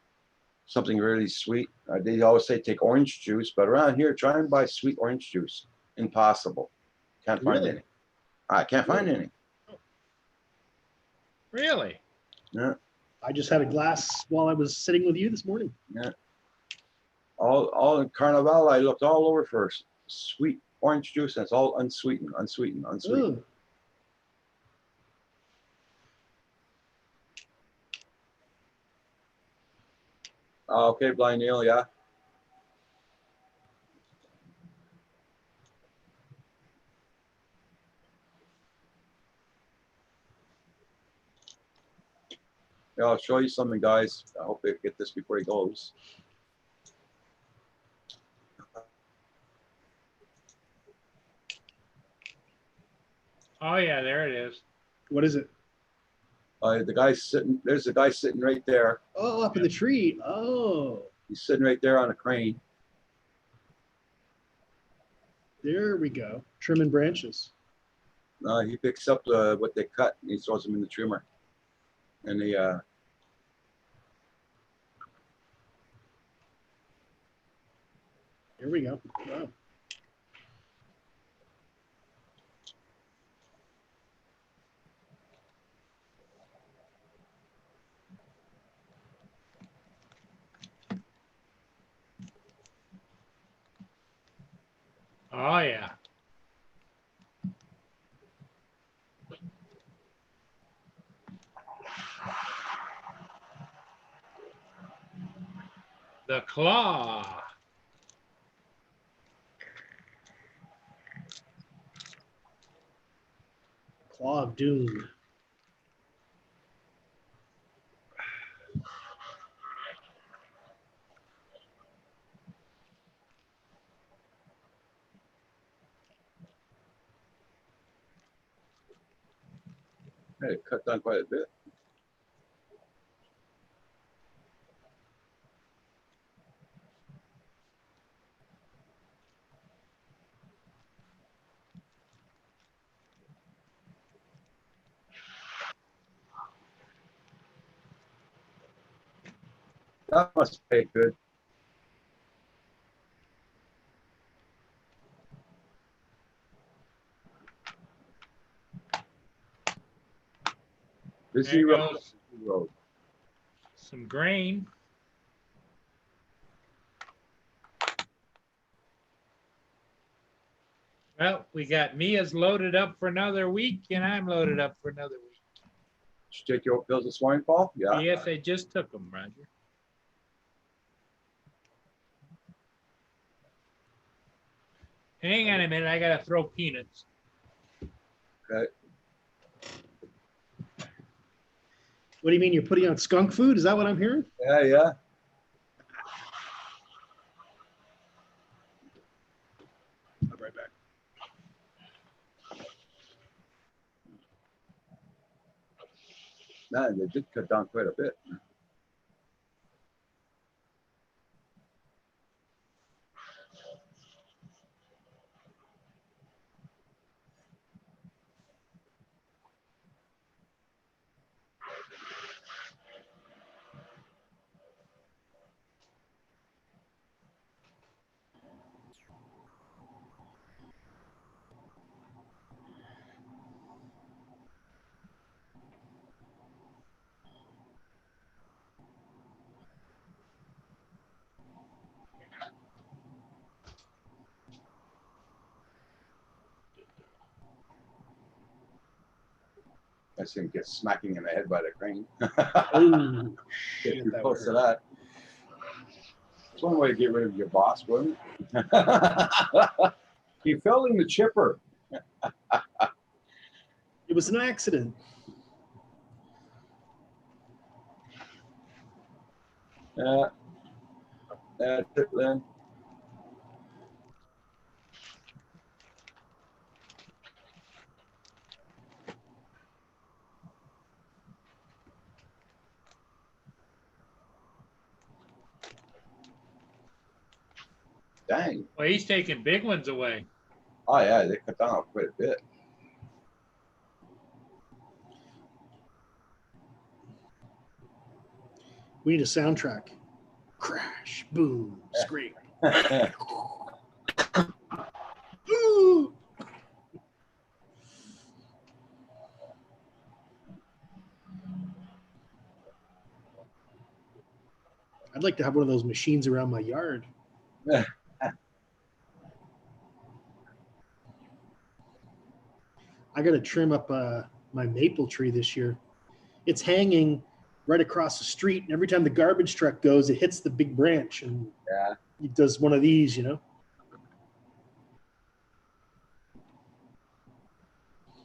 something really sweet. They always say take orange juice, but around here, try and buy sweet orange juice. Impossible. Can't find Really? any. I can't find any. Really? Yeah. I just had a glass while I was sitting with you this morning. All in Carnival, I looked all over for sweet orange juice, and it's all unsweetened. Oh, Okay, Blind Neil, yeah. Yeah, I'll show you something, guys. I hope they get this before he goes. Oh yeah, there it is. what is it? There's a guy sitting right there. Oh, up in the tree. Oh, He's sitting right there on a crane. there we go. Trimming branches. He picks up what they cut and he throws them in the trimmer. And There we go. Wow. Oh yeah. The claw. Claw of Doom. hey, cut down quite a bit. That must pay good. Busy There road. goes Busy road. some grain. Well, we got Mia's loaded up for another week, and I'm loaded up for another week. Did you take your pills this morning, Paul? Yeah. Yes, I just took them, Roger. Hang on a minute, I gotta throw peanuts. Okay. What do you mean you're putting on skunk food? Is that what I'm hearing? Yeah, yeah. I'll be right back. Man, they did cut down quite a bit. I see him get smacking in the head by the crane. Oh, Get shit, too that close to would that. one way to get rid of your boss, wouldn't it? He fell in the chipper. It was an accident. Yeah. That's it then. Dang. Well, he's taking big ones away. Oh yeah, they cut down quite a bit. We need a soundtrack. Crash, boom, scrape. Ooh. I'd like to have one of those machines around my yard. I got to trim up my maple tree this year. It's hanging right across the street, and every time the garbage truck goes, it hits the big branch, and Yeah. it does one of these, you know.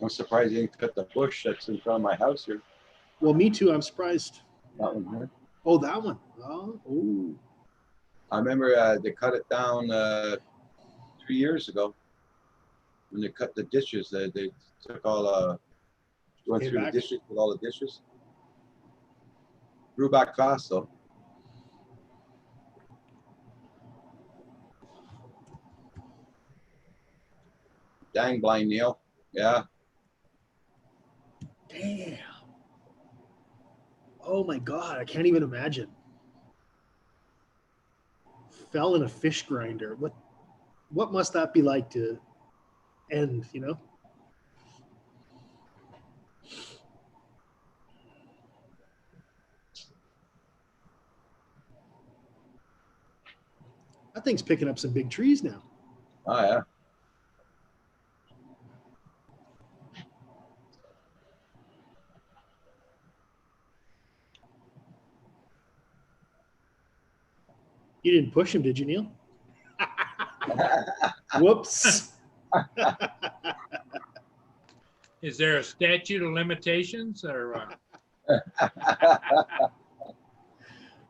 I'm surprised you didn't cut the bush that's in front of my house here. Well, me too. I'm surprised. That one here. Oh, that one. Oh, ooh. I remember they cut it down 3 years ago when they cut the dishes. They took all went Came through back? the dishes with all the dishes. Grew back fast though. Dang, blind Neil. Yeah. Damn. Oh my God, I can't even imagine. Fell in a fish grinder. What must that be like to end, you know? That thing's picking up some big trees now. Oh yeah. You didn't push him, did you, Neil? Whoops. Is there a statute of limitations or?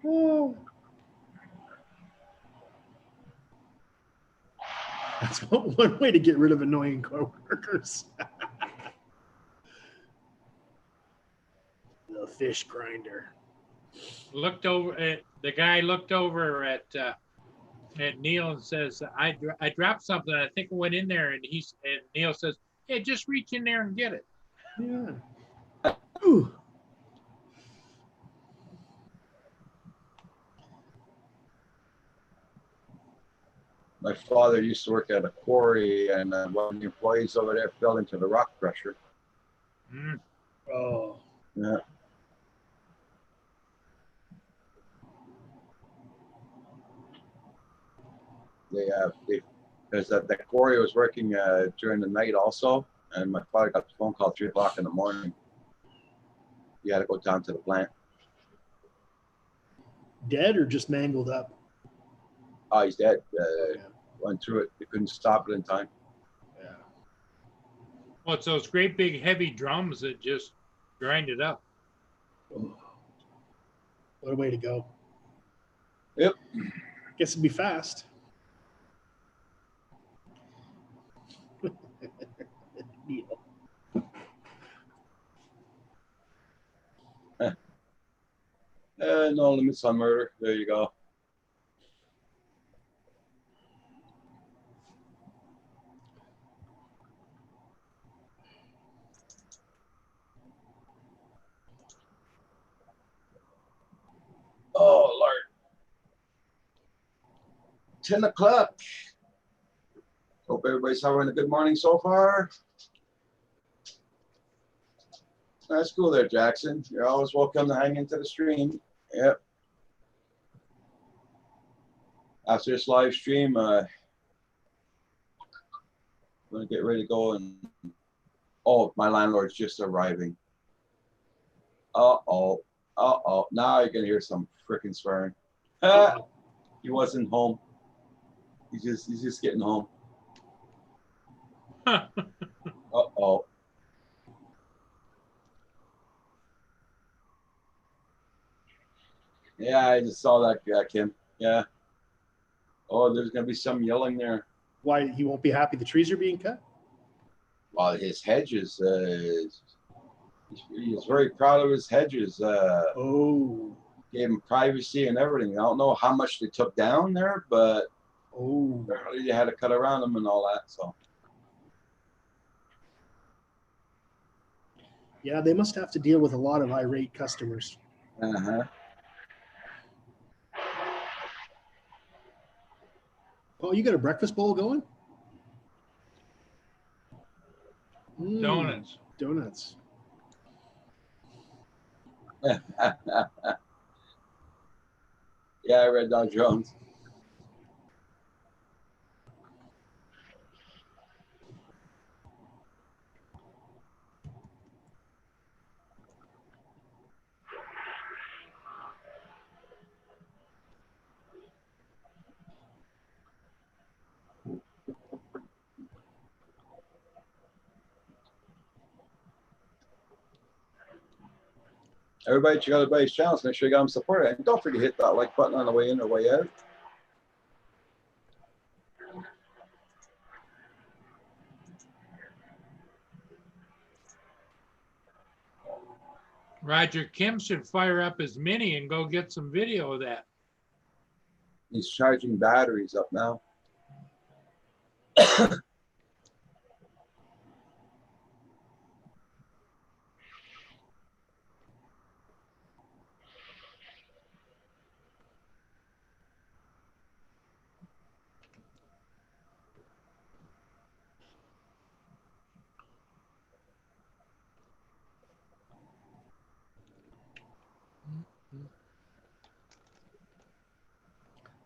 Oh. That's one way to get rid of annoying coworkers. The fish grinder. Looked over at the guy looked over at Neil and says, I dropped something. I think it went in there, and Neil says, "Hey, just reach in there and get it." Yeah. Ooh. My father used to work at a quarry, and one of the employees over there fell into the rock crusher. Mm. Oh. Yeah. Because that quarry was working during the night also, and my father got the phone call 3 o'clock in the morning. He had to go down to the plant. Dead or just mangled up? Oh, he's dead. Yeah. Went through it. They couldn't stop it in time. Yeah. Well, it's those great big heavy drums that just grind it up. Oh. What a way to go. Yep. Guess it'd be fast. Neil. No limits on murder. There you go. Oh, Lord. 10 o'clock. Hope everybody's having a good morning so far. That's cool there, Jackson. You're always welcome to hang into the stream. Yep. After this live stream, I'm going to get ready to go and... Oh, my landlord's just arriving. Uh-oh. Uh-oh. Now you can hear some freaking swearing. He wasn't home. He's just getting home. Uh-oh. Yeah, I just saw that, Kim. Yeah. Oh, there's gonna be some yelling there. Why he won't be happy the trees are being cut? Well, his hedges, he's very proud of his hedges. Oh, Gave him privacy and everything. I don't know how much they took down there, but oh. apparently they had to cut around them and all that. So Yeah, they must have to deal with a lot of irate customers. uh-huh. Oh, you got a breakfast bowl going? Mm, Donuts. Donuts. Yeah, Red Dog Jones. Everybody check out everybody's channels. Make sure you got them supported. And don't forget to hit that like button on the way in or way out. Roger Kim should fire up his mini and go get some video of that. He's charging batteries up now.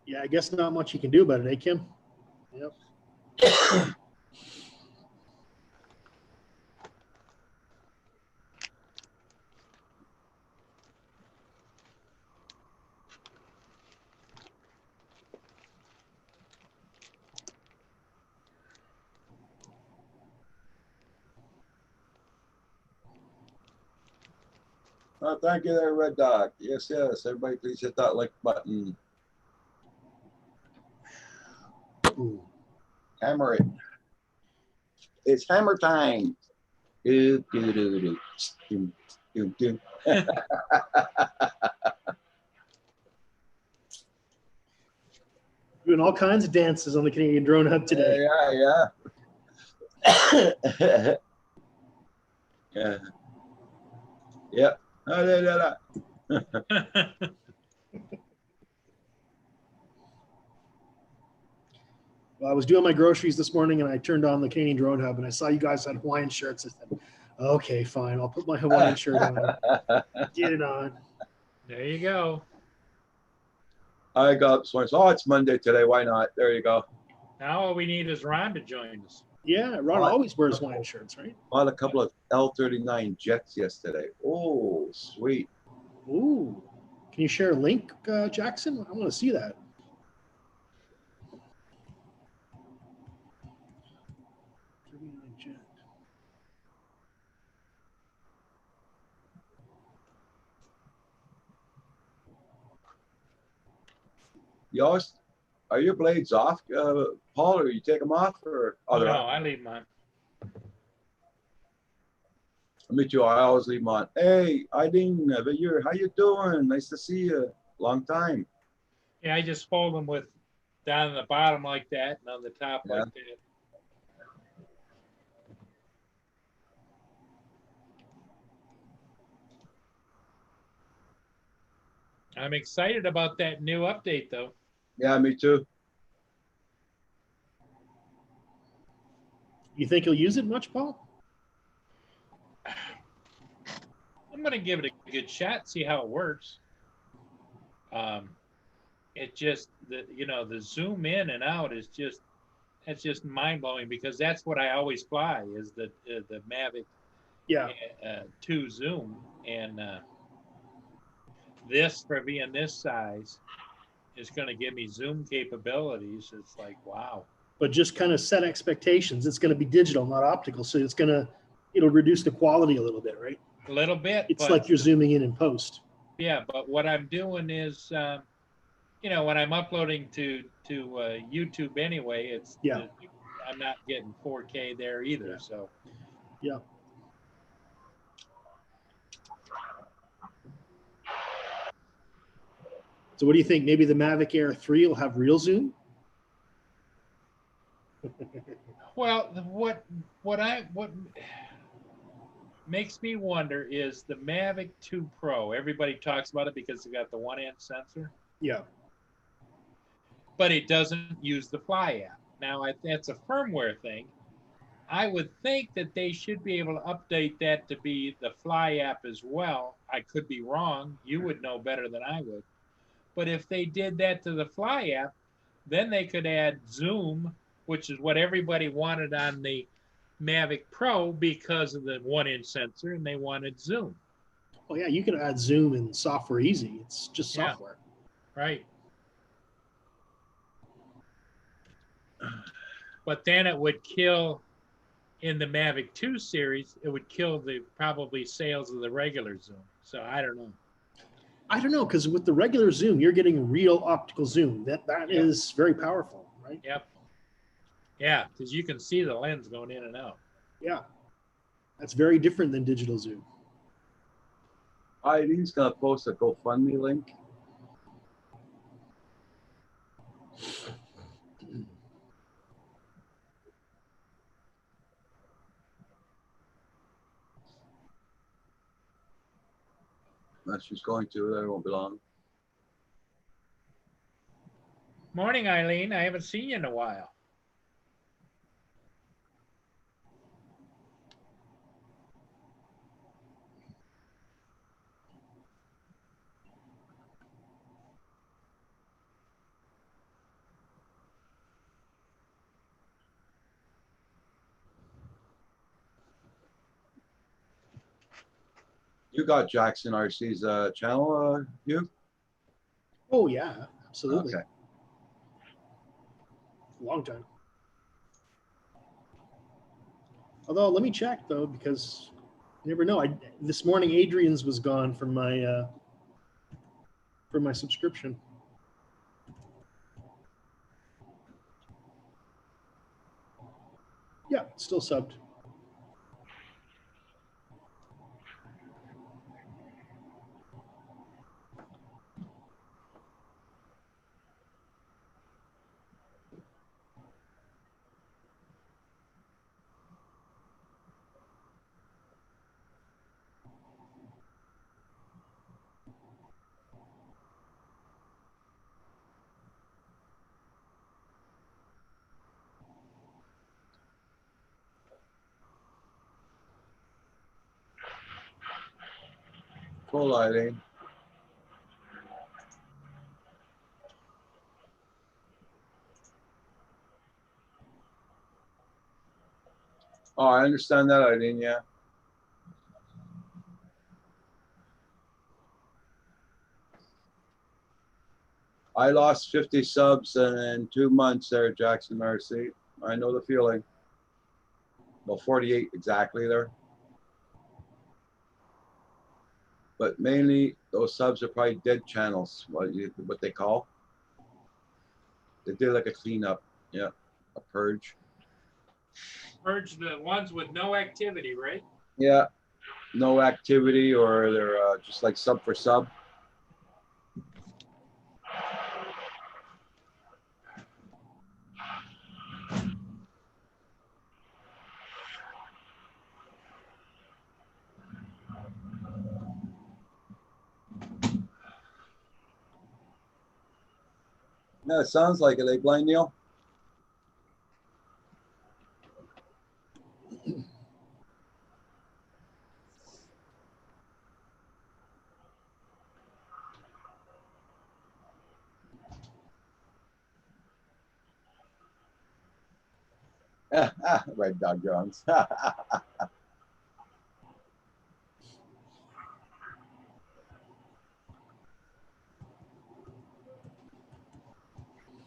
Yeah, I guess not much you can do about it, eh, Kim? Yep. Oh, thank you there, Red Dog. Yes, yes. Everybody please hit that like button. Ooh. Hammer it. It's hammer time. Do, do, do, do. Do, do, do. Doing all kinds of dances on the Canadian Drone Hub today. Yeah. Yeah. Yep. Oh, da, da, da. Well, I was doing my groceries this morning and I turned on the Canadian Drone Hub and I saw you guys had Hawaiian shirts. I said, okay, fine. I'll put my Hawaiian shirt on. Get it on. There you go. I got this one. Oh, it's Monday today. Why not? There you go. Now all we need is Ron to join us. Yeah, Ron always wears Hawaiian shirts, right? Bought a couple of L-39 jets yesterday. Oh, sweet. Ooh. Can you share a link, Jackson? I want to see that. You always, are your blades off, Paul, or you take them off? Or Oh, no, I leave mine. Me too. I always leave them on. Hey, Eileen, how you doing? Nice to see you. Long time. Yeah, I just fold them with down on the bottom like that and on the top like that. I'm excited about that new update, though. Yeah, me too. You think you'll use it much, Paul? I'm going to give it a good shot, see how it works. It just, the zoom in and out is just, that's just mind blowing because that's what I always fly is the Mavic 2 zoom. And this for being this size is going to give me zoom capabilities. It's like, wow. But just kind of set expectations. It's going to be digital, not optical. So it'll reduce the quality a little bit, right? A little bit. It's but like you're zooming in post. yeah, but what I'm doing is, when I'm uploading to YouTube anyway, Yeah. I'm not getting 4K there either. Yeah. So Yeah. So what do you think? Maybe the Mavic Air 3 will have real zoom? well, what makes me wonder is the Mavic 2 Pro. Everybody talks about it because it got the 1-inch sensor, Yeah. but it doesn't use the Fly app. Now, that's a firmware thing. I would think that they should be able to update that to be the Fly app as well. I could be wrong. You would know better than I would. But if they did that to the Fly app, then they could add Zoom, which is what everybody wanted on the Mavic Pro because of the 1-inch sensor, and they wanted Zoom. Oh yeah, you can add zoom in software easy. It's just Yeah. software. Right. But then it would kill, in the Mavic 2 series, it would kill the probably sales of the regular Zoom. So I don't know. I don't know, because with the regular zoom, you're getting real optical zoom. That Yep. is very powerful, right? Yep. Yeah, because you can see the lens going in and out. Yeah. That's very different than digital zoom. Eileen's gonna post a GoFundMe link. She's going to, that won't be long. Morning, Eileen. I haven't seen you in a while. You got Jackson RC's channel, Hugh? Oh yeah, absolutely. Okay. Long time. Although let me check though, because you never know. This morning Adrian's was gone from my subscription. Yeah, still subbed. Cool, Eileen. Oh, I understand that, Eileen, yeah. I lost 50 subs in 2 months there, Jackson RC. I know the feeling. Well, 48 exactly there. But mainly those subs are probably dead channels, what they call. They did like a cleanup, yeah, a purge. Purge the ones with no activity, right? Yeah, no activity, or they're just like sub for sub. Yeah, it sounds like it, eh, Blind Neil? Red Dog Jones.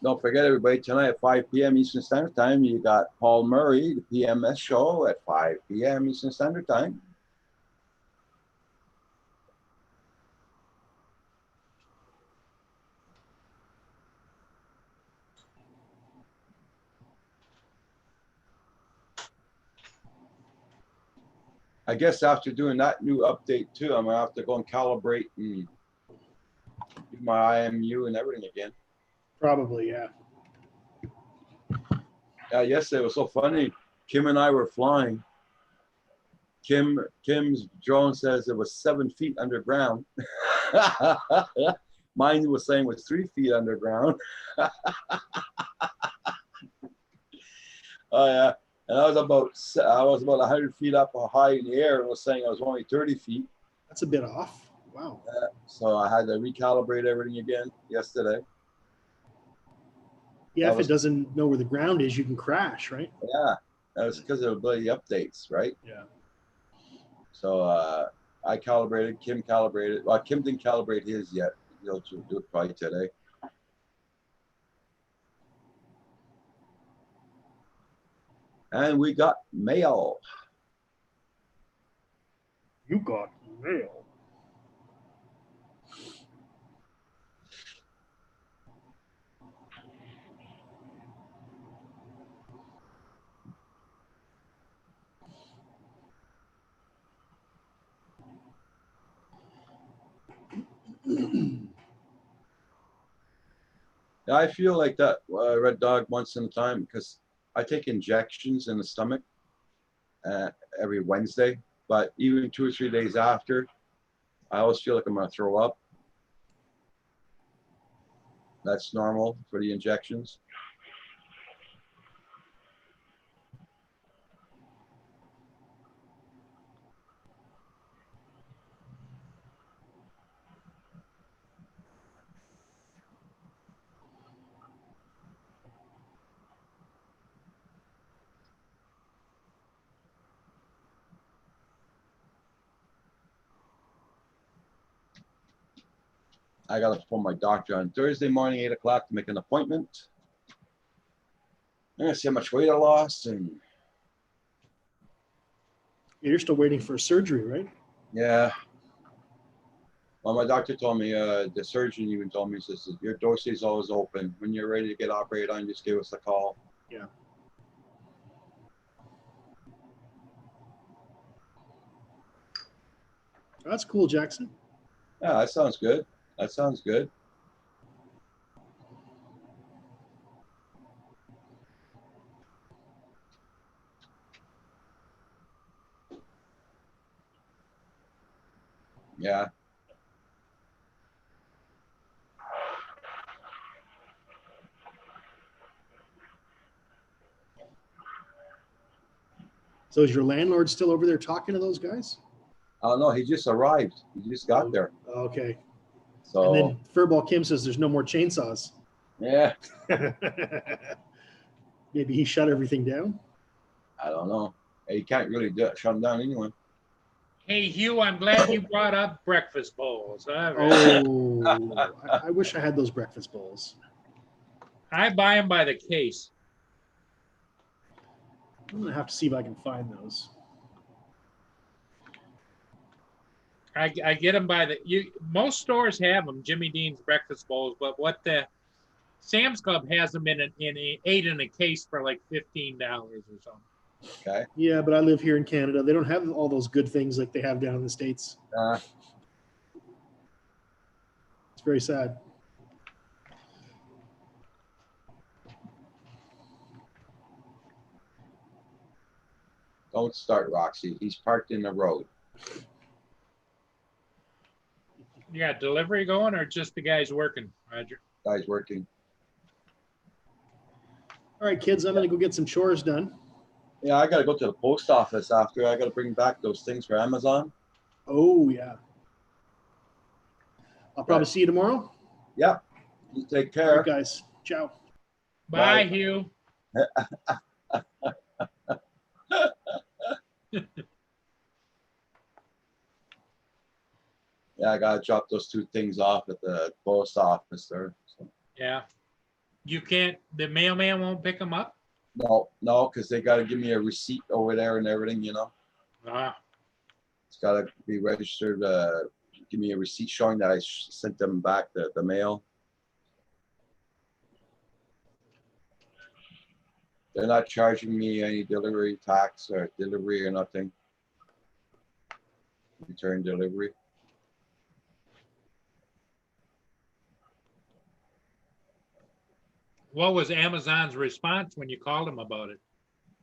don't forget, everybody, tonight at 5 p.m. Eastern Standard Time, you got Paul Murray, the PMS show at 5 p.m. Eastern Standard Time. I guess after doing that new update too, I'm gonna have to go and calibrate and do my IMU and everything again. Probably, yeah. Yesterday was so funny. Kim and I were flying. Kim's drone says it was 7 feet underground. Mine was saying it was 3 feet underground. Oh yeah, and I was about 100 feet up high in the air, and was saying I was only 30 feet. That's a bit off. Wow. So I had to recalibrate everything again yesterday. Yeah, That if was- it doesn't know where the ground is, you can crash, right? Yeah, that was because of the bloody updates, right? Yeah. So I calibrated. Kim calibrated. Well, Kim didn't calibrate his yet. He'll do it probably today. And we got mail. You got mail. I feel like that Red Dog once in a time because I take injections in the stomach every Wednesday, but even 2 or 3 days after, I always feel like I'm gonna throw up. That's normal for the injections. I got to phone my doctor on Thursday morning, 8 o'clock to make an appointment. I'm gonna see how much weight I lost, and You're still waiting for surgery, right? yeah. Well, my doctor told me, the surgeon even told me, he says, your dossier is always open. When you're ready to get operated on, just give us a call. Yeah. That's cool, Jackson. Yeah, that sounds good. That sounds good. Yeah. So is your landlord still over there talking to those guys? Oh no, he just arrived. He just got there. Okay. So And then Furball Kim says there's no more chainsaws. yeah, Maybe he shut everything down. I don't know. He can't really shut him down anyway. Hey, Hugh, I'm glad you brought up breakfast bowls. Oh, I wish I had those breakfast bowls. I buy them by the case. I'm gonna have to see if I can find those. I get them by most stores have them, Jimmy Dean's breakfast bowls, but what the Sam's Club has them in 8 in a case for like $15 or something. Okay. Yeah, but I live here in Canada. They don't have all those good things like they have down in the States. It's very sad. Don't start, Roxy. He's parked in the road. You got delivery going or just the guys working, Roger? Guy's working. All right, kids, I'm gonna go get some chores done. Yeah, I gotta go to the post office after. I gotta bring back those things for Amazon. Oh yeah. I'll probably see you tomorrow. Yep. You take All care. right, guys. Ciao. Bye, Bye. Hugh. Yeah, I gotta drop those 2 things off at the post office there. So. Yeah. You can't, the mailman won't pick them up? No, no, because they gotta give me a receipt over there and everything, you know? Ah, It's gotta be registered, give me a receipt showing that I sent them back the mail. They're not charging me any delivery tax or delivery or nothing. Return delivery. what was Amazon's response when you called them about it?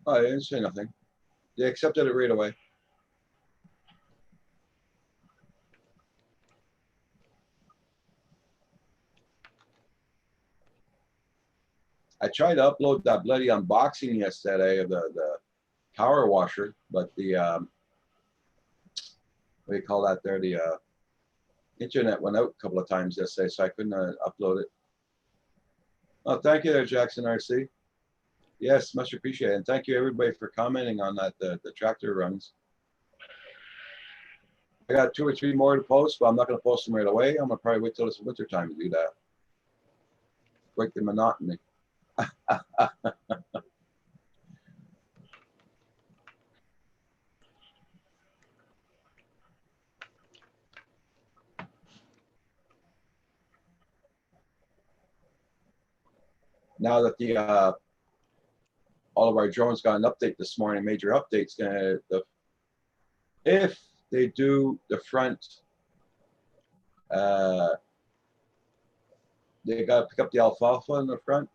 Oh, they didn't say nothing. They accepted it right away. I tried to upload that bloody unboxing yesterday of the power washer, but the what do you call that there? The internet went out a couple of times yesterday, so I couldn't upload it. Oh, thank you there, Jackson RC. Yes, much appreciated. And thank you everybody for commenting on that, the tractor runs. I got 2 or 3 more to post, but I'm not gonna post them right away. I'm gonna probably wait till it's winter time to do that. Break the monotony. Now that the all of our drones got an update this morning, major updates, if they do the front, they gotta pick up the alfalfa in the front.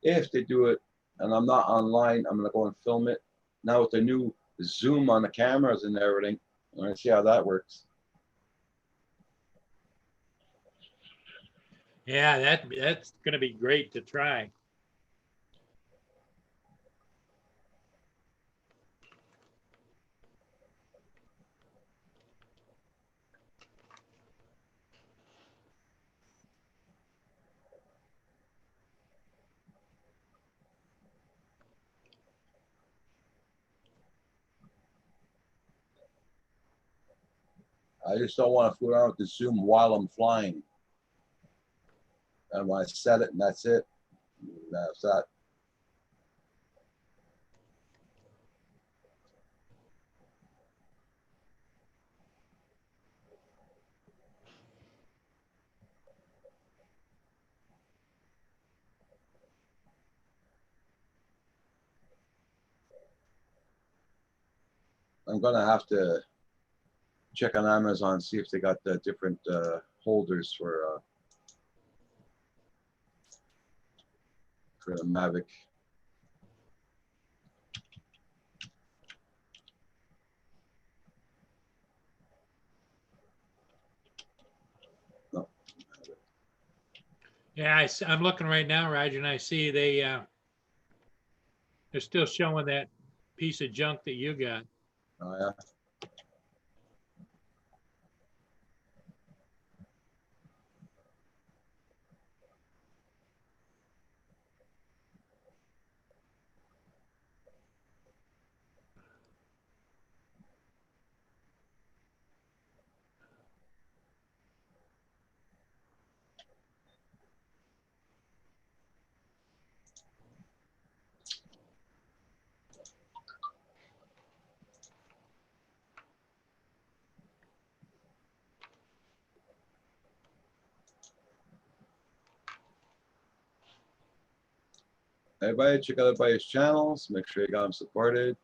If they do it, and I'm not online, I'm gonna go and film it. Now with the new zoom on the cameras and everything, I'm gonna see how that works. Yeah, that's gonna be great to try. I just don't want to fool around with the zoom while I'm flying. And when I set it and that's it. That's that. I'm gonna have to check on Amazon, see if they got the different holders for the Mavic. No. Yeah, I'm looking right now, Roger, and I see they're still showing that piece of junk that you got. Oh, yeah. Everybody check out everybody's channels, make sure you got them supported.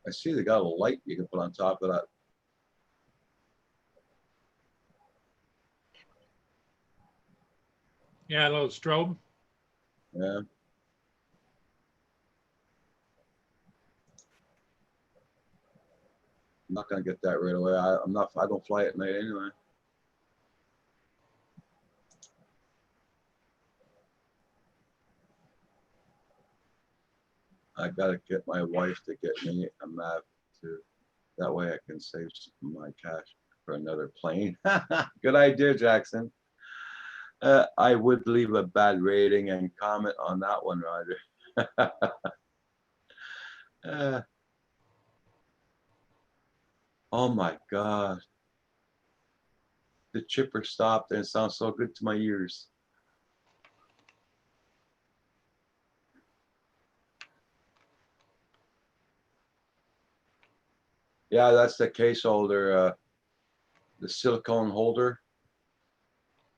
I see they got a light you can put on top of that. Yeah, a little strobe. Yeah. I'm not gonna get that right away. I don't fly at night anyway. I gotta get my wife to get me a map too. That way I can save some of my cash for another plane. Good idea, Jackson. I would leave a bad rating and comment on that one, Roger. Oh my God. The chipper stopped and it sounds so good to my ears. Yeah, that's the case holder, the silicone holder.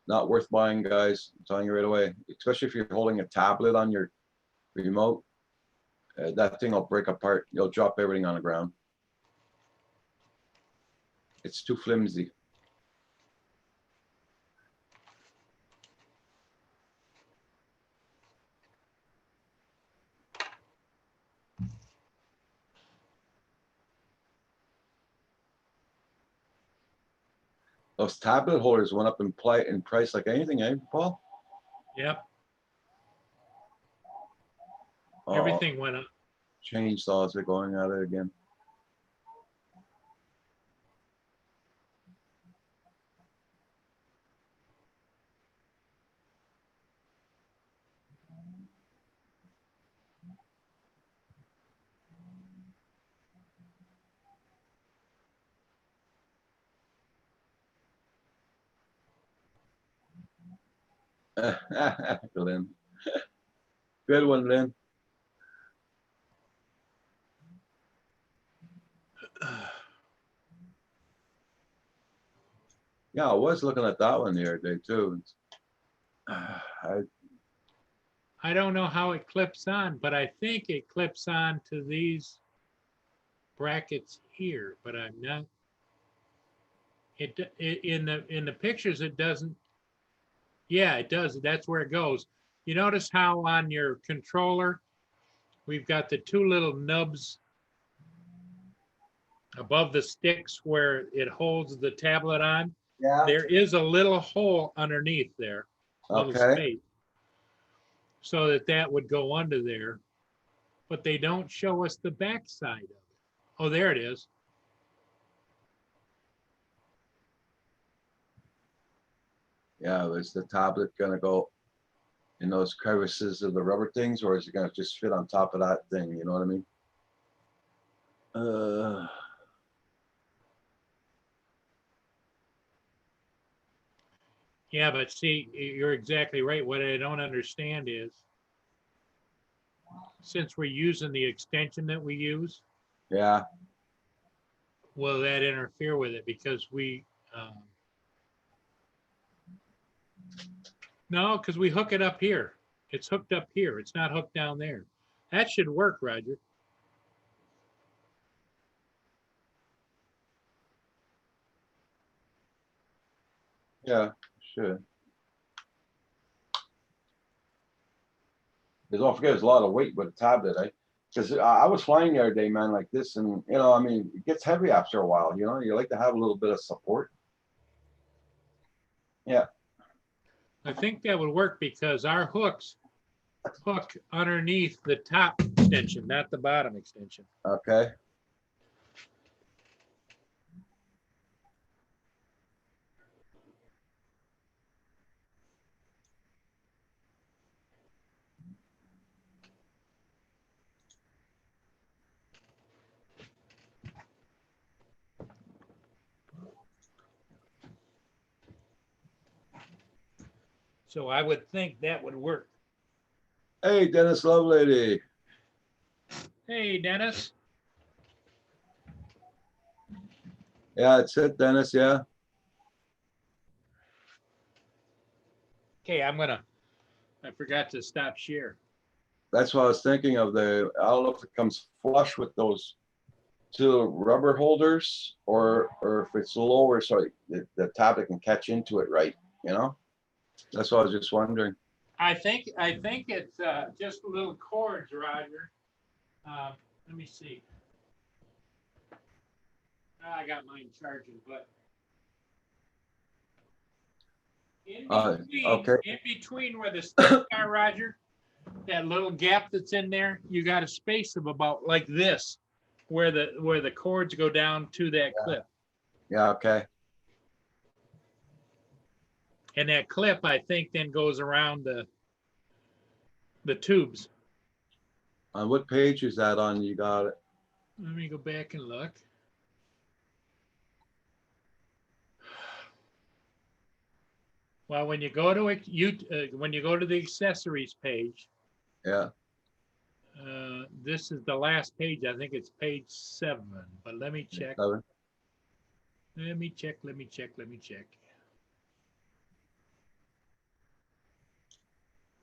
Not worth buying, guys. I'm telling you right away, especially if you're holding a tablet on your remote. That thing will break apart. You'll drop everything on the ground. It's too flimsy. Those tablet holders went up in price like anything, eh, Paul? Yep, Oh, everything went up. chainsaws are going at it again. Lynn. Good one, Lynn. Yeah, I was looking at that one the other day too. I don't know how it clips on, but I think it clips on to these brackets here, but I'm not. In the pictures, it doesn't. Yeah, it does. That's where it goes. You notice how on your controller, we've got the two little nubs above the sticks where it holds the tablet on. Yeah. There is a little hole underneath there, little Okay. space, so that would go under there, but they don't show us the back side of it. Oh, there it is. Yeah, is the tablet gonna go in those crevices of the rubber things, or is it gonna just fit on top of that thing? You know what I mean? Yeah, but see, you're exactly right. What I don't understand is, since we're using the extension that we use, Yeah, will that interfere with it? Because no, because we hook it up here. It's hooked up here. It's not hooked down there. That should work, Roger. yeah, should. Don't forget, there's a lot of weight with a tablet, eh? Because I was flying the other day, man, like this, and you know, I mean, it gets heavy after a while. You know, you like to have a little bit of support. Yeah. I think that would work because our hooks hook underneath the top extension, not the bottom extension. Okay. So I would think that would work. Hey, Dennis Lovelady. Hey, Dennis. Yeah, it's it, Dennis. Yeah. Okay, I forgot to stop share. That's what I was thinking of. I don't know if it comes flush with those two rubber holders, or if it's lower so the tablet can catch into it right. You know, that's what I was just wondering. I think it's just little cords, Roger. Let me see. I got mine charging, but Okay. in between where the steps are, Roger, that little gap that's in there, you got a space of about like this, where the cords go down to that clip. Yeah, okay. And that clip, I think, then goes around the tubes. On what page is that on? You got it. Let me go back and look. Well, when you go to it, when you go to the accessories page, Yeah. this is the last page. I think it's page 7. But let me check. 7. Let me check. Let me check. Let me check.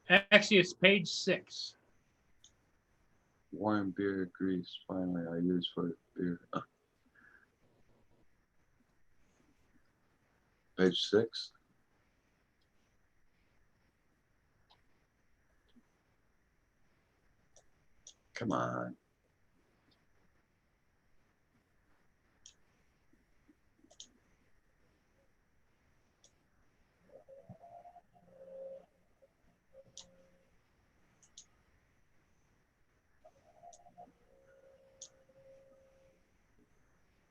Actually, it's page 6. Warm beer grease. Finally, I use for beer. Page 6. Come on.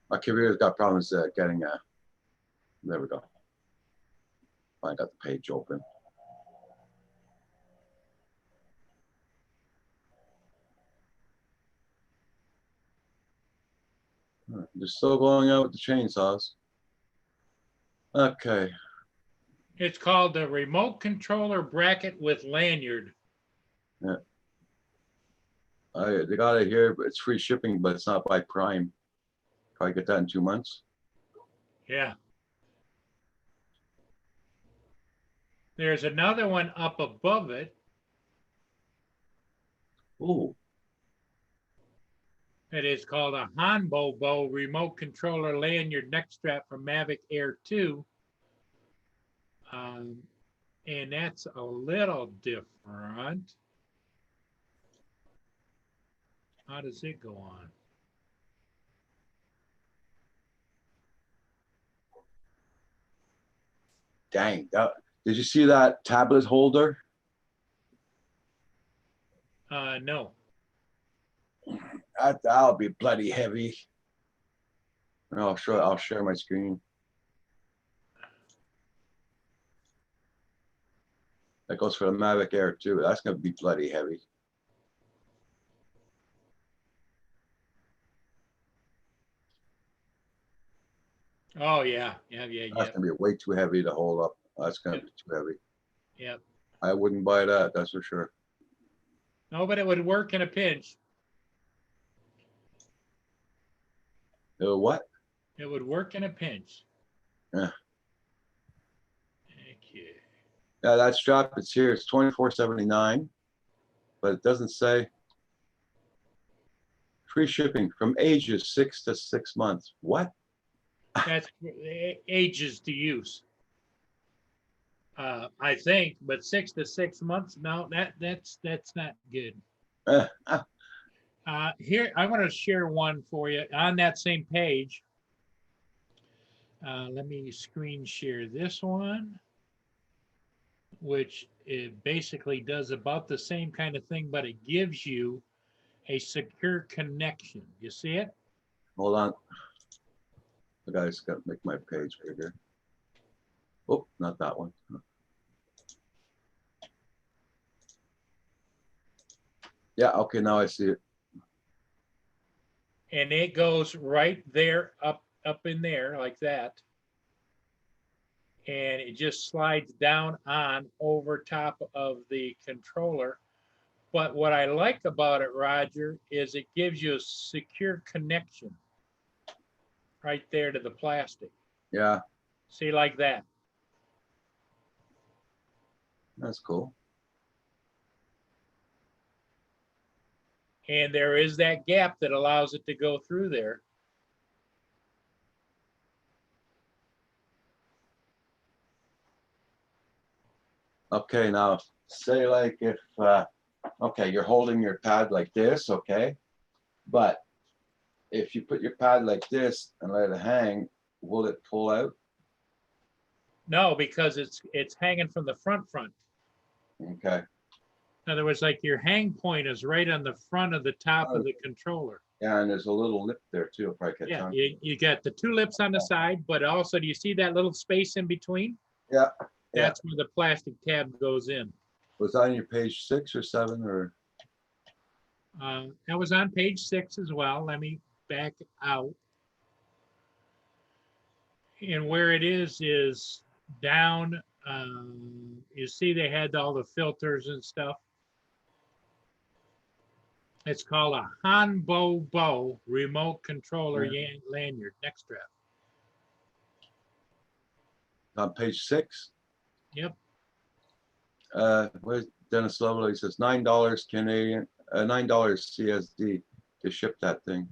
My computer's got problems getting there we go. I got the page open. They're still going out with the chainsaws. Okay. It's called the remote controller bracket with lanyard. Yeah. They got it here, but it's free shipping, but it's not by Prime. Probably get that in 2 months. Yeah. There's another one up above it. Ooh. It is called a Hanbo remote controller lanyard neck strap from Mavic Air 2. And that's a little different. How does it go on? Dang. Did you see that tablet holder? No. That'll be bloody heavy. I'll share my screen. That goes for the Mavic Air 2. That's gonna be bloody heavy. Oh yeah. That's gonna be way too heavy to hold up. That's gonna be too heavy. Yep. I wouldn't buy that, that's for sure. No, but it would work in a pinch. What? It would work in a pinch. Yeah. Okay. Yeah, that strap, it's here. It's $24.79, but it doesn't say free shipping from ages 6 to 6 months. What? That's ages to use. I think, but 6 to 6 months. No, that's not good. Here, I want to share one for you on that same page. Let me screen share this one, which it basically does about the same kind of thing, but it gives you a secure connection. You see it? Hold on. The guy's got to make my page bigger. Oh, not that one. Yeah, okay, now I see it. And it goes right there, up in there like that. And it just slides down on over top of the controller. But what I like about it, Roger, is it gives you a secure connection right there to the plastic. Yeah, See, like that. that's cool. And there is that gap that allows it to go through there. Okay, now say like if, okay, you're holding your pad like this, okay? But if you put your pad like this and let it hang, will it pull out? No, because it's hanging from the front. Okay, In other words, like your hang point is right on the front of the top of the controller. yeah, and there's a little lip there too, if I catch Yeah, on. you got the two lips on the side, but also, do you see that little space in between? Yeah, yeah. That's where the plastic tab goes in. Was that on your page 6 or 7 or? That was on page 6 as well. Let me back out. And where it is down, you see they had all the filters and stuff. It's called a Hanbo Bo remote controller lanyard, neck strap. On page 6? Yep. Where's Dennis Lovell? He says $9 Canadian, $9 CSD to ship that thing.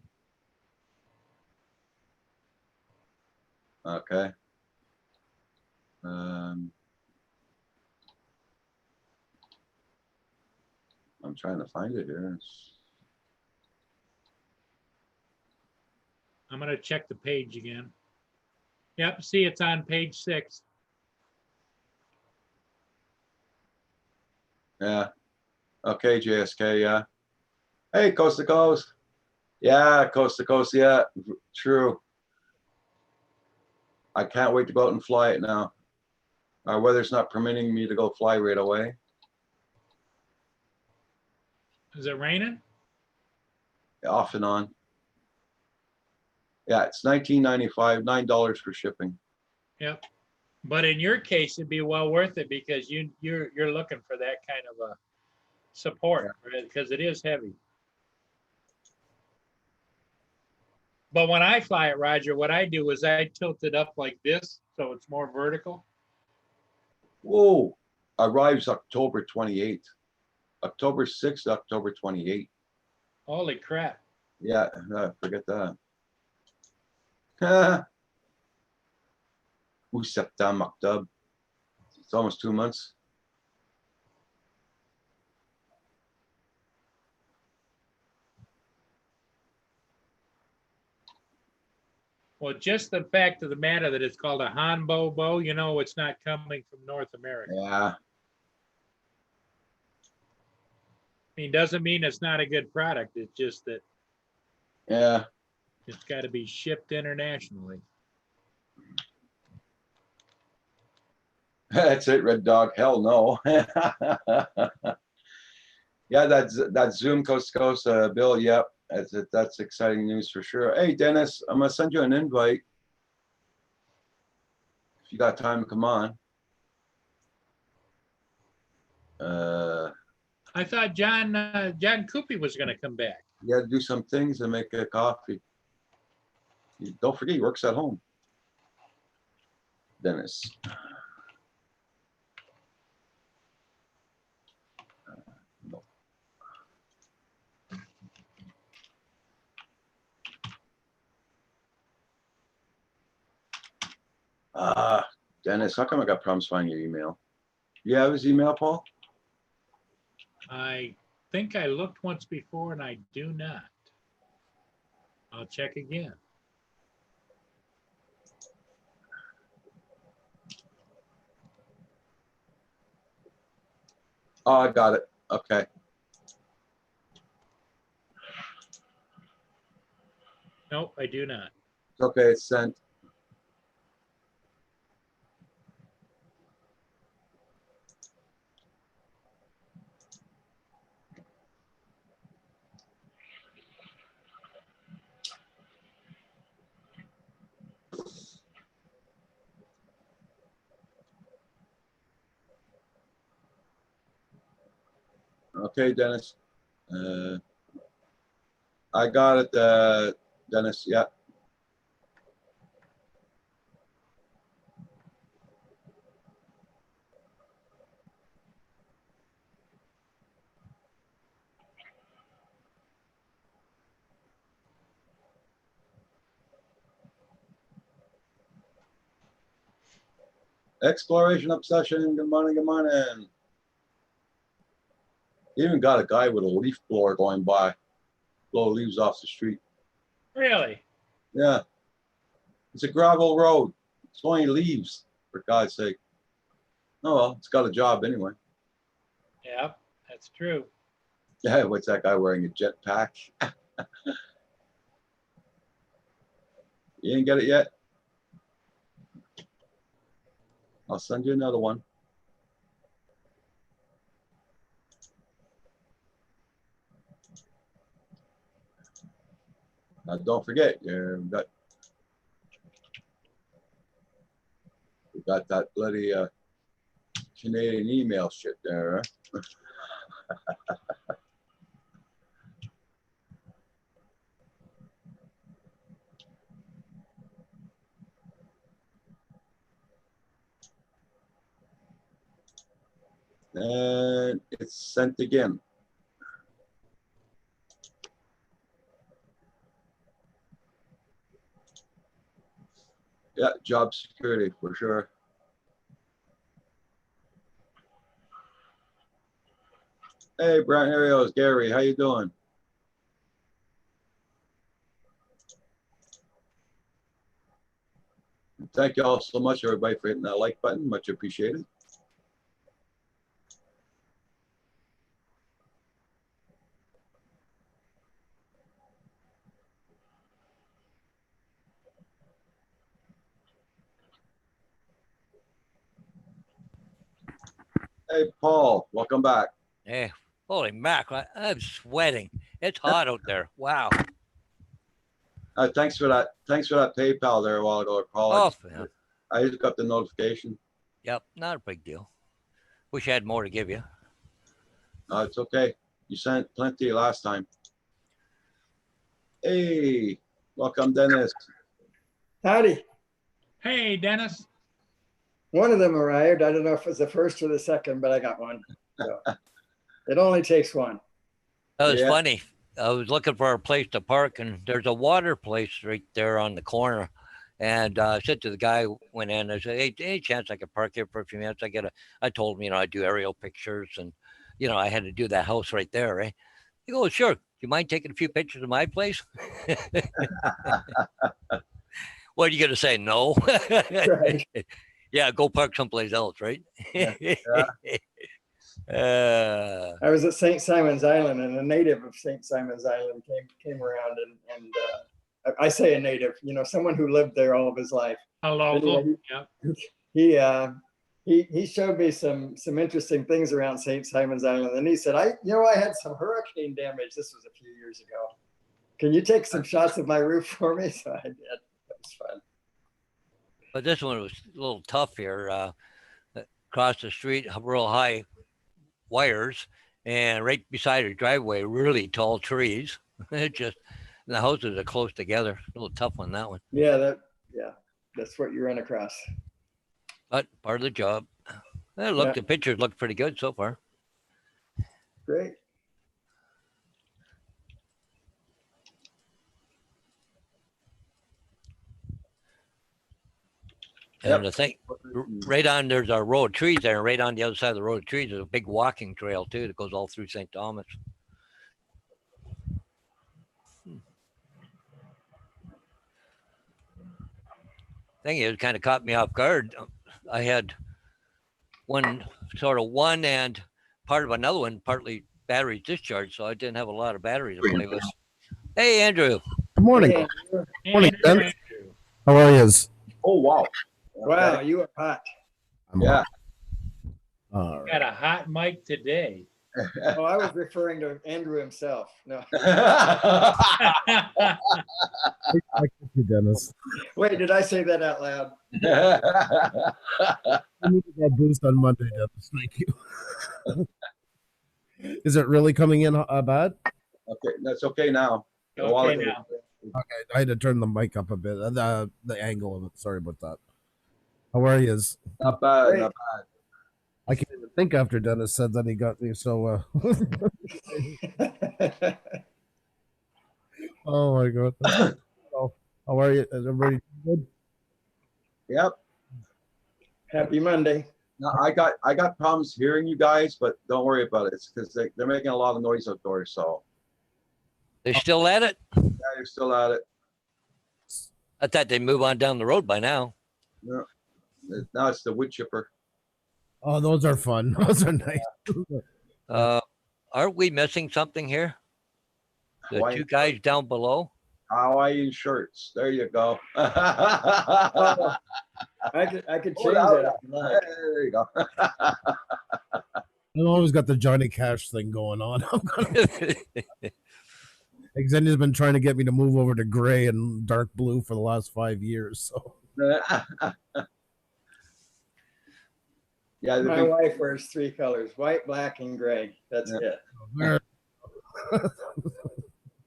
Okay. I'm trying to find it here. I'm gonna check the page again. Yep, see, it's on page 6. Yeah. Okay, JSK, yeah. Hey, Coast to Coast. Yeah, Coast to Coast, yeah, true. I can't wait to go out and fly it now. Our weather's not permitting me to go fly right away. Is it raining? Off and on. Yeah, it's $19.95, $9 for shipping. Yep. But in your case, it'd be well worth it because you're looking for that kind of a support, right? Because it is heavy. But when I fly it, Roger, what I do is I tilt it up like this, so it's more vertical. Whoa, arrives October 28th. October 6th, October 28th. Holy crap. Yeah, forget that. Ooh, September, October. It's almost 2 months. Well, just the fact of the matter that it's called a Hanbo Bo, you know it's not coming from North America. Yeah, I mean, doesn't mean it's not a good product. It's just that yeah. it's got to be shipped internationally. That's it, Red Dog. Hell no. Yeah, that's Zoom Coast to Coast, Bill. Yep, that's exciting news for sure. Hey, Dennis, I'm gonna send you an invite if you got time to come on. I thought John Coopy was going to come back. You got to do some things and make a coffee. Don't forget, he works at home. Dennis. No. Dennis, how come I got problems finding your email? You have his email, Paul? I think I looked once before and I do not. I'll check again. Oh, I got it. Okay. Nope, I do not. Okay, it's sent. Okay, Dennis. I got it, Dennis. Yeah. Exploration Obsession. Good morning. Good morning. Even got a guy with a leaf blower going by, blow leaves off the street. Really? Yeah. It's a gravel road. It's only leaves, for God's sake. Oh, well, it's got a job anyway. Yeah, that's true. Yeah, what's that guy wearing a jetpack? You didn't get it yet? I'll send you another one. Now, don't forget, we got that bloody Canadian email shit there. Huh? And it's sent again. Yeah, job security for sure. Hey, Brian Ariels, Gary, how you doing? Thank you all so much, everybody, for hitting that like button. Much appreciated. Hey, Paul, welcome back. Hey, holy mackerel, I'm sweating. It's hot out there. Wow. Thanks for that. Thanks for that PayPal there a while ago, Paul. Oh, yeah. I just got the notification. Yep, not a big deal. Wish I had more to give you. It's okay. You sent plenty last time. Hey, welcome, Dennis. Howdy. Hey, Dennis. One of them arrived. I don't know if it was the first or the second, but I got one. So it only takes one. That was Yeah. funny. I was looking for a place to park, and there's a water place right there on the corner. And I said to the guy who went in, I said, hey, any chance I could park here for a few minutes? I told him, I do aerial pictures, and, I had to do that house right there, right? He goes, sure. Do you mind taking a few pictures of my place? What are you going to say? No. Right. Yeah, go park someplace else, right? Yeah. Uh, I was at St. Simon's Island, and a native of St. Simon's Island came around, and I say a native, someone who lived there all of his life. A local. Yep. He showed me some interesting things around St. Simon's Island, and he said, I had some hurricane damage. This was a few years ago. Can you take some shots of my roof for me? So I did. That was fun. but this one was a little tough here. Across the street, real high wires, and right beside her driveway, really tall trees. It just, the houses are close together. A little tough on that one, Yeah, that's what you run across. but part of the job. Yeah. The pictures look pretty good so far. Great. Yep. And the thing, right on, there's a row of trees there, and right on the other side of the row of trees, there's a big walking trail too that goes all through St. Thomas. Thing is, kind of caught me off guard. I had one and part of another one, partly battery discharged, so I didn't have a lot of battery to play with. Hey, Andrew. Good morning. Hey, Morning, Andrew. Ben. How are you? Oh, wow. wow, you were hot. Yeah. All right. Got a hot mic today. Oh, I was referring to Andrew himself. No. I get you, Dennis. Wait, did I say that out loud? I needed that boost on Monday, Dennis. Thank you. Is it really coming in bad? Okay, that's okay now. A while Okay ago. now. Okay, I had to turn the mic up a bit. The angle of it. Sorry about that. How are you? Not bad. Great. Not bad. I can't even think after Dennis said that he got me. So, oh my god. So, how are you? Is everybody good? Yep. Happy Monday. No, I got problems hearing you guys, but don't worry about it. It's because they're making a lot of noise outdoors. So They still at it? yeah, you're still at it. I thought they'd move on down the road by now. No, now it's the wood chipper. Oh, those are fun. Those are nice. Aren't we missing something here? The Hawaiian two guys down below? Hawaiian shirts. There you go. I could change that. If you like. There you go. I've always got the Johnny Cash thing going on. Xendia's been trying to get me to move over to gray and dark blue for the last 5 years. So Yeah, My wife wears 3 colors: white, black, and gray. That's it.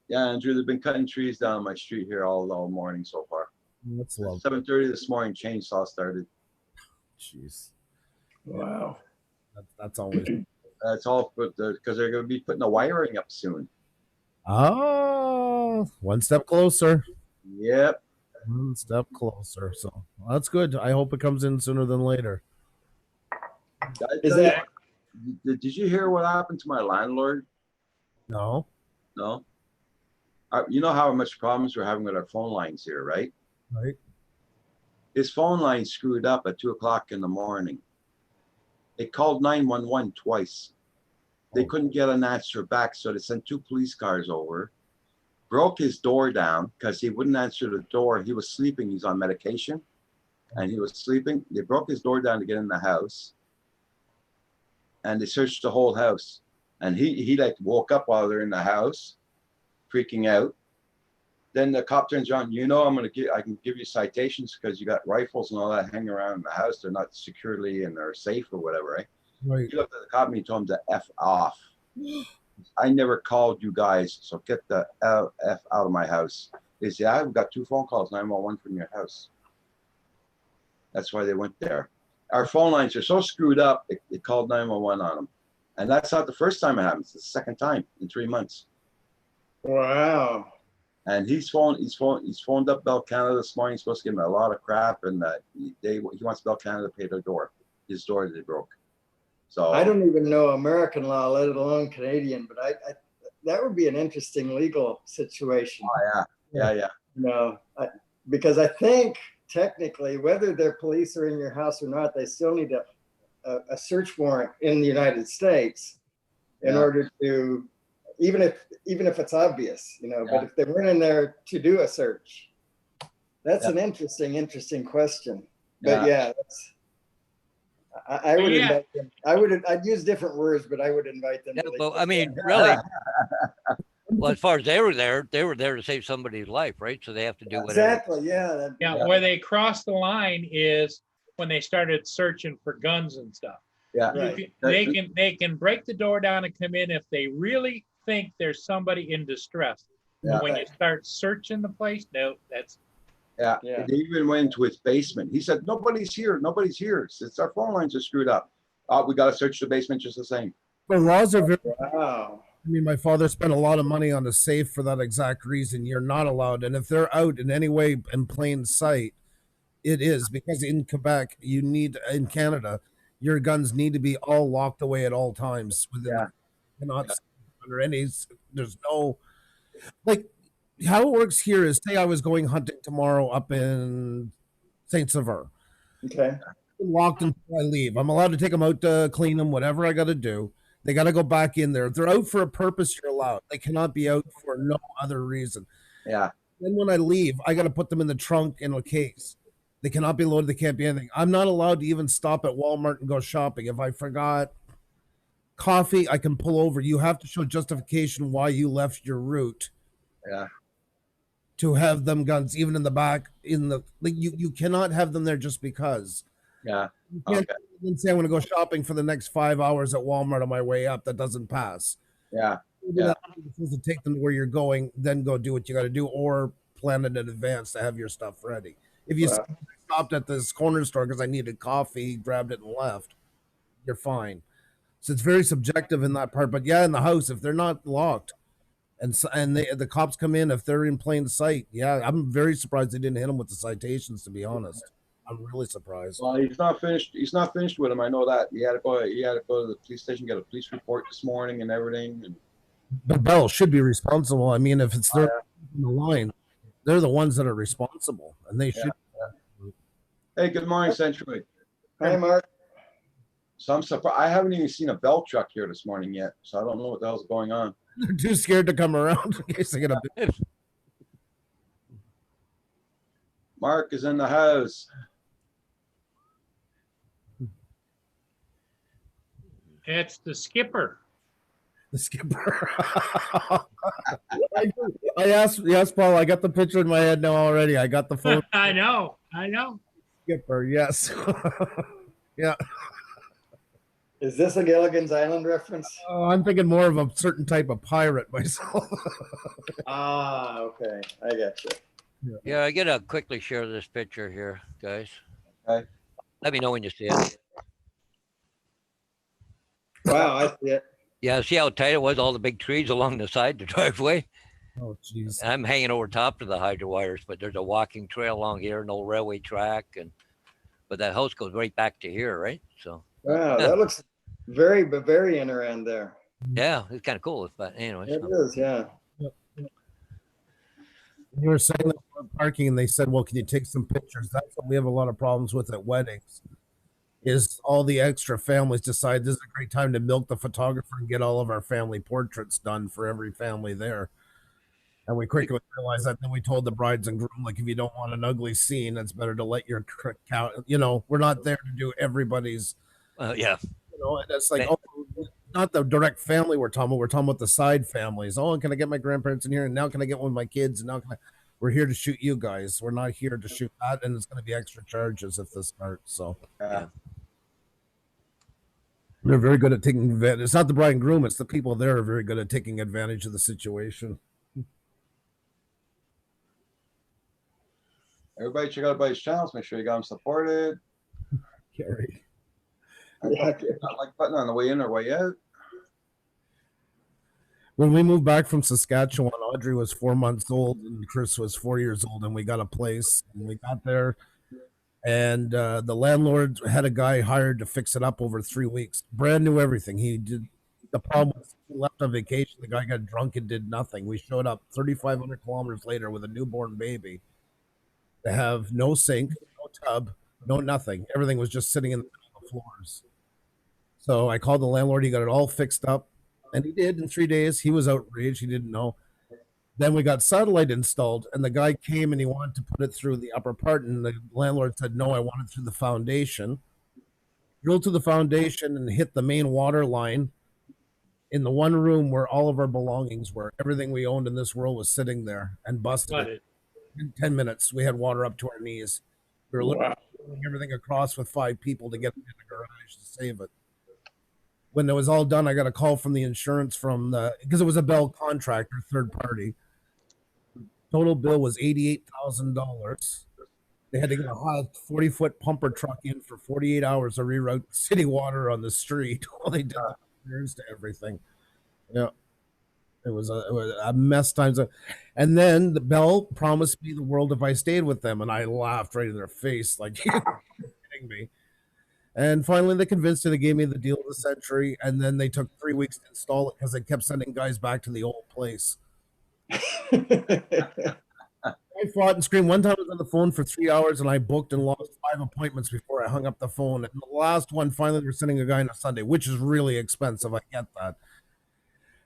yeah, Andrew, they've been cutting trees down my street here all morning so far. that's love. 7:30 this morning, chainsaw started. Jeez, Wow. that's always. That's all because they're going to be putting the wiring up soon. Oh, one step closer. Yep. One step closer. So that's good. I hope it comes in sooner than later. Is that Did you hear what happened to my landlord? No. No. You know how much problems we're having with our phone lines here, right? Right. His phone line screwed up at 2:00 in the morning. It called 911 twice. They couldn't get an answer back, so they sent 2 police cars over, broke his door down because he wouldn't answer the door. He was sleeping. He's on medication, and he was sleeping. They broke his door down to get in the house, and they searched the whole house. And he like woke up while they're in the house, freaking out. Then the cop turns around. I can give you citations because you got rifles and all that hanging around in the house. They're not securely and they're safe or whatever, right? Right. He looked at the cop and he told him to F off. I never called you guys, so get the F out of my house. They said, I've got 2 phone calls, 911 from your house. That's why they went there. Our phone lines are so screwed up, it called 911 on them. And that's not the first time it happens. It's the 2nd time in 3 months. wow? And he's phoned up Bell Canada this morning. He's supposed to give him a lot of crap, and he wants Bell Canada to pay their door. His door they broke. So I don't even know American law, let alone Canadian, but I that would be an interesting legal situation. Oh yeah. Because I think technically, whether they're police or in your house or not, they still need a search warrant in the United States in order to, even if it's obvious, but if they weren't in there to do a search, that's an interesting question. But that's, I would invite them. I'd use different words, but I would invite them. Yeah, but I mean, really. Well, as far as they were there to save somebody's life, right? So they have to do whatever. Exactly. Yeah. Where they crossed the line is when they started searching for guns and stuff. Yeah. Right. They can break the door down and come in if they really think there's somebody in distress. Yeah. When you start searching the place, no, that's Yeah. They even went into his basement. He said, nobody's here. Nobody's here. It's our phone lines are screwed up. We got to search the basement just the same. The laws are very. Wow. I mean, my father spent a lot of money on a safe for that exact reason. You're not allowed. And if they're out in any way in plain sight, it is because in Quebec, in Canada, your guns need to be all locked away at all times. Cannot under any, there's no, like, how it works here is, say I was going hunting tomorrow up in Saint Sever. Okay. Locked until I leave. I'm allowed to take them out to clean them, whatever I got to do. They got to go back in there. If they're out for a purpose, you're allowed. They cannot be out for no other reason. Yeah. Then when I leave, I got to put them in the trunk in a case. They cannot be loaded. They can't be anything. I'm not allowed to even stop at Walmart and go shopping. If I forgot coffee, I can pull over. You have to show justification why you left your route. Yeah. To have them guns, even in the back, you cannot have them there just because. Yeah. You can't even say I'm going to go shopping for the next 5 hours at Walmart on my way up. That doesn't pass. Yeah. You're supposed to take them to where you're going, then go do what you got to do, or plan it in advance to have your stuff ready. If you stopped at this corner store because I needed coffee, grabbed it and left, you're fine. So it's very subjective in that part. But yeah, in the house, if they're not locked, and the cops come in, if they're in plain sight, I'm very surprised they didn't hit them with the citations. To be honest, I'm really surprised. Well, he's not finished. He's not finished with him. I know that. He had to go to the police station, get a police report this morning and everything. And But Bell should be responsible. I mean, if it's their in the line, they're the ones that are responsible, and they should. Hey, good morning, Century. Hi, Mark. So I'm surprised, I haven't even seen a bell truck here this morning yet, so I don't know what the hell's going on. They're too scared to come around in case they get a. Mark is in the house. It's the skipper. The skipper. I asked, yes, Paul. I got the picture in my head now already. I got the phone. I know. Skipper, yes. Yeah. Is this a Gilligan's Island reference? I'm thinking more of a certain type of pirate myself. Ah, okay. I get you. Yeah, I gotta quickly share this picture here, guys. Okay. Let me know when you see it. Wow, I see it. Yeah, see how tight it was, all the big trees along the side, the driveway? Oh, jeez. I'm hanging over top of the hydro wires, but there's a walking trail along here, no railway track, but that house goes right back to here, right? So Wow, Yeah. that looks very Bavarian around there. yeah, it's kind of cool. But anyway, It so- is, yeah. You were saying that we were parking, and they said, "Well, can you take some pictures?" That's what we have a lot of problems with at weddings. Is all the extra families decide this is a great time to milk the photographer and get all of our family portraits done for every family there. And we quickly realized that. Then we told the brides and groom, like, if you don't want an ugly scene, it's better to let your count. You know, we're not there to do everybody's. yeah, You know, and it's like, oh, not the direct family we're talking about. We're talking about the side families. Oh, can I get my grandparents in here? And now can I get one of my kids? And now can I? We're here to shoot you guys. We're not here to shoot that, and it's going to be extra charges if this starts. So they're very good at taking advantage. It's not the bride and groom; it's the people there are very good at taking advantage of the situation. Everybody check out everybody's channels. Make sure you got them supported. Gary. Not like button on the way in or way out. When we moved back from Saskatchewan, Audrey was 4 months old and Chris was 4 years old, and we got a place. And we got there, and the landlord had a guy hired to fix it up over 3 weeks. Brand new everything. He did. The problem was he left on vacation. The guy got drunk and did nothing. We showed up 3,500 kilometers later with a newborn baby. They have no sink, no tub, no nothing. Everything was just sitting in the middle of the floors. So I called the landlord. He got it all fixed up. And he did in 3 days. He was outraged. He didn't know. Then we got satellite installed, and the guy came and he wanted to put it through the upper part. And the landlord said, no, I want it through the foundation. Drilled to the foundation and hit the main water line in the one room where all of our belongings were. Everything we owned in this world was sitting there and busted Got it. it. In 10 minutes, we had water up to our knees. We were literally pulling everything across with 5 people to get it in the garage to save it. When it was all done, I got a call from the insurance because it was a Bell contractor, third party. Total bill was $88,000. They had to get a 40-foot pumper truck in for 48 hours to reroute city water on the street while they did repairs to everything. Yeah. It was a mess times. And then the Bell promised me the world if I stayed with them. And I laughed right in their face, like, you're kidding me. And finally, they convinced me. They gave me the deal of the century. And then they took 3 weeks to install it because they kept sending guys back to the old place. I fought and screamed. One time I was on the phone for 3 hours and I booked and lost 5 appointments before I hung up the phone. And the last one, finally, they were sending a guy on a Sunday, which is really expensive. I get that.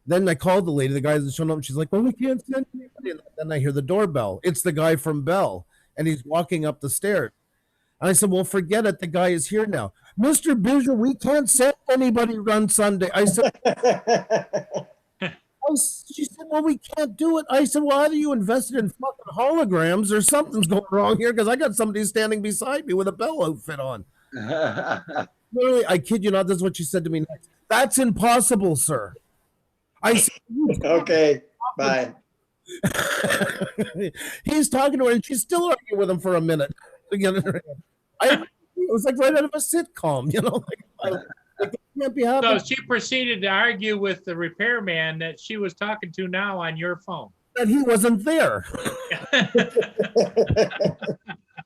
Then I called the lady. The guy hasn't shown up. And she's like, well, we can't send anybody. And then I hear the doorbell. It's the guy from Bell. And he's walking up the stairs. And I said, well, forget it. The guy is here now. Mr. Bijou, we can't send anybody on Sunday. I said, she said, well, we can't do it. I said, well, either you invested in fucking holograms or something's going wrong here because I got somebody standing beside me with a Bell outfit on. Literally, I kid you not, this is what she said to me next. That's impossible, sir. I said, okay, bye. He's talking to her and she's still arguing with him for a minute. It was like right out of a sitcom, you know? Like, it can't be happening. So she proceeded to argue with the repairman that she was talking to now on your phone. That he wasn't there.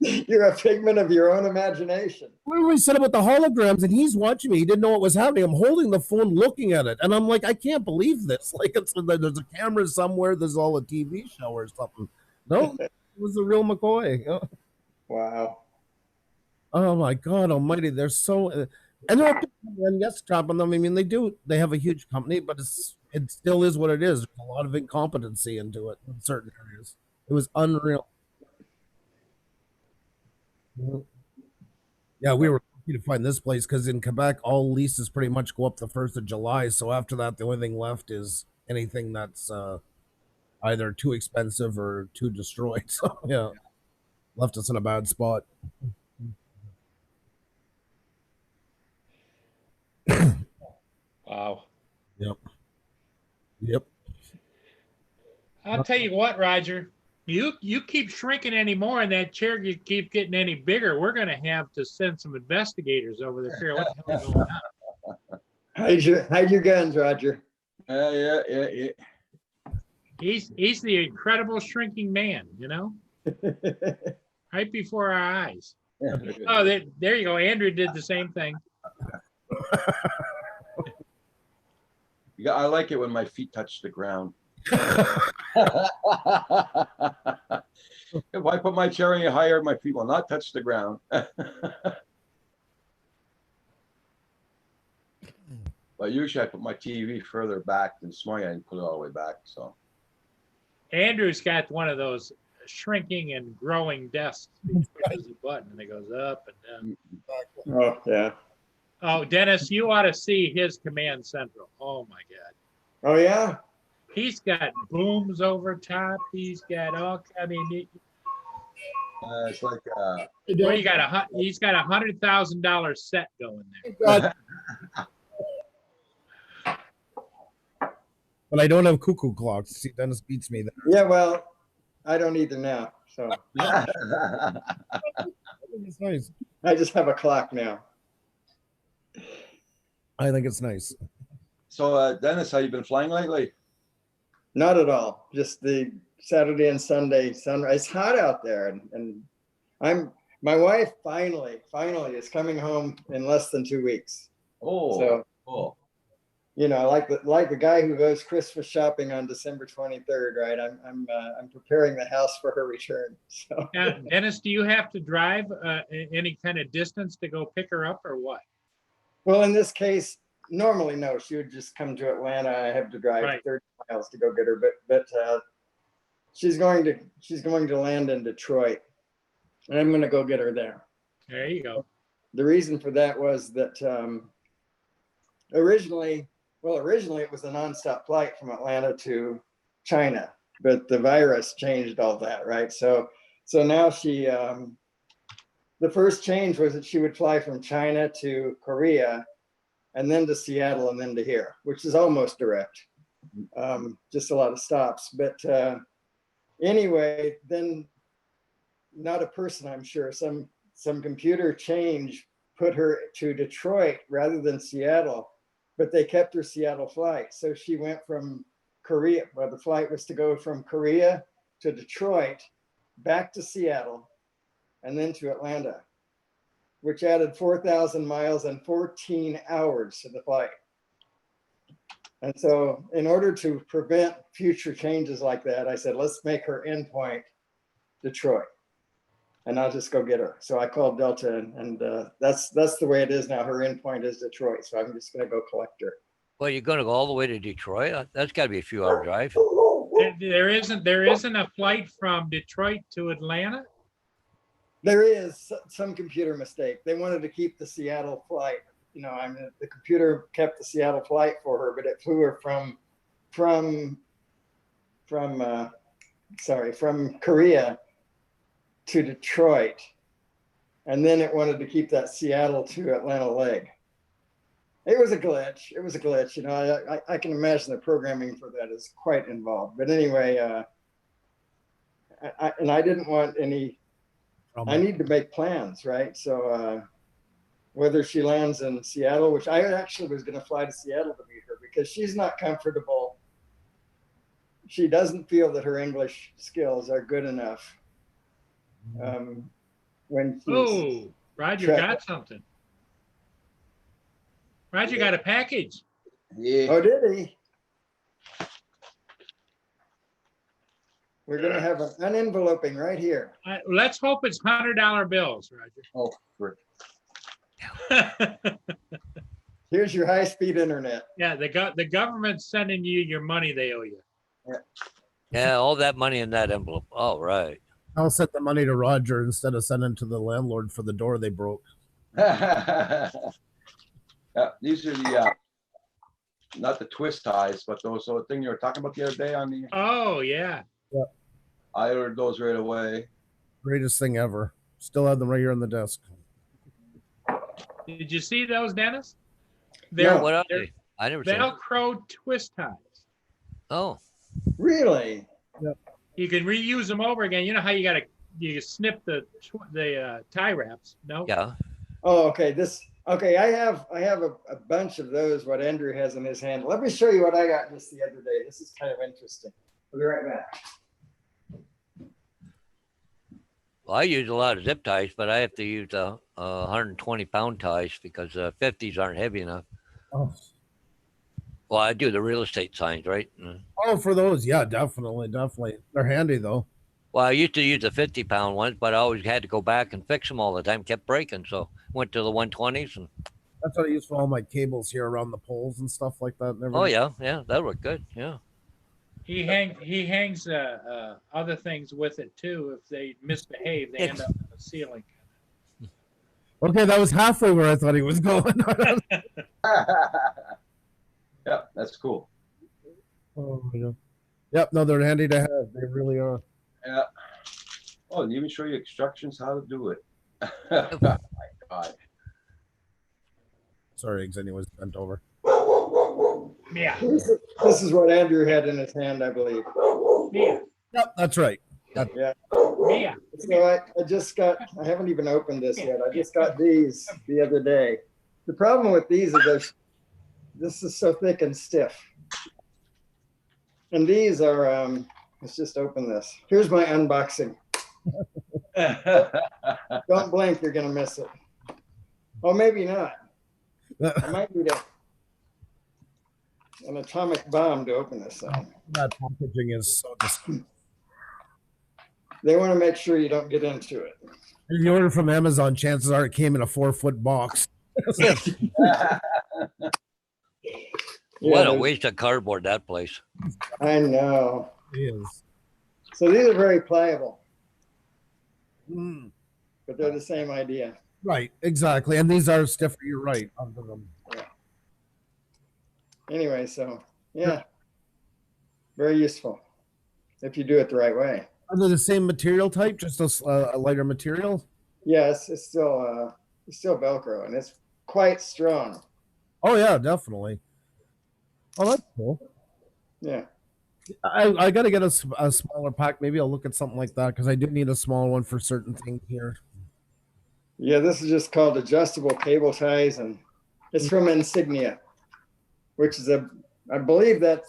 You're a figment of your own imagination. We set up with the holograms and he's watching me. He didn't know what was happening. I'm holding the phone looking at it. And I'm like, I can't believe this. Like, there's a camera somewhere. There's all a TV show or something. No, was a real McCoy. Wow. Oh my God Almighty! They're so, and they're and yes, job on them. I mean, they have a huge company, but it still is what it is. There's a lot of incompetency into it in certain areas. It was unreal. Yeah, we were lucky to find this place because in Quebec, all leases pretty much go up the 1st of July. So after that, the only thing left is anything that's either too expensive or too destroyed. So yeah, left us in a bad spot. Wow. Yep. Yep. I'll tell you what, Roger, you keep shrinking anymore and that chair you keep getting any bigger, we're gonna have to send some investigators over there to figure out what the hell is going on. Hide your guns, Roger. Yeah. He's the incredible shrinking man, you know, right before our eyes. Oh, there you go. Andrew did the same thing. Yeah, I like it when my feet touch the ground. If I put my chair any higher, my feet will not touch the ground. But usually I put my TV further back than this morning I didn't put it all the way back. So Andrew's got one of those shrinking and growing desks. He pushes a button and it goes up and down. Oh, yeah. Oh, Dennis, you ought to see his command central. Oh my God. Oh, yeah. He's got booms over top. He's got all. I mean, it's like well, he's got $100,000 set going there. But I don't have cuckoo clocks. See, Dennis beats me there. Yeah, well, I don't either now. So It's nice. I just have a clock now. I think it's nice. So Dennis, how you been flying lately? Not at all. Just the Saturday and Sunday sunrise. It's hot out there, and my wife finally is coming home in less than 2 weeks. Oh, so cool. You know, like the guy who goes Christmas shopping on December 23rd, right? I'm preparing the house for her return. So Now, Dennis, do you have to drive any kind of distance to go pick her up, or what? well, in this case, normally no. She would just come to Atlanta. I have to drive 30 miles to go get her, but she's going to land in Detroit, and I'm going to go get her there. There you go. The reason for that was that originally it was a nonstop flight from Atlanta to China, but the virus changed all that, right? So now she, the first change was that she would fly from China to Korea, and then to Seattle, and then to here, which is almost direct. Just a lot of stops, but anyway, then not a person, I'm sure, some computer change put her to Detroit rather than Seattle. But they kept her Seattle flight. So she went from Korea, well, the flight was to go from Korea to Detroit, back to Seattle, and then to Atlanta, which added 4,000 miles and 14 hours to the flight. And so in order to prevent future changes like that, I said, let's make her endpoint Detroit. And I'll just go get her. So I called Delta, and that's the way it is now. Her endpoint is Detroit, so I'm just going to go collect her. Well, you're going to go all the way to Detroit? That's got to be a few hour drive. There isn't a flight from Detroit to Atlanta? There is some computer mistake. They wanted to keep the Seattle flight. You know, I mean, the computer kept the Seattle flight for her, but it flew her from Korea to Detroit, and then it wanted to keep that Seattle to Atlanta leg. It was a glitch. You know, I can imagine the programming for that is quite involved. But anyway, I didn't want any. I need to make plans, right? So whether she lands in Seattle, which I actually was going to fly to Seattle to meet her because she's not comfortable. She doesn't feel that her English skills are good enough. When Roger got something. Roger got a package. Yeah. Oh, did he? We're gonna have an unenveloping right here. Let's hope it's $100 bills, Oh, frick. Roger. Here's your high-speed internet. Yeah, the government's sending you your money they owe you. Yeah, all that money in that envelope. All right. I'll send the money to Roger instead of sending to the landlord for the door they broke. Yeah, these are the, not the twist ties, but those sort of thing you were talking about the other day on the, Oh, yeah. I ordered those right away. Greatest thing ever. Still have them right here on the desk. Did you see those, Dennis? No. What are they're they? I never seen. Velcro twist ties. Oh, Really? You can reuse them over again. You know how you snip the tie wraps? No. yeah. Oh, okay. Okay. I have a bunch of those. What Andrew has in his hand. Let me show you what I got just the other day. This is kind of interesting. I'll be right back. Well, I use a lot of zip ties, but I have to use 120-pound ties because 50s aren't heavy enough. Oh. Well, I do the real estate signs, right? Oh, for those, yeah, definitely. They're handy though. Well, I used to use the 50-pound ones, but I always had to go back and fix them all the time. Kept breaking, so went to the 120s. And That's what I use for all my cables here around the poles and stuff like that. oh yeah, that worked good. Yeah. He hangs other things with it too. If they misbehave, they end up in the ceiling. Okay, that was halfway where I thought he was going. Yeah, that's cool. Oh my God. Yep, no, they're handy to have. They really are. Yeah. Oh, and even show you instructions how to do it. Oh my God. Sorry, eggs anyways bent over. Yeah. This is what Andrew had in his hand, I believe. Yeah. Yep, that's right. Yeah. So I haven't even opened this yet. I just got these the other day. The problem with these is this is so thick and stiff. And these are, let's just open this. Here's my unboxing. Don't blink, you're gonna miss it. Oh, maybe not. I might need an atomic bomb to open this thing. That packaging is so disgusting. They want to make sure you don't get into it. If you order from Amazon, chances are it came in a 4-foot box. What a waste of cardboard, that place. I know. It is. So these are very pliable, Mm, but they're the same idea. right, exactly. And these are stiffer, you're right. Under them. Anyway, so yeah, very useful if you do it the right way. Are they the same material type, just a lighter material? Yes, it's still Velcro, and it's quite strong. Oh, yeah, definitely. Oh, that's cool. Yeah. I got to get a smaller pack. Maybe I'll look at something like that because I do need a small one for certain things here. Yeah, this is just called adjustable cable ties, and it's from Insignia, which is I believe that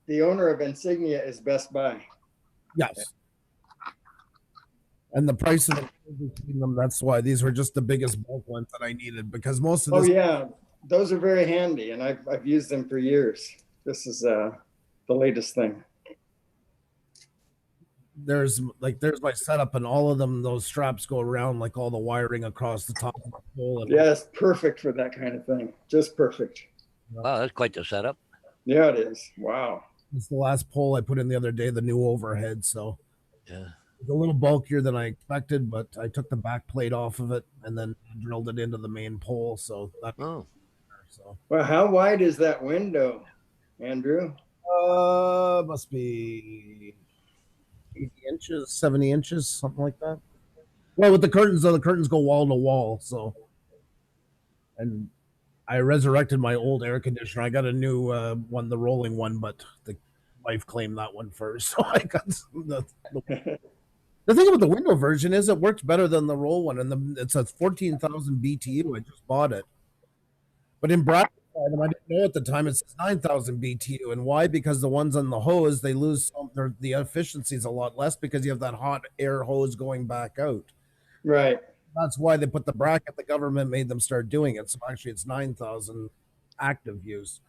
the owner of Insignia is Best Buy. Yes. And the price of them, that's why these were just the biggest bulk ones that I needed because most of this. Oh yeah, those are very handy, and I've used them for years. This is the latest thing. There's my setup, and all of them, those straps go around like all the wiring across the top of the pole. And Yeah, it's perfect for that kind of thing. Just perfect. Wow, that's quite the setup. Yeah, it is. Wow. it's the last pole I put in the other day, the new overhead. So Yeah. it's a little bulkier than I expected, but I took the back plate off of it and then drilled it into the main pole. So that. Oh. So. Well, how wide is that window, Andrew? Must be 80 inches, 70 inches, something like that. Well, with the curtains, though, the curtains go wall to wall. So, and I resurrected my old air conditioner. I got a new one, the rolling one, but the wife claimed that one first. So I got the thing about the window version is it works better than the roll one, and it's a 14,000 BTU. I just bought it, but in bracket item, I didn't know at the time it says 9,000 BTU, and why? Because the ones on the hose they lose the efficiency is a lot less because you have that hot air hose going back out. Right. That's why they put the bracket. The government made them start doing it. So actually, it's 9,000 active use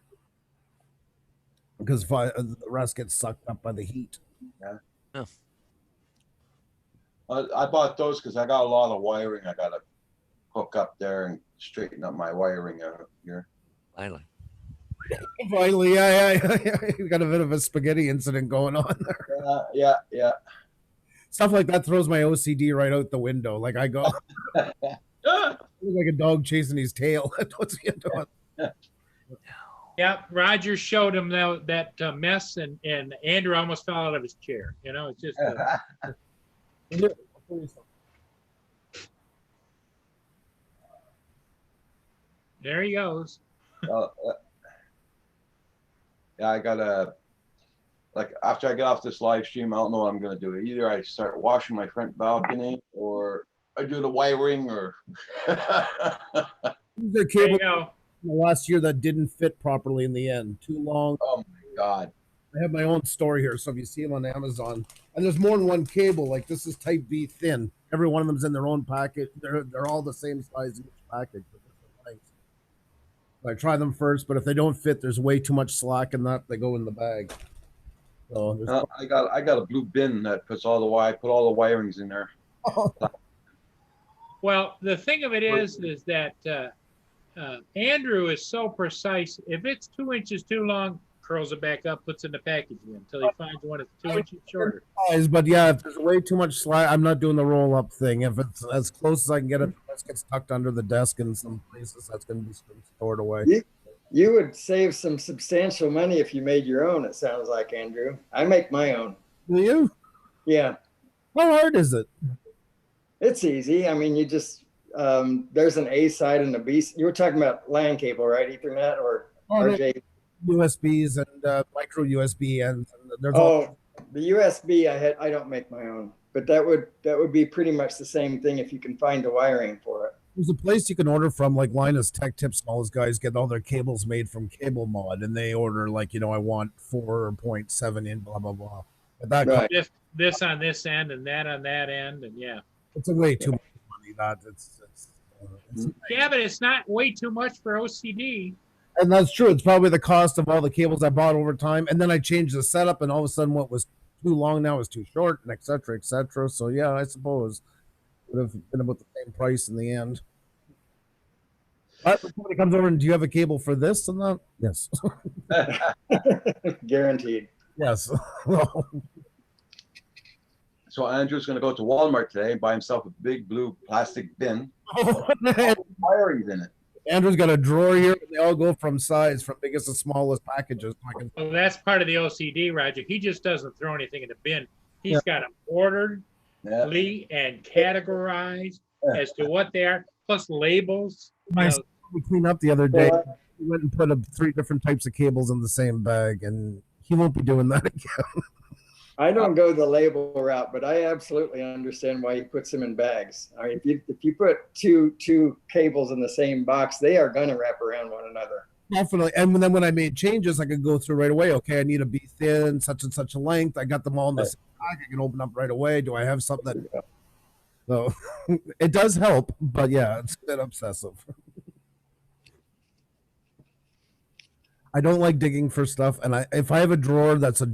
because the rest gets sucked up by the heat. Yeah. Oh. I bought those because I got a lot of wiring I gotta hook up there and straighten up my wiring out here. Finally. Finally, yeah. You got a bit of a spaghetti incident going on there. Yeah. Stuff like that throws my OCD right out the window. Like I go like a dog chasing his tail. What's he doing? Yeah, Roger showed him that mess, and Andrew almost fell out of his chair. You know, it's just. There he goes. Yeah, I gotta, like, after I get off this live stream, I don't know what I'm gonna do. Either I start washing my front balcony, or I do the wiring, or. The There cable you go. last year that didn't fit properly in the end. Too long. Oh my God. I have my own store here, so if you see them on Amazon, and there's more than one cable. Like this is Type B thin. Every one of them's in their own packet. They're all the same size in each package. But different lengths. So I try them first, but if they don't fit, there's way too much slack in that. They go in the bag. So I got a blue bin that puts all the wire. I put all the wirings in there. Well, the thing of it is that Andrew is so precise. If it's 2 inches too long, curls it back up, puts it in the package again until he finds one that's 2 inches shorter. But yeah, if there's way too much slack, I'm not doing the roll up thing. If it's as close as I can get it, it gets tucked under the desk in some places. That's going to be stored away. You would save some substantial money if you made your own, it sounds like, Andrew. I make my own. Do you? Yeah. How hard is it? It's easy. I mean, you just, there's an A side and a B. You were talking about LAN cable, right? Ethernet or RJ? USBs and micro USB ends. And there's the USB, I don't make my own, but that would be pretty much the same thing if you can find the wiring for it. There's a place you can order from, like Linus Tech Tips, and all those guys get all their cables made from Cable Mod, and they order like, I want 4.7 in, blah blah blah. But that Right. This on this end and that on that end, and yeah. it's a way too much money. That it's Yeah, but it's not way too much for OCD. and that's true. It's probably the cost of all the cables I bought over time, and then I changed the setup, and all of a sudden, what was too long now is too short, and et cetera, et cetera. So yeah, I suppose it would have been about the same price in the end. But when somebody comes over and do you have a cable for this and that? Yes. Guaranteed. Yes. So Andrew's gonna go to Walmart today and buy himself a big blue plastic bin. Wirings in it. Andrew's got a drawer here. They all go from size, from biggest to smallest packages. Well, that's part of the OCD, Roger. He just doesn't throw anything in the bin. He's got them ordered and categorized as to what they are, plus labels. We cleaned up the other day. We went and put 3 different types of cables in the same bag, and he won't be doing that again. I don't go the label route, but I absolutely understand why he puts them in bags. I mean, if you put two cables in the same box, they are going to wrap around one another. Definitely. And then when I made changes, I could go through right away. Okay, I need a B thin, such and such a length. I got them all in the same bag. I can open up right away. Do I have something? So it does help, but yeah, it's a bit obsessive. I don't like digging for stuff, and if I have a drawer that's a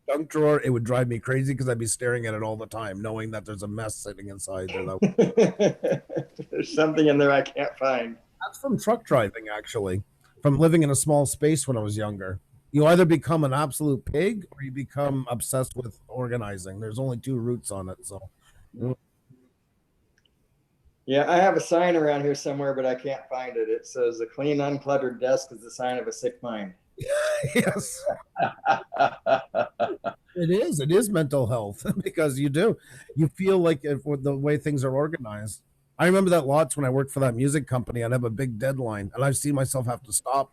junk drawer, it would drive me crazy because I'd be staring at it all the time, knowing that there's a mess sitting inside there. There's something in there I can't find. That's from truck driving, actually, from living in a small space when I was younger. You either become an absolute pig or you become obsessed with organizing. There's only 2 routes on it, so. Yeah, I have a sign around here somewhere, but I can't find it. It says a clean, uncluttered desk is the sign of a sick mind. Yes. It is mental health because you feel like the way things are organized. I remember that lots when I worked for that music company. I'd have a big deadline, and I've seen myself have to stop,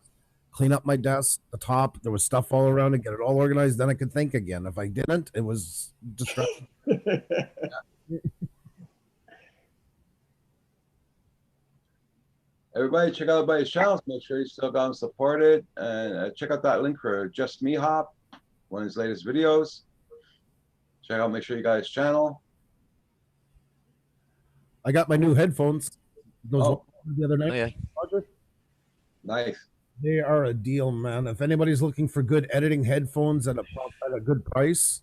clean up my desk, the top. There was stuff all around it, get it all organized. Then I could think again. If I didn't, it was distracting. Everybody check out everybody's channels. Make sure you still got them supported, and check out that link for Just Me Hop, one of his latest videos. Check out, make sure you got his channel. I got my new headphones. Those the other night. Oh, yeah. Roger. Nice. They are a deal, man. If anybody's looking for good editing headphones at a good price,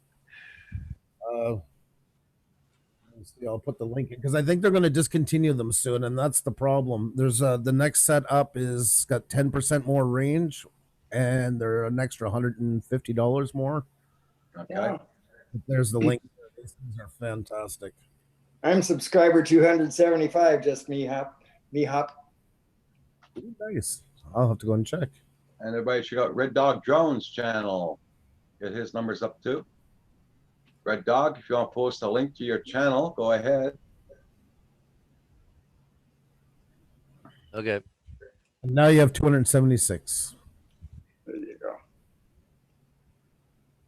See, I'll put the link in because I think they're going to discontinue them soon, and that's the problem. There's the next set up is got 10% more range, and they're an extra $150 more. Okay. Yeah. There's the link. These things are fantastic. I'm subscriber 275, just me hop. Nice. I'll have to go and check. And everybody check out Red Dog Drones channel. Get his numbers up too. Red Dog, if you want to post a link to your channel, go ahead. Okay. And now you have 276. There you go.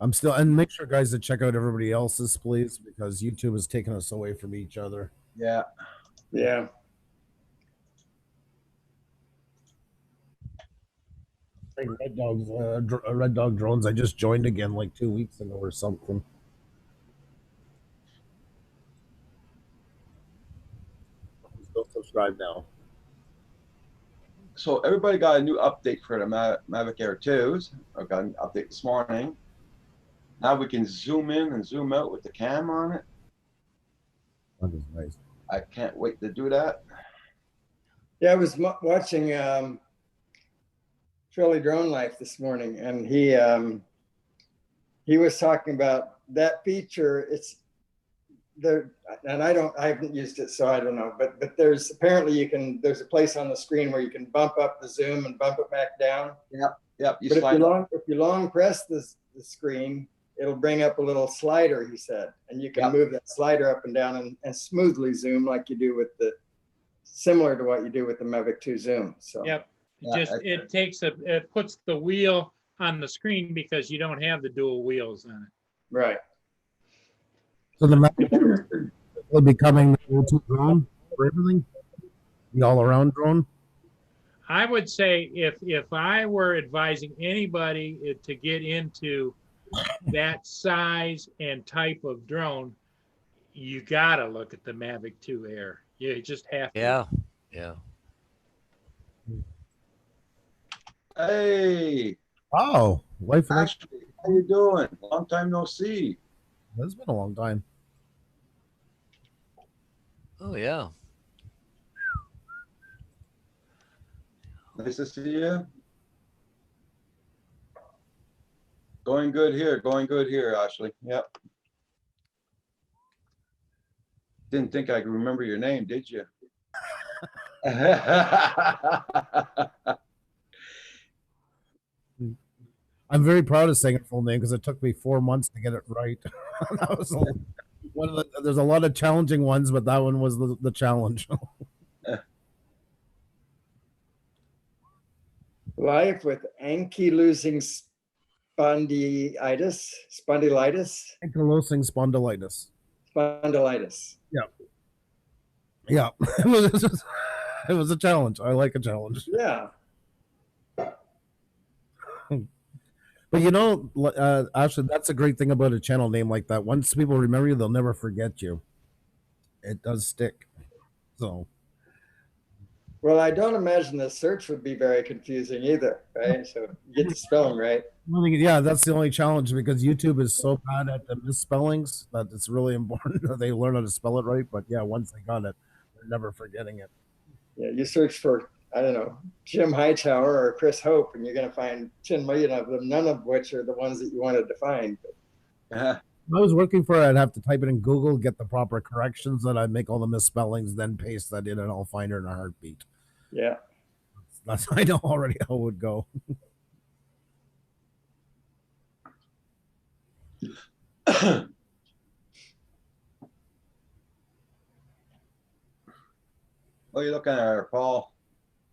I'm still, and make sure guys to check out everybody else's, please, because YouTube is taking us away from each other. Yeah. Yeah. Like Red Dog Drones. I just joined again like 2 weeks ago or something. Still subscribe now. So everybody got a new update for the Mavic Air 2s. I got an update this morning. Now we can zoom in and zoom out with the cam on it. That is nice. I can't wait to do that. Yeah, I was watching Philly Drone Life this morning, and he was talking about that feature. It's there, and I haven't used it, so I don't know. But there's apparently there's a place on the screen where you can bump up the zoom and bump it back down. Yep. But if you long press the screen, it'll bring up a little slider, he said, and you can move that slider up and down and smoothly zoom like you do with similar to what you do with the Mavic 2 Zoom. So Yep. It puts the wheel on the screen because you don't have the dual wheels on it. Right. So the Mavic will be becoming the go-to drone for everything, the all-around drone. I would say if I were advising anybody to get into that size and type of drone, you gotta look at the Mavic 2 Air. You just have to. Yeah. Yeah. Hey, Oh, wife and Ashley, how you doing? Long time no see. It's been a long time. Oh yeah. Nice to see you. Going good here, Ashley. Yep. Didn't think I could remember your name, did you? I'm very proud of saying her full name because it took me 4 months to get it right. That was one of there's a lot of challenging ones, but that one was the challenge. Life with ankylosing spondylitis. Ankylosing spondylitis. Yeah. It was a challenge. I like a challenge. Yeah. But you know, actually, that's a great thing about a channel name like that. Once people remember you, they'll never forget you. It does stick. So. Well, I don't imagine the search would be very confusing either, right? So you get the spelling right. Yeah, that's the only challenge because YouTube is so bad at the misspellings that it's really important that they learn how to spell it right. But yeah, once they got it, they're never forgetting it. Yeah, you search for, I don't know, Jim Hightower or Chris Hope, and you're going to find 10 million of them, none of which are the ones that you wanted to find. If I was working for it, I'd have to type it in Google, get the proper corrections, then I'd make all the misspellings, then paste that in, and I'll find her in a heartbeat. Yeah. That's I know already how it would go. What are you looking at, Paul?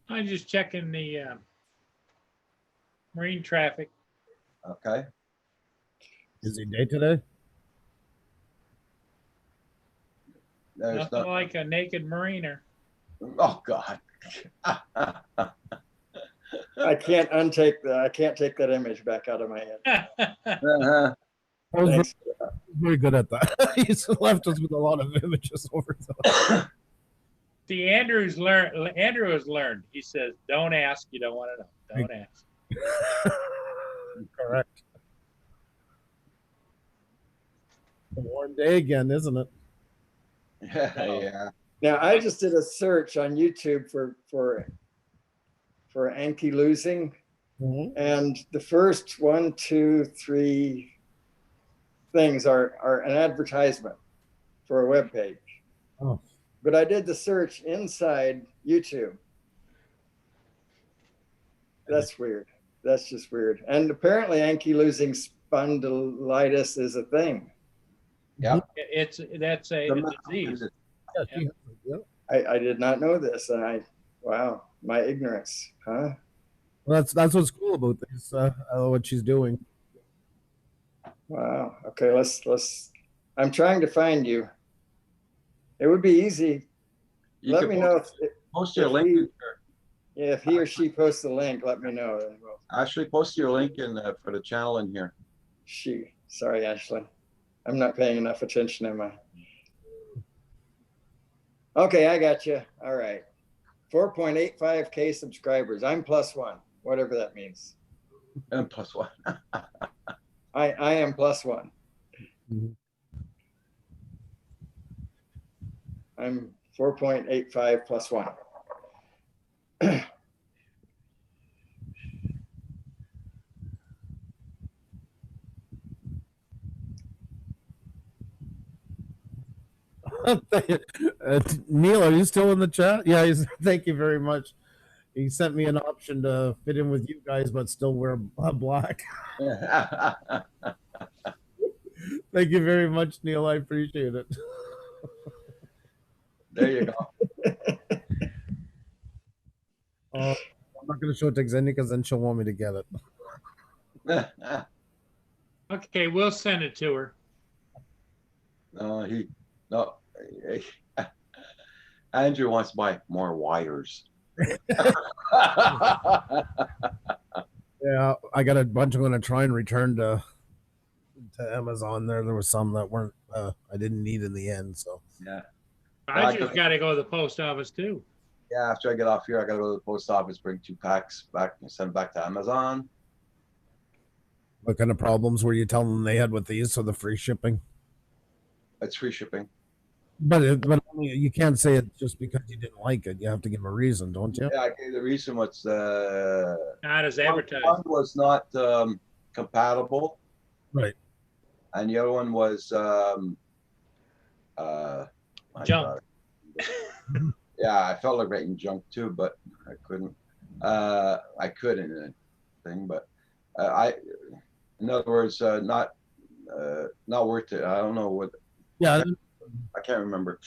I'm just checking the marine traffic. Okay. Busy day today? There's Nothing not. like a naked mariner. Oh God. I can't take that image back out of my head. Uh-huh. I was Thanks. very good at that. He's left us with a lot of images over the. See, Andrew has learned. He says, "Don't ask. You don't want to know. Don't ask." Correct. A warm day again, isn't it? Yeah. Now I just did a search on YouTube for ankylosing, and the first 1, 2, 3 things are an advertisement for a web page. Oh. But I did the search inside YouTube. That's weird. That's just weird. And apparently ankylosing spondylitis is a thing. Yeah. That's a disease. I did not know this, and wow, my ignorance, huh? Well, that's what's cool about this. What she's doing. Wow. Okay, let's. I'm trying to find you. It would be easy. You Let can me know if post your if link. if he or she posts the link. Let me know. Then we'll, Actually, post your link in for the channel in here. Sorry, Ashley. I'm not paying enough attention, am I? Okay, I got you. All right. 4.85K subscribers. I'm +1, whatever that means. And +1. I am +1. I'm 4.85 +1. Neil, are you still in the chat? Yeah, thank you very much. He sent me an option to fit in with you guys, but still wear black. Thank you very much, Neil. I appreciate it. There you go. I'm not going to show it to Xenia because then she'll want me to get it. Okay, we'll send it to her. No. Andrew wants to buy more wires. Yeah, I got a bunch I'm going to try and return to Amazon. There was some that weren't. I didn't need in the end. So yeah, I just got to go to the post office too. Yeah, after I get off here, I got to go to the post office, bring 2 packs back, and send back to Amazon. what kind of problems were you telling them they had with these? So the free shipping. It's free shipping. But you can't say it just because you didn't like it. You have to give a reason, don't you? Yeah, I gave the reason was not as advertised. One was not compatible, right? And the other one was junk. Yeah, I felt like writing junk too, but I couldn't. I could in a thing, but in other words, not worth it. I don't know what. Yeah. I can't remember.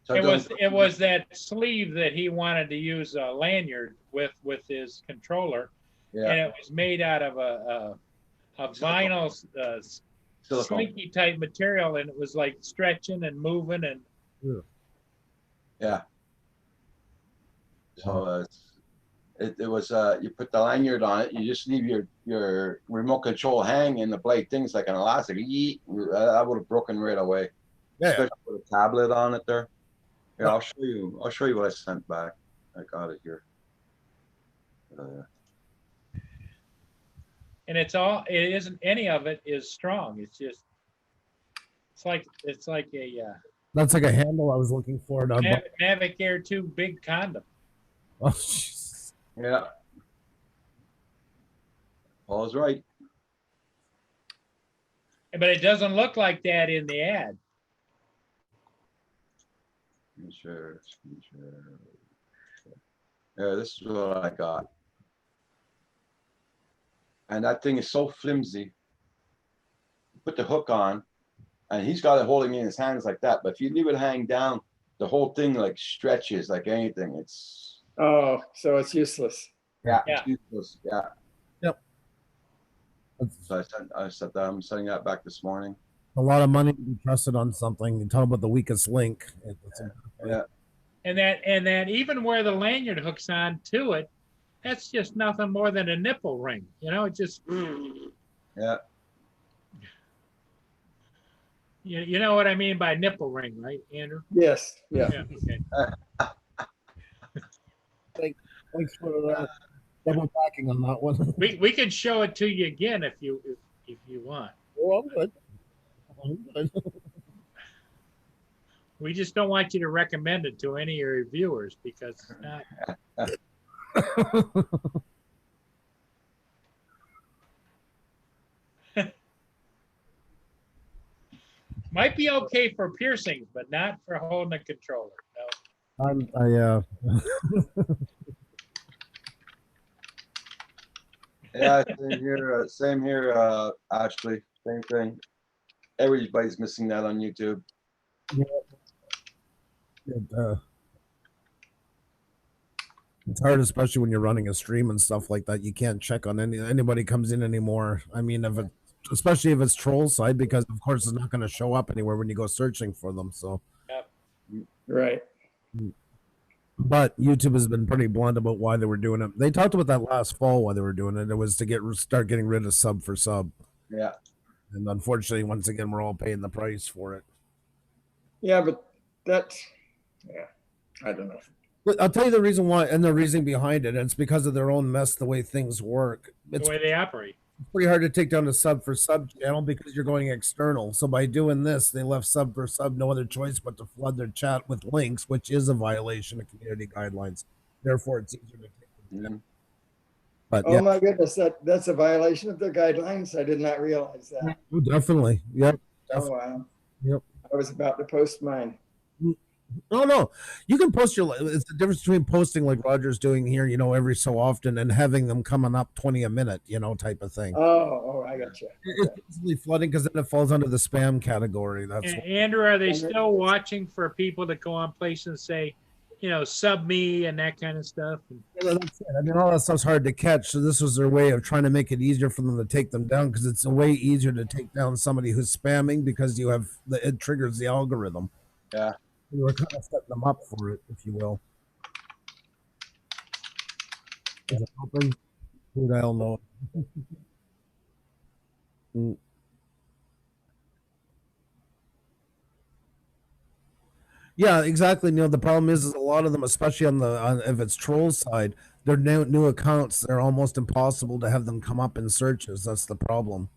So it was that sleeve that he wanted to use a lanyard with his controller, yeah. And it was made out of a vinyl slinky type material, and it was like stretching and moving and. Yeah. So it was you put the lanyard on it. You just leave your remote control hanging, the blade things like an elastic. I would have broken right away. Yeah. Especially with a tablet on it there. Yeah, I'll show you what I sent back. I got it here. And it isn't any of it is strong. It's just it's like a that's like a handle I was looking for. Navicare 2 big condom. Oh, jeez. Yeah. Paul's right. But it doesn't look like that in the ad. Sure. Yeah, this is what I got. And that thing is so flimsy. Put the hook on, and he's got it holding in his hands like that. But if you leave it hang down, the whole thing like stretches like anything. It's so it's useless. Yeah, yeah. It's useless. Yeah. Yep. So I'm sending that back this morning. A lot of money to be trusted on something. You talk about the weakest link. Yeah. And that even where the lanyard hooks on to it, that's just nothing more than a nipple ring. You know, it just. Yeah. You know what I mean by nipple ring, right, Andrew? Yes. Yeah. Okay. Thanks for double backing on that one. We could show it to you again if you want. Oh, I'm good. We just don't want you to recommend it to any of your viewers because it's not. Might be okay for piercings, but not for holding a controller. No. Yeah, same here, Ashley. Same thing. Everybody's missing that on YouTube. It's hard, especially when you're running a stream and stuff like that. You can't check on anybody comes in anymore. I mean, especially if it's troll side, because of course it's not going to show up anywhere when you go searching for them. So, Right. But YouTube has been pretty blunt about why they were doing it. They talked about that last fall why they were doing it. It was to start getting rid of sub for sub. Yeah. And unfortunately, once again, we're all paying the price for it. Yeah, but that's, yeah, I don't know. But I'll tell you the reason why and the reason behind it. And it's because of their own mess, the way things work. It's The way they operate. pretty hard to take down a sub for sub channel because you're going external. So by doing this, they left sub for sub no other choice but to flood their chat with links, which is a violation of community guidelines. Therefore, it's easier to take them down. But Oh my goodness, that's a violation of their guidelines. I did not realize that. Oh, definitely. Yep. Oh wow. Yep. I was about to post mine. No. You can post your. It's the difference between posting like Roger's doing here, every so often, and having them coming up 20 a minute, type of thing. Oh, I got you. It's easily flooding because then it falls under the spam category. That's Andrew, are they still watching for people that go on places and say, sub me and that kind of stuff? That's it. I mean, all that stuff's hard to catch. So this was their way of trying to make it easier for them to take them down because it's a way easier to take down somebody who's spamming because it triggers the algorithm. Yeah. You were kind of setting them up for it, if you will. Is it open? Who the hell knows? Yeah, exactly. The problem is a lot of them, especially on if it's troll side, they're new accounts. They're almost impossible to have them come up in searches. That's the problem.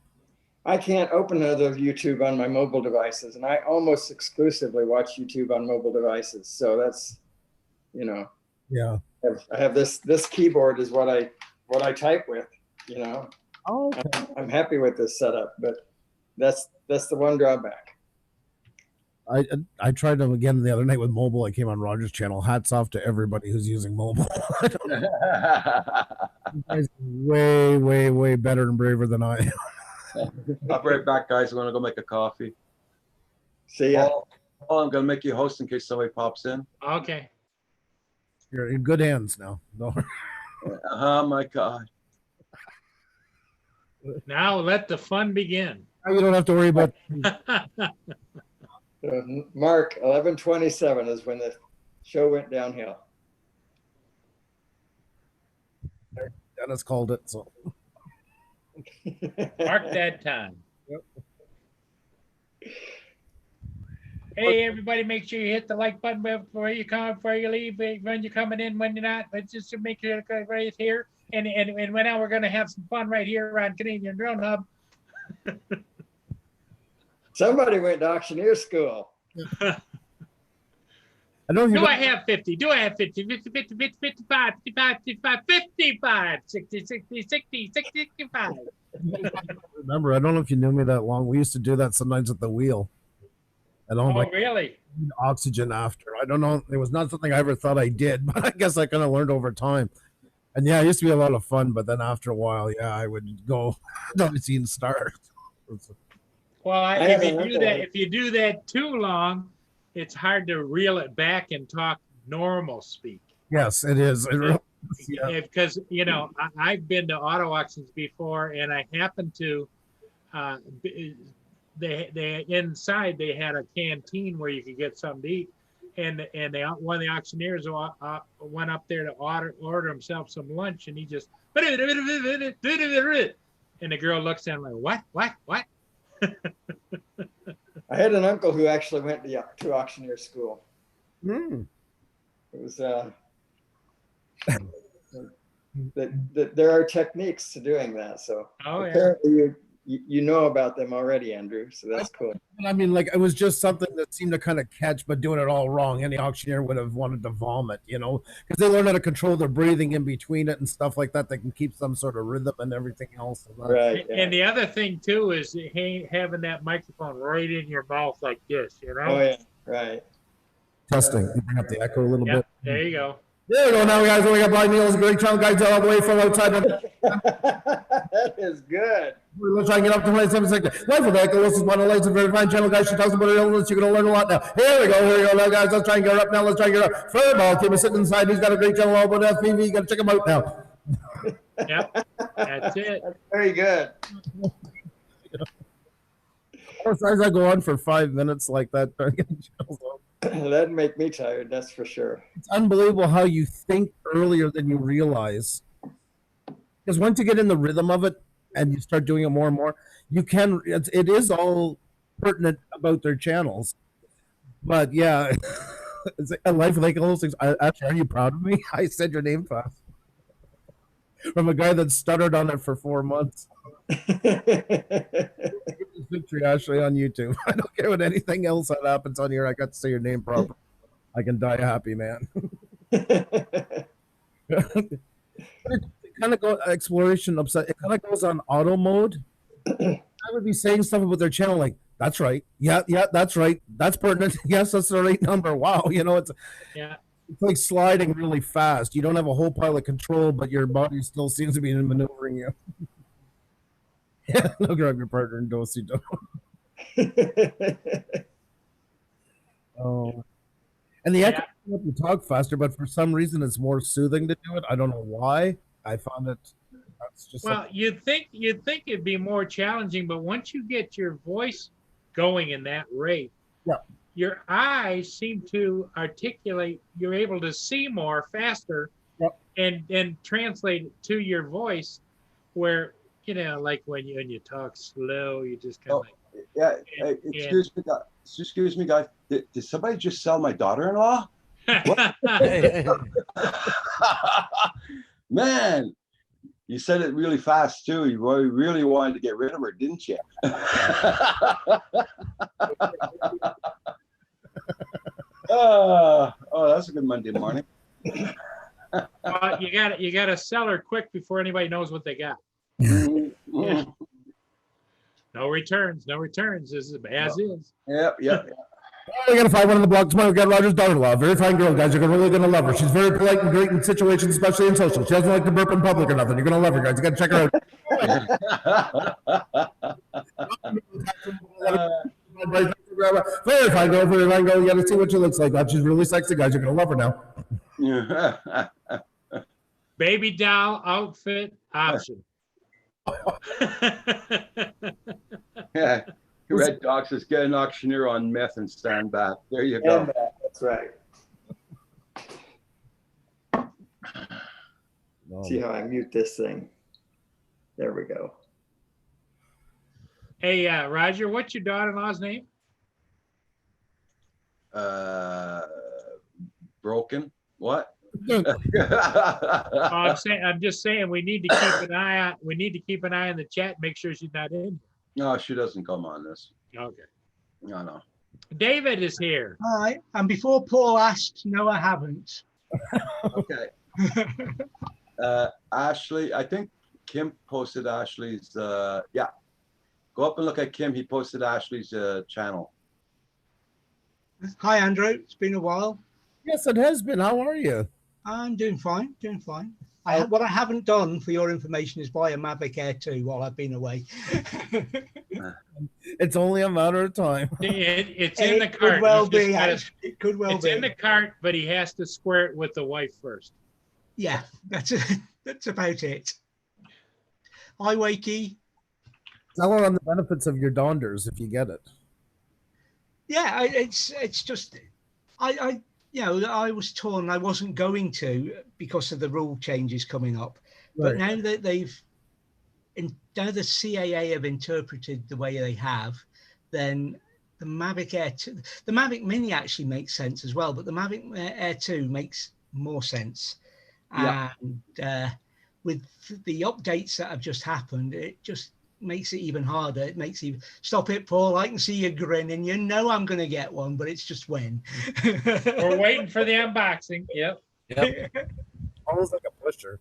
I can't open another YouTube on my mobile devices, and I almost exclusively watch YouTube on mobile devices. So that's, Yeah. I have this keyboard is what I type with, Oh, okay. I'm happy with this setup, but that's the one drawback. I tried them again the other night with mobile. I came on Roger's channel. Hats off to everybody who's using mobile. You guys are way, way, way better and braver than I am. I'll be right back, guys. I'm gonna go make a coffee. See ya. Oh, I'm gonna make you host in case somebody pops in. Okay. You're in good hands now. Don't worry. Oh my God. Now let the fun begin. You don't have to worry about. Mark, 11:27 is when the show went downhill. Dennis called it. So. Mark that time. Hey, everybody, make sure you hit the like button before you come, before you leave, when you're coming in, when you're not. Let's just make sure you're right here. And now we're going to have some fun right here on Canadian Drone Hub. Somebody went to auctioneer school. Do I have 50? Do I have 50? 50, 50, 50, 55, 55, 55, 55, 60, 60, 60, 65. Remember, I don't know if you knew me that long. We used to do that sometimes at the wheel. Really? Oxygen after. I don't know. It was not something I ever thought I did, but I guess I kind of learned over time. And yeah, it used to be a lot of fun, but then after a while, yeah, I would go to see stars. Well, if you do that too long, it's hard to reel it back and talk normal speak. Yes, it is. Because I've been to auto auctions before, and I happened to. They inside they had a canteen where you could get something to eat, and one of the auctioneers went up there to order himself some lunch, and he just and the girl looks at him like, what? I had an uncle who actually went to auctioneer school. Mm. It was that there are techniques to doing that. So apparently you know about them already, Andrew. So that's cool. I mean, like, it was just something that seemed to kind of catch, but doing it all wrong. Any auctioneer would have wanted to vomit, you know, because they learn how to control their breathing in between it and stuff like that. They can keep some sort of rhythm and everything else. Right. And the other thing too is having that microphone right in your mouth like this, you know? Oh yeah, right. Testing. Bring up the echo a little Yep, bit. there you go. There we go. Now, guys, we got Blind Neil's great channel guys all the way from outside. That is good. Let's try and get up to 27 seconds. Life with Echo. This is one of the latest and very fine channel, guys. She talks about her illness. You're going to learn a lot now. Here we go. Now, guys, let's try and get her up now. Let's try and get her up. Fireball came sitting inside. He's got a great channel all about FPV. You got to check him out now. Yep, that's it. That's very good. As I go on for 5 minutes like that, That'd make me tired, that's for sure. it's unbelievable how you think earlier than you realize. Because once you get in the rhythm of it and you start doing it more and more, you can. It is all pertinent about their channels. But yeah, it's a life like all those things. Actually, are you proud of me? I said your name fast from a guy that stuttered on it for 4 months. Victory, Ashley, on YouTube. I don't care what anything else that happens on here. I got to say your name proper. I can die a happy man. It kind of go exploration upset. It kind of goes on auto mode. I would be saying stuff about their channel like, "That's right, yeah, that's right, that's pertinent. Yes, that's the right number." Wow, you know, it's like sliding really fast. You don't have a whole pile of control, but your body still seems to be maneuvering you. Yeah, no, grab your partner and do do. Oh, and the echo help you talk faster, but for some reason it's more soothing to do it. I don't know why. I found it. That's just Well, you'd think it'd be more challenging, but once you get your voice going in that rate, your eyes seem to articulate. You're able to see more faster, and translate it to your voice, where. You know, like when you talk slow, you just kind of Yeah, excuse me, guys. Did somebody just sell my daughter-in-law? Man, you said it really fast too. You really wanted to get rid of her, didn't you? Oh, that's a good Monday morning. you gotta sell her quick before anybody knows what they got. Yeah. No returns. This is as is. Yep. We got to find one on the blog tomorrow. We got Roger's daughter-in-law. Very fine girl, guys. You're really going to love her. She's very polite and great in situations, especially in social. She doesn't like to burp in public or nothing. You're going to love her, guys. You got to check her out. Very fine girl. You got to see what she looks like. She's really sexy, guys. You're going to love her now. Baby doll outfit option. Yeah, Red Doc says get an auctioneer on meth and stand back. There you go. That's right. See how I mute this thing? There we go. Hey, Roger, what's your daughter-in-law's name? Broken. What? I'm just saying we need to keep an eye on. We need to keep an eye on the chat. Make sure she's not in. No, she doesn't come on this. Okay. No. David is here. Hi. And before Paul asked, no, I haven't. Okay. Ashley, I think Kim posted Ashley's. Go up and look at Kim. He posted Ashley's channel. Hi, Andrew. It's been a while. Yes, it has been. How are you? I'm doing fine. What I haven't done, for your information, is buy a Mavic Air 2 while I've been away. It's only a matter of time. It's in the cart. Could well be. It could well be. It's in the cart, but he has to square it with the wife first. Yeah, that's about it. Hi, Wakey. Tell her on the benefits of your Donders if you get it. Yeah, it's just I was torn. I wasn't going to because of the rule changes coming up. But now that the CAA have interpreted the way they have, then the Mavic Air 2, the Mavic Mini actually makes sense as well, but the Mavic Air 2 makes more sense. Yeah. And with the updates that have just happened, it just makes it even harder. It makes you stop it, Paul. I can see you grinning. You know I'm going to get one, but it's just when. We're waiting for the unboxing. Yep. Yep. Almost like a pusher.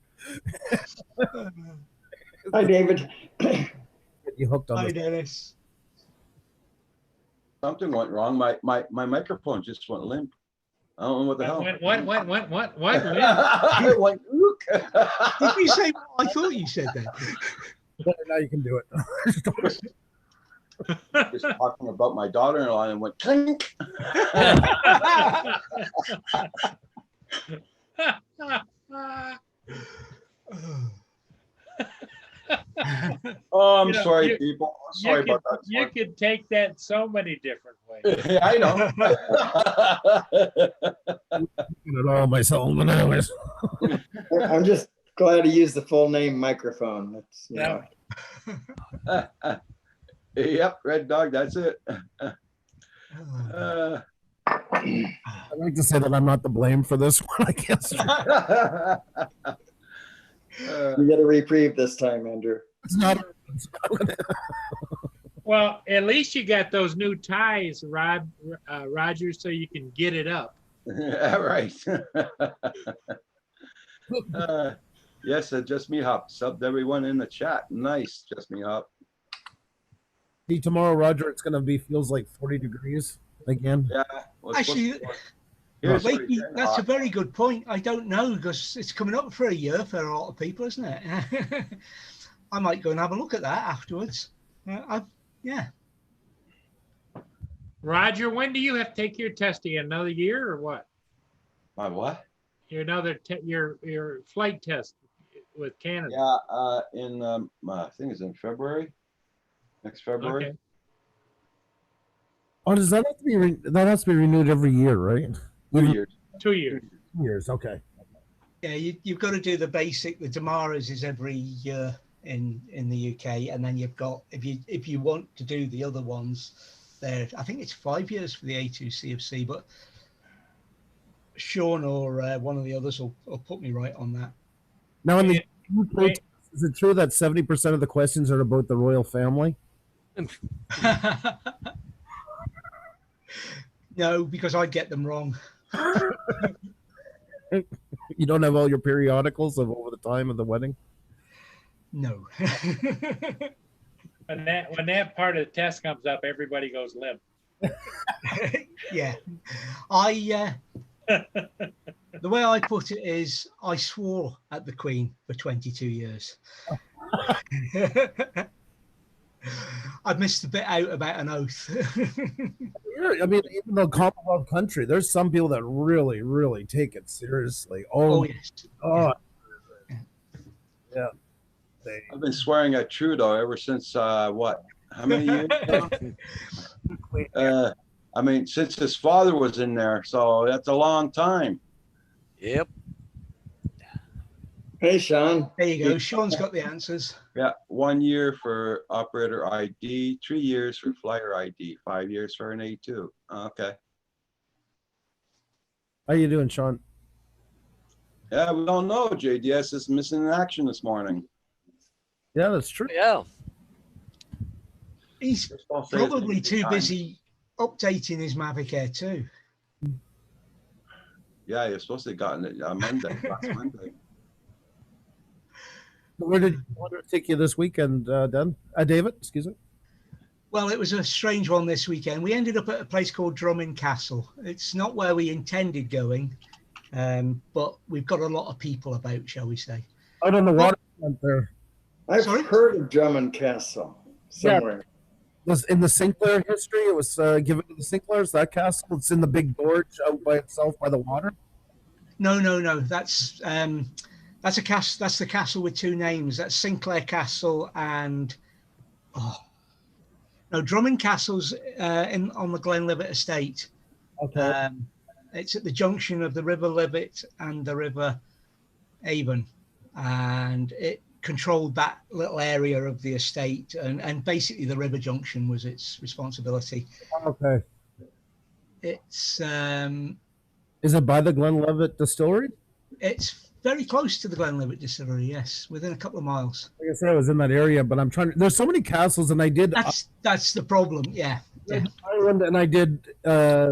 Hi, David. You hooked on Hi, this. Dennis. Something went wrong. My microphone just went limp. I don't know what the hell. What? It went ook. Did you say? I thought you said that. Now you can do it. Just talking about my daughter-in-law and went clink. Oh, I'm sorry, people. I'm sorry about that. You could take that so many different ways. Yeah, I know. It all myself when I was. I'm just glad to use the full name microphone. That's, you know. Yep, Red Dog, that's it. I'd like to say that I'm not to blame for this one, I guess. You get a reprieve this time, Andrew. It's not. Well, at least you got those new ties, Roger, so you can get it up. Yeah, right. Yes, Just Me Hop subbed everyone in the chat. Nice, Just Me Hop. See, tomorrow, Roger, it's going to be, feels like 40 degrees again. Yeah. Well, Actually, Wakey, that's a very good point. I don't know, because it's coming up for a year for a lot of people, isn't it? I might go and have a look at that afterwards. Yeah. Roger, when do you have to take your testing? Another year or what? My what? Your flight test with Canada. Yeah, in I think it's in February. Next February. Okay. Oh, does that have to be that has to be renewed every year, right? 2 years. 2 years. 2 years, okay. Yeah, you've got to do the basic. The Damaras is every year in the UK, and then you've got, if you want to do the other ones, there I think it's 5 years for the A2CFC, but Sean or one of the others will put me right on that. Now, in the is it true that 70% of the questions are about the royal family? No, because I get them wrong. You don't have all your periodicals of over the time of the wedding? No. When that part of the test comes up, everybody goes limp. Yeah. The way I put it is, I swore at the Queen for 22 years. I missed a bit out about an oath. I mean, even though Commonwealth country, there's some people that really, really take it seriously. Oh, yes. Oh, yeah. I've been swearing at Trudeau ever since what? How many years ago? I mean, since his father was in there, so that's a long time. Yep. Hey, Sean. There you go. Sean's got the answers. Yeah, 1 year for operator ID, 3 years for flyer ID, 5 years for an A2. Okay. How you doing, Sean? Yeah, we don't know. JDS is missing in action this morning. Yeah, that's true. Yeah. He's probably too busy updating his Mavic Air 2. Yeah, you're supposed to have gotten it on Monday, last Monday. Where did it take you this weekend, David? Excuse me. Well, it was a strange one this weekend. We ended up at a place called Drummond Castle. It's not where we intended going, but we've got a lot of people about, shall we say. Out on the waterfront there. I've heard of Drummond Castle somewhere. Yeah. In the Sinclair history, it was given to the Sinclairs, that castle. It's in the big gorge out by itself by the water. No. That's a castle. That's the castle with two names. That's Sinclair Castle and Drummond Castle's on the Glenlivet estate. Okay. It's at the junction of the River Livet and the River Avon, and it controlled that little area of the estate, and basically the river junction was its responsibility. Okay. It's is it by the Glenlivet distillery? It's very close to the Glenlivet Distillery. Yes, within a couple of miles. Like I said, I was in that area, but I'm trying to. There's so many castles, and I did That's the problem. Yeah. Yeah. Ireland and I did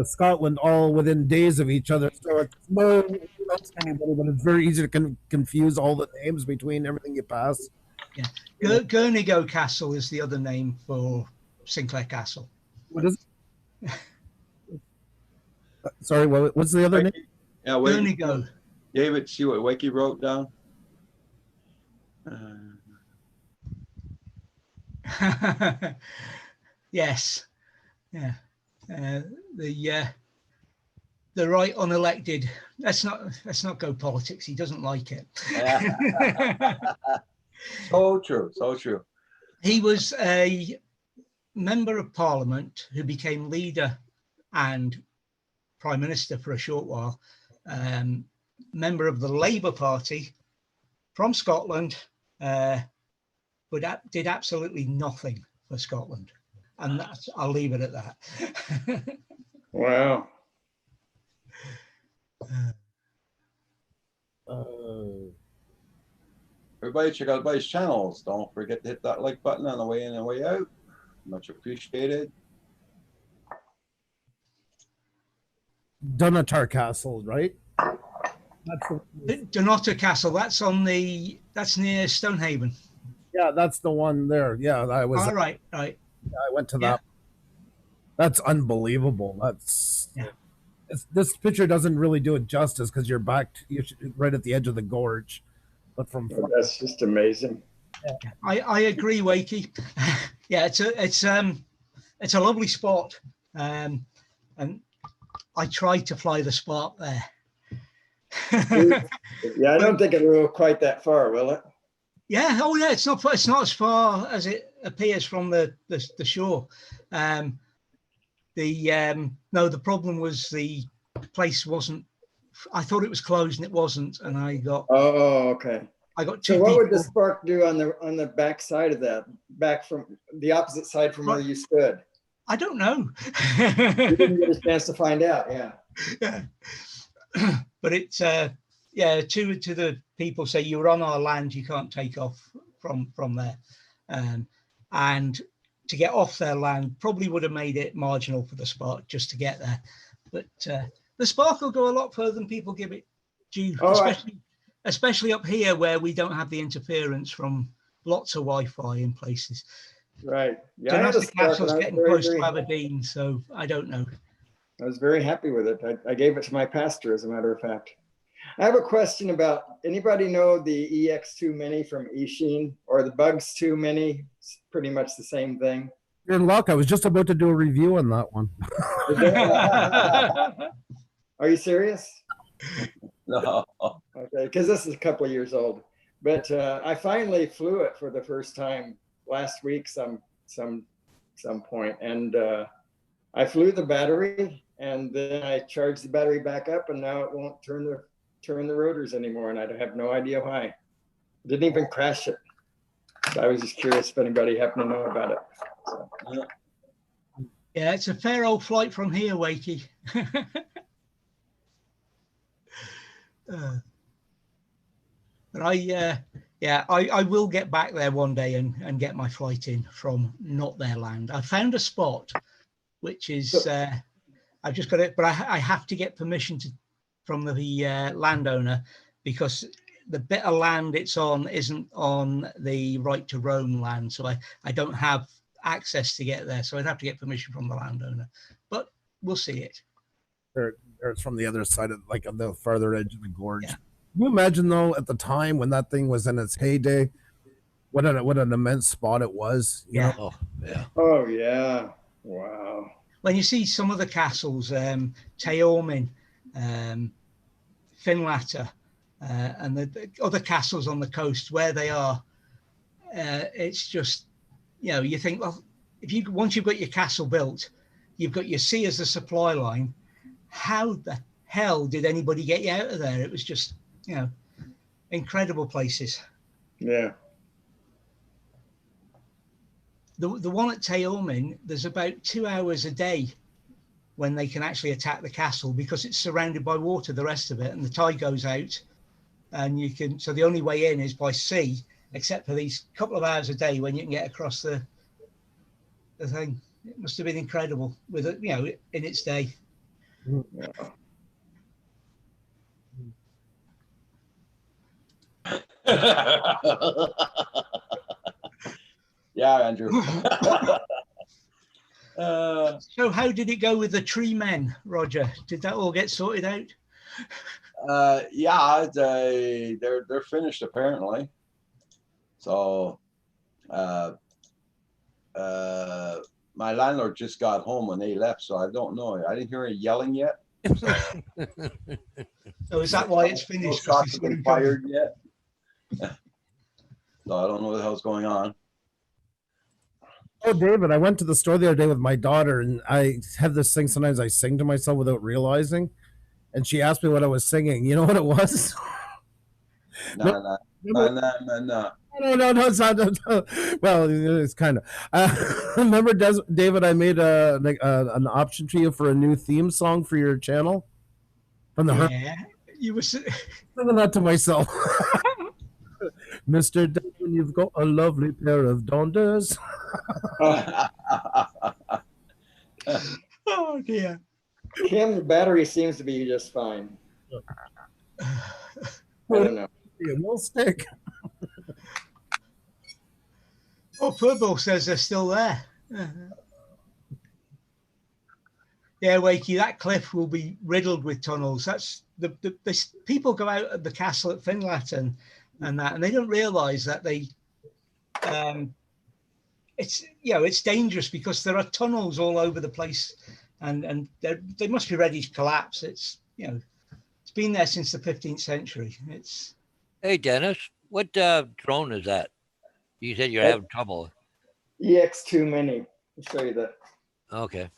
Scotland all within days of each other. So it's no offense to anybody, but it's very easy to confuse all the names between everything you pass. Yeah. Gurnigo Castle is the other name for Sinclair Castle. What is it? Sorry, what's the other name? Yeah, wait. Gurnigo. David, see what Wakey wrote down? Yes. Yeah. The right unelected. Let's not go politics. He doesn't like it. So true. So true. He was a member of Parliament who became leader and Prime Minister for a short while. Member of the Labour Party from Scotland, but did absolutely nothing for Scotland. And I'll leave it at that. Wow. Everybody check out Buddy's channels. Don't forget to hit that like button on the way in and way out. Much appreciated. Dunatar Castle, right? Dunnottar Castle. That's near Stonehaven. Yeah, that's the one there. Yeah, I was. All right. Yeah, I went to that. That's unbelievable. This picture doesn't really do it justice because you're right at the edge of the gorge. But that's just amazing. Yeah. I agree, Wakey. Yeah, it's a lovely spot, and I tried to fly the Spark there. Yeah, I don't think it'll go quite that far, will it? Yeah. Oh, yeah. It's not as far as it appears from the shore. No, the problem was the place wasn't. I thought it was closed and it wasn't, and I got. Oh, okay. I got two. So what would the Spark do on the back side of that? Back from the opposite side from where you stood? I don't know. You didn't get a chance to find out. Yeah. Yeah. But it's to the people say you're on our land, you can't take off from there, and to get off their land probably would have made it marginal for the Spark just to get there. But the Spark will go a lot further than people give it due, especially up here where we don't have the interference from lots of Wi-Fi in places. Right. Yeah. The castle's getting close to Aberdeen, so I don't know. I was very happy with it. I gave it to my pastor, as a matter of fact. I have a question about, anybody know the EX2 Mini from Eachine or the Bugs 2 Mini? It's pretty much the same thing. You're in luck. I was just about to do a review on that one. Are you serious? No. Okay, because this is a couple of years old. But I finally flew it for the first time last week, some point, and I flew the battery, and then I charged the battery back up, and now it won't turn the rotors anymore, and I have no idea why. Didn't even crash it. So I was just curious if anybody happened to know about it. So. Yeah, it's a fair old flight from here, Wakey. But I will get back there one day and get my flight in from not their land. I found a spot, which is I've just got it, but I have to get permission from the landowner, because the bit of land it's on isn't on the right to roam land, so I don't have access to get there, so I'd have to get permission from the landowner. But we'll see it. It's from the other side of, like, on the farther edge of the gorge. Yeah. Can you imagine though, at the time when that thing was in its heyday, what an immense spot it was? You know? Oh, yeah. Oh yeah. Wow. When you see some of the castles, Taormin, Finlater, and the other castles on the coast where they are, it's just, you think, well, once you've got your castle built, you've got your sea as the supply line. How the hell did anybody get you out of there? It was just, incredible places. Yeah. The one at Taormin, there's about 2 hours a day when they can actually attack the castle, because it's surrounded by water, the rest of it, and the tide goes out and you can. So the only way in is by sea, except for these couple of hours a day when you can get across the thing. It must have been incredible with it, in its day. Yeah, Andrew. So how did it go with the tree men, Roger? Did that all get sorted out? Yeah, they're finished apparently. So, my landlord just got home when they left, so I don't know. I didn't hear any yelling yet. So is that why it's No finished? shots have been fired yet. So I don't know what the hell's going on. Oh, David, I went to the store the other day with my daughter, and I have this thing sometimes I sing to myself without realizing. And she asked me what I was singing. You know what it was? No. No, it's not. No. Well, it's kind of. Remember, David, I made an option to you for a new theme song for your channel. From the Yeah, you were singing that to myself. Mr. Devin, you've got a lovely pair of donders. Oh dear. Kim, the battery seems to be just fine. I don't know. It will stick. Oh, Purple says they're still there. Yeah, Wakey, that cliff will be riddled with tunnels. That's the people go out at the castle at Finlaton and they don't realise that it's dangerous because there are tunnels all over the place, and they must be ready to collapse. It's been there since the 15th century. Hey, Dennis, what drone is that? You said you're having trouble. EX2 Mini. I'll show you that. Okay.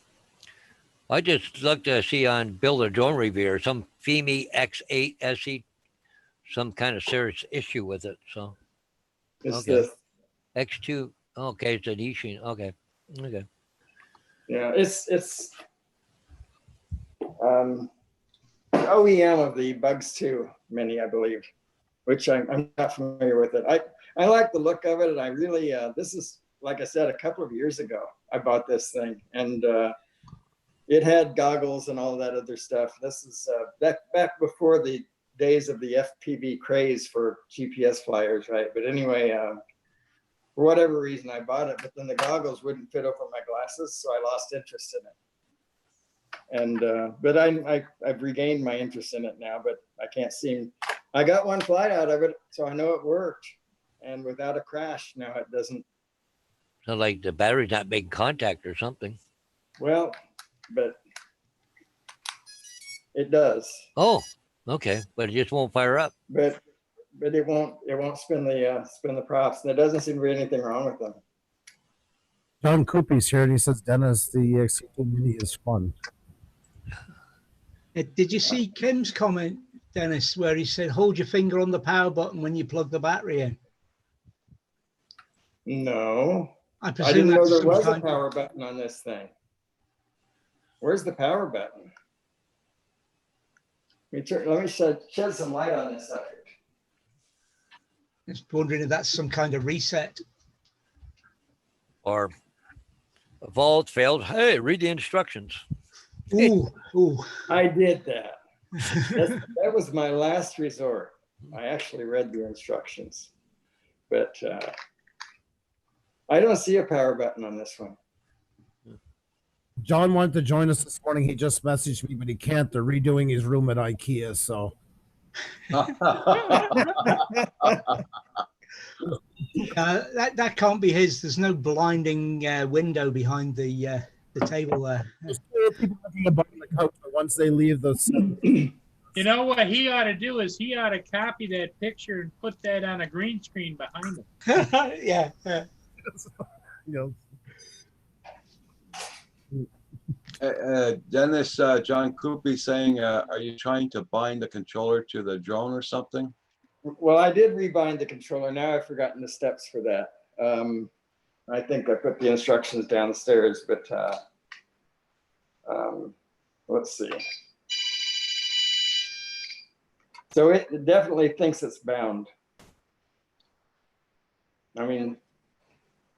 I just looked to see on Builder Drone Reviewer some FEMI X8 SE, some kind of serious issue with it. So, It's this. X2. Okay, it's an Ishin. Okay. Yeah, it's OEM of the Bugs 2 Mini, I believe, which I'm not familiar with it. I like the look of it, and I really this is, like I said, a couple of years ago I bought this thing, and it had goggles and all that other stuff. This is back before the days of the FPV craze for GPS flyers, right? But anyway, for whatever reason, I bought it, but then the goggles wouldn't fit over my glasses, so I lost interest in it. And but I've regained my interest in it now, but I can't seem. I got one flight out of it, so I know it worked, and without a crash. Now it doesn't. So like the battery's not making contact or something. Well, but it does. Oh, okay, but it just won't fire up. But it won't spin the props, and there doesn't seem to be anything wrong with them. John Coopy's here, and he says, Dennis, the EX2 Mini is fun. Did you see Kim's comment, Dennis, where he said, hold your finger on the power button when you plug the battery in? No. I didn't know there was a power button on this thing. Where's the power button? Let me shed some light on this subject. Just wondering if that's some kind of reset. Or Evolved failed. Hey, read the instructions. Ooh. I did that. That was my last resort. I actually read the instructions, but I don't see a power button on this one. John wanted to join us this morning. He just messaged me, but he can't. They're redoing his room at IKEA, so. That can't be his. There's no blinding window behind the table there. People looking above the couch, but once they leave the. You know what he ought to do is he ought to copy that picture and put that on a green screen behind him. Yeah. Dennis, John Coopy saying, are you trying to bind the controller to the drone or something? Well, I did rebind the controller. Now I've forgotten the steps for that. I think I put the instructions downstairs, but let's see. So it definitely thinks it's bound. I mean,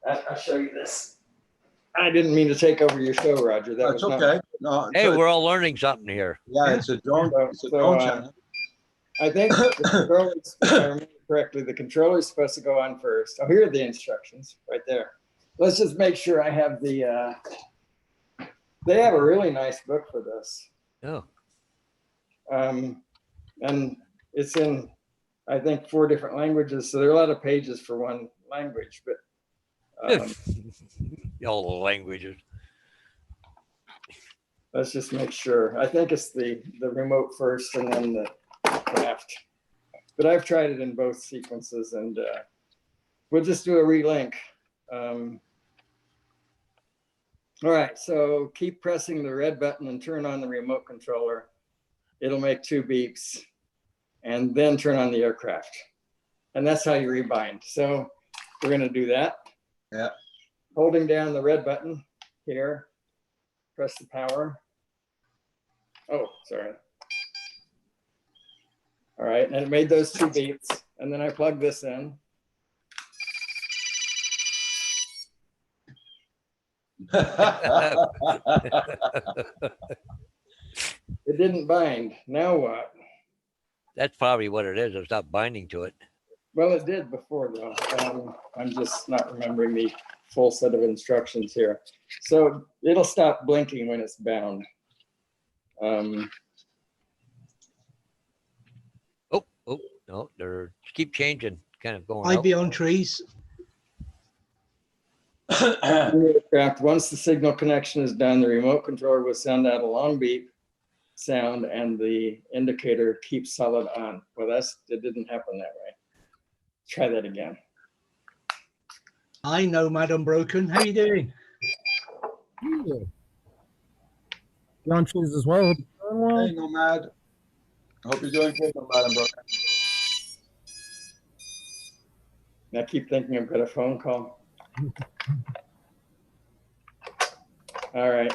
I'll show you this. I didn't mean to take over your show, Roger. That That's was okay. No, Hey, it's- we're all learning something here. yeah, it's a drone. It's a So, drone uh, channel. I think the controllers, if I remember correctly, the controller is supposed to go on first. Oh, here are the instructions right there. Let's just make sure I have the, they have a really nice book for this. Oh, And it's in, I think, 4 different languages. So there are a lot of pages for one language, but all the languages. let's just make sure. I think it's the remote first and then the craft. But I've tried it in both sequences, and we'll just do a relink. All right, so keep pressing the red button and turn on the remote controller. It'll make 2 beeps, and then turn on the aircraft. And that's how you rebind. So we're gonna do that. Yeah. Holding down the red button here, press the power. Oh, sorry. All right, and it made those 2 beeps, and then I plug this in. It didn't bind. Now what? That's probably what it is. It's not binding to it. Well, it did before though. I'm just not remembering the full set of instructions here. So it'll stop blinking when it's bound. Oh, no, they're keep changing, kind of going I'd out. be on trees. Aircraft, once the signal connection is done, the remote controller will send out a long beep sound and the indicator keeps solid on. Well, it didn't happen that way. Try that again. I know, Madam Broken. How you doing? You on trees as well? Hope you're doing well. Hey, Nomad. I hope you're doing good, Nomad. Bro. I keep thinking I've got a phone call. All right.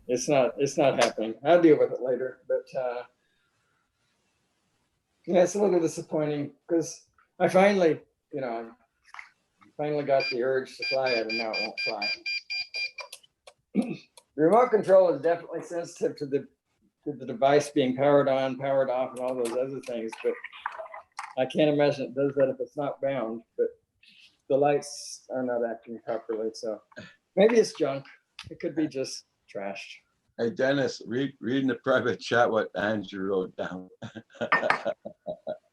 It's not happening. I'll deal with it later, but yeah, it's a little disappointing because I finally got the urge to fly it, and now it won't fly. The remote control is definitely sensitive to the device being powered on, powered off, and all those other things, but I can't imagine it does that if it's not bound, but the lights are not acting properly, so maybe it's junk. It could be just trash. Hey, Dennis, read in the private chat what Andrew wrote down.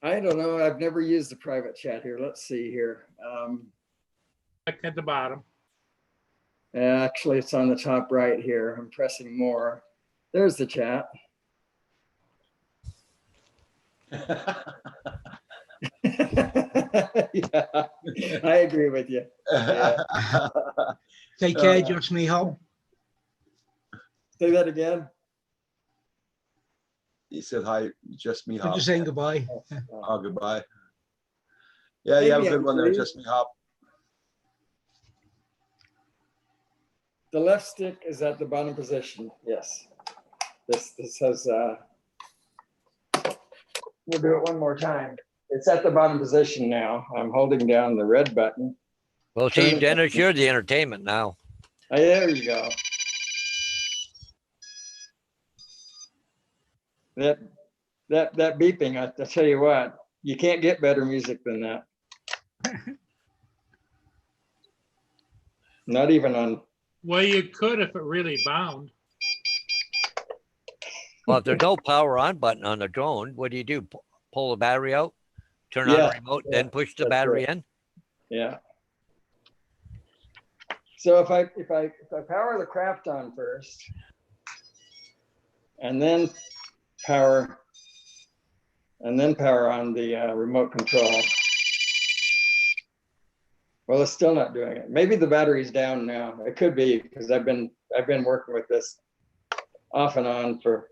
I don't know. I've never used the private chat here. Let's see here. Back at the bottom. Actually, it's on the top right here. I'm pressing more. There's the chat. Yeah, I agree with you. Yeah. Take care, Josh Mihal. Say that again. He said hi, just me I'm hop. just saying goodbye. Oh, goodbye. Yeah, you have a Maybe good one there, I'm just me hop. The left stick is at the bottom position. Yes. This has, we'll do it one more time. It's at the bottom position now. I'm holding down the red button. Well, see, Dennis, you're the entertainment now. Oh, there you go. That beeping, I tell you what, you can't get better music than that. Not even on. Well, you could if it really bound. Well, if there's no power on button on the drone, what do? Pull the battery out, turn on Yeah, the remote, yeah, then push the that's battery right. in? Yeah. So if I power the craft on first, and then power on the remote control. Well, it's still not doing it. Maybe the battery's down now. It could be because I've been working with this off and on for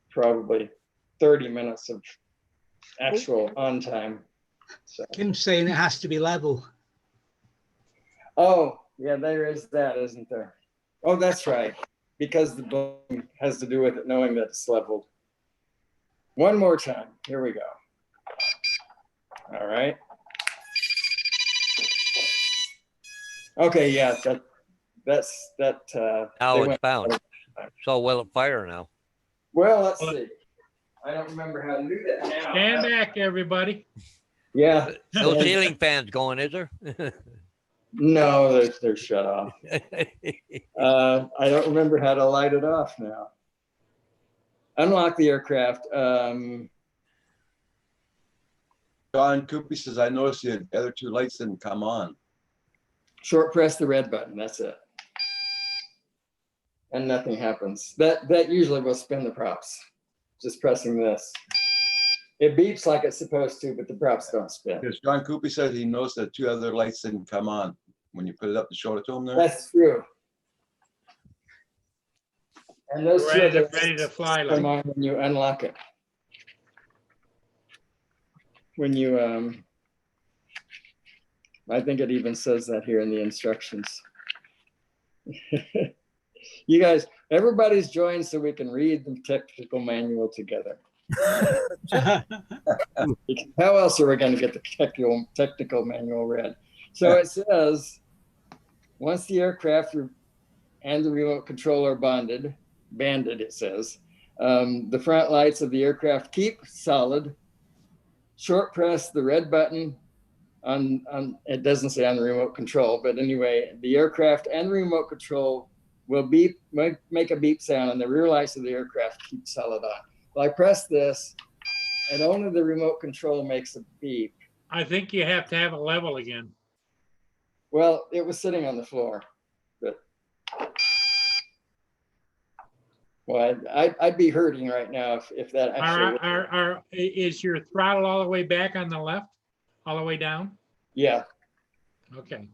probably 30 minutes of actual on time. So. Kim's saying it has to be level. Oh, yeah, there is that, isn't there? Oh, that's right. Because the boom has to do with it knowing that it's leveled. One more time. Here we go. All right. Okay, yeah, that's that. Now they it's went- bound. So will it fire now? Well, let's see. I don't remember how to do that now. Stand back, everybody. Yeah. No ceiling fans going, is there? No, they're shut off. I don't remember how to light it off now. Unlock the aircraft. John Coopy says, I noticed the other two lights didn't come on. Short press the red button. That's it. And nothing happens. That usually will spin the props. Just pressing this. It beeps like it's supposed to, but the props don't spin. Because John Coopy said he noticed that two other lights didn't come on when you put it up to show it to him there. That's true. And those two Ready to, other ready to fly. come Like, on when you unlock it. When you I think it even says that here in the instructions. You guys, everybody's joined so we can read the technical manual together. How else are we going to get the technical manual read? So it says, once the aircraft and the remote control are banded, it says, the front lights of the aircraft keep solid. Short press the red button on it doesn't say on the remote control, but anyway, the aircraft and the remote control will beep, make a beep sound, and the rear lights of the aircraft keep solid on. Well, I press this, and only the remote control makes a beep. I think you have to have it level again. Well, it was sitting on the floor, but well, I'd be hurting right now if that actually. Is your throttle all the way back on the left, all the way down? Yeah. Okay.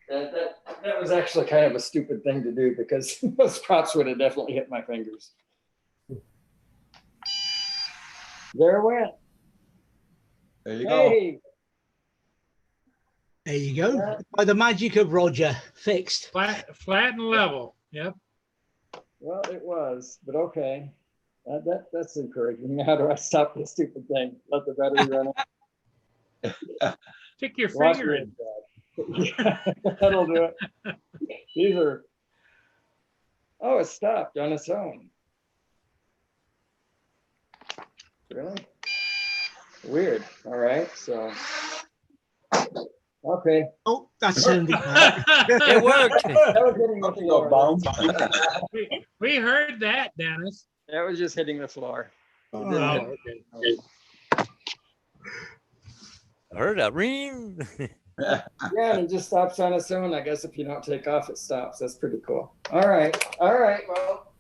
That was actually kind of a stupid thing to do because those props would have definitely hit my fingers. There it went. There you go. Hey, There you go. By the magic of Roger, fixed. Flat and level. Yep. well, it was, but okay. That's encouraging. How do I stop this stupid thing? Let the battery run out. Stick your Watch finger it, in. Dad. That'll do it. These are. Oh, it stopped on its own. Really? Weird. All right. So. Okay. Oh, that's sounding bad. It worked. That was hitting the Talking about floor. bounce. We heard that, Dennis. That was just hitting the floor. Oh, okay. I heard that ring. Yeah, and it just stops on its own. I guess if you don't take off, it stops. That's pretty cool. All right. Well,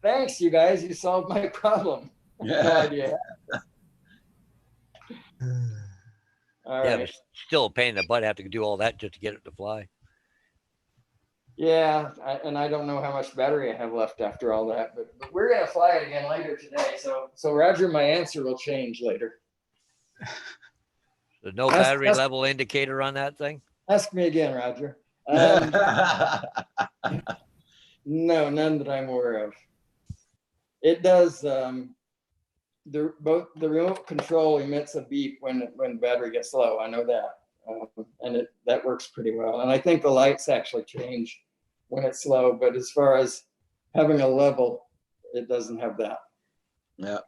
thanks, you guys. You solved my problem. No idea. All Yeah, right. but still a pain in the butt. Have to do all that just to get it to fly. Yeah, and I don't know how much battery I have left after all that, but we're gonna fly it again later today. So Roger, my answer will change later. There's no That's- battery that's- level indicator on that thing. Ask me again, Roger. No, none that I'm aware of. It does. Both the remote control emits a beep when the battery gets low. I know that, and that works pretty well. And I think the lights actually change when it's low. But as far as having a level, it doesn't have that. Yeah.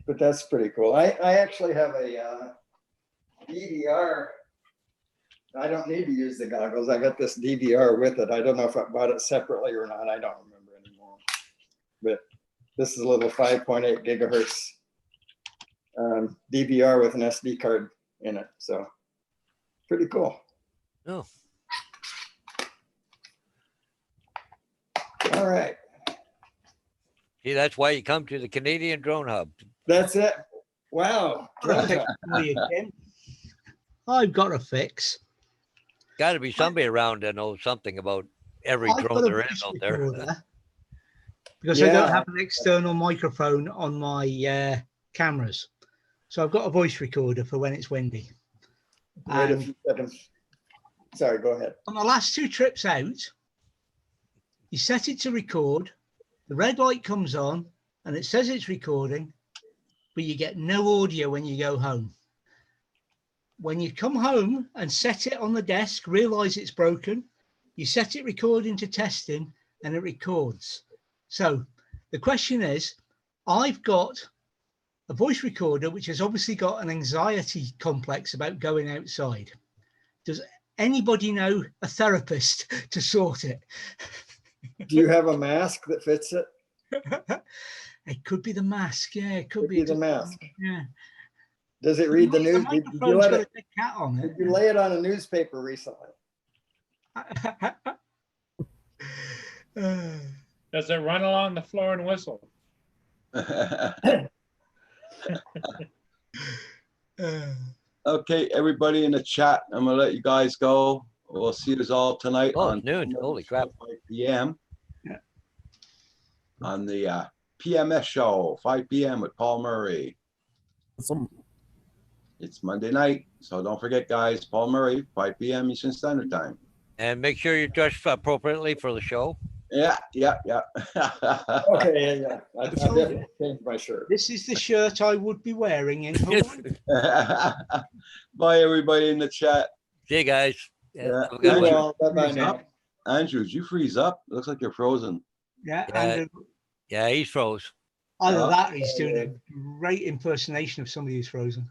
But that's pretty cool. I actually have a DVR. I don't need to use the goggles. I got this DVR with it. I don't know if I bought it separately or not. I don't remember anymore. But this is a little 5.8 gigahertz DVR with an SD card in it. So pretty cool. Oh, All right. see, that's why you come to the Canadian Drone Hub. That's it. Wow. I've got a fix. Got to be somebody around that knows something about every I've drone got a there voice is out there. recorder because I Yeah. don't have an external microphone on my cameras. So I've got a voice recorder for when it's windy. Wait a And few seconds. Sorry, go ahead. on the last two trips out, You set it to record, the red light comes on and it says it's recording, but you get no audio when you go home. When you come home and set it on the desk, realize it's broken, you set it recording to testing and it records. So the question is, I've got a voice recorder, which has obviously got an anxiety complex about going outside. Does anybody know a therapist to sort it? Do you have a mask that fits it? It could be the mask. Yeah, it could Could be the mask. Yeah. Does it read the news? Did you, microphone's let got it, a big cat on did it. you lay it on a newspaper recently? Does it run along the floor and whistle? Okay, everybody in the chat, I'm gonna let you guys go. We'll see you all tonight Oh, on it's noon. Holy crap. 5 p.m. Yeah. On the PMS show, 5 p.m. with Paul Murray. Some It's Monday night, so don't forget, guys. Paul Murray, 5 p.m. Eastern Standard Time. And make sure you dress appropriately for the show. Yeah. Okay, yeah. I definitely changed my shirt. This is the shirt I would be wearing in Hawaii. Bye, everybody in the chat. See you guys. Yeah. Have a good Andrew, one. Well, bye-bye freeze now. up. Andrew, did you freeze up? It looks like you're frozen. Yeah, Yeah. and Yeah, he's froze. either Oh, that or he's doing a great impersonation of somebody who's frozen.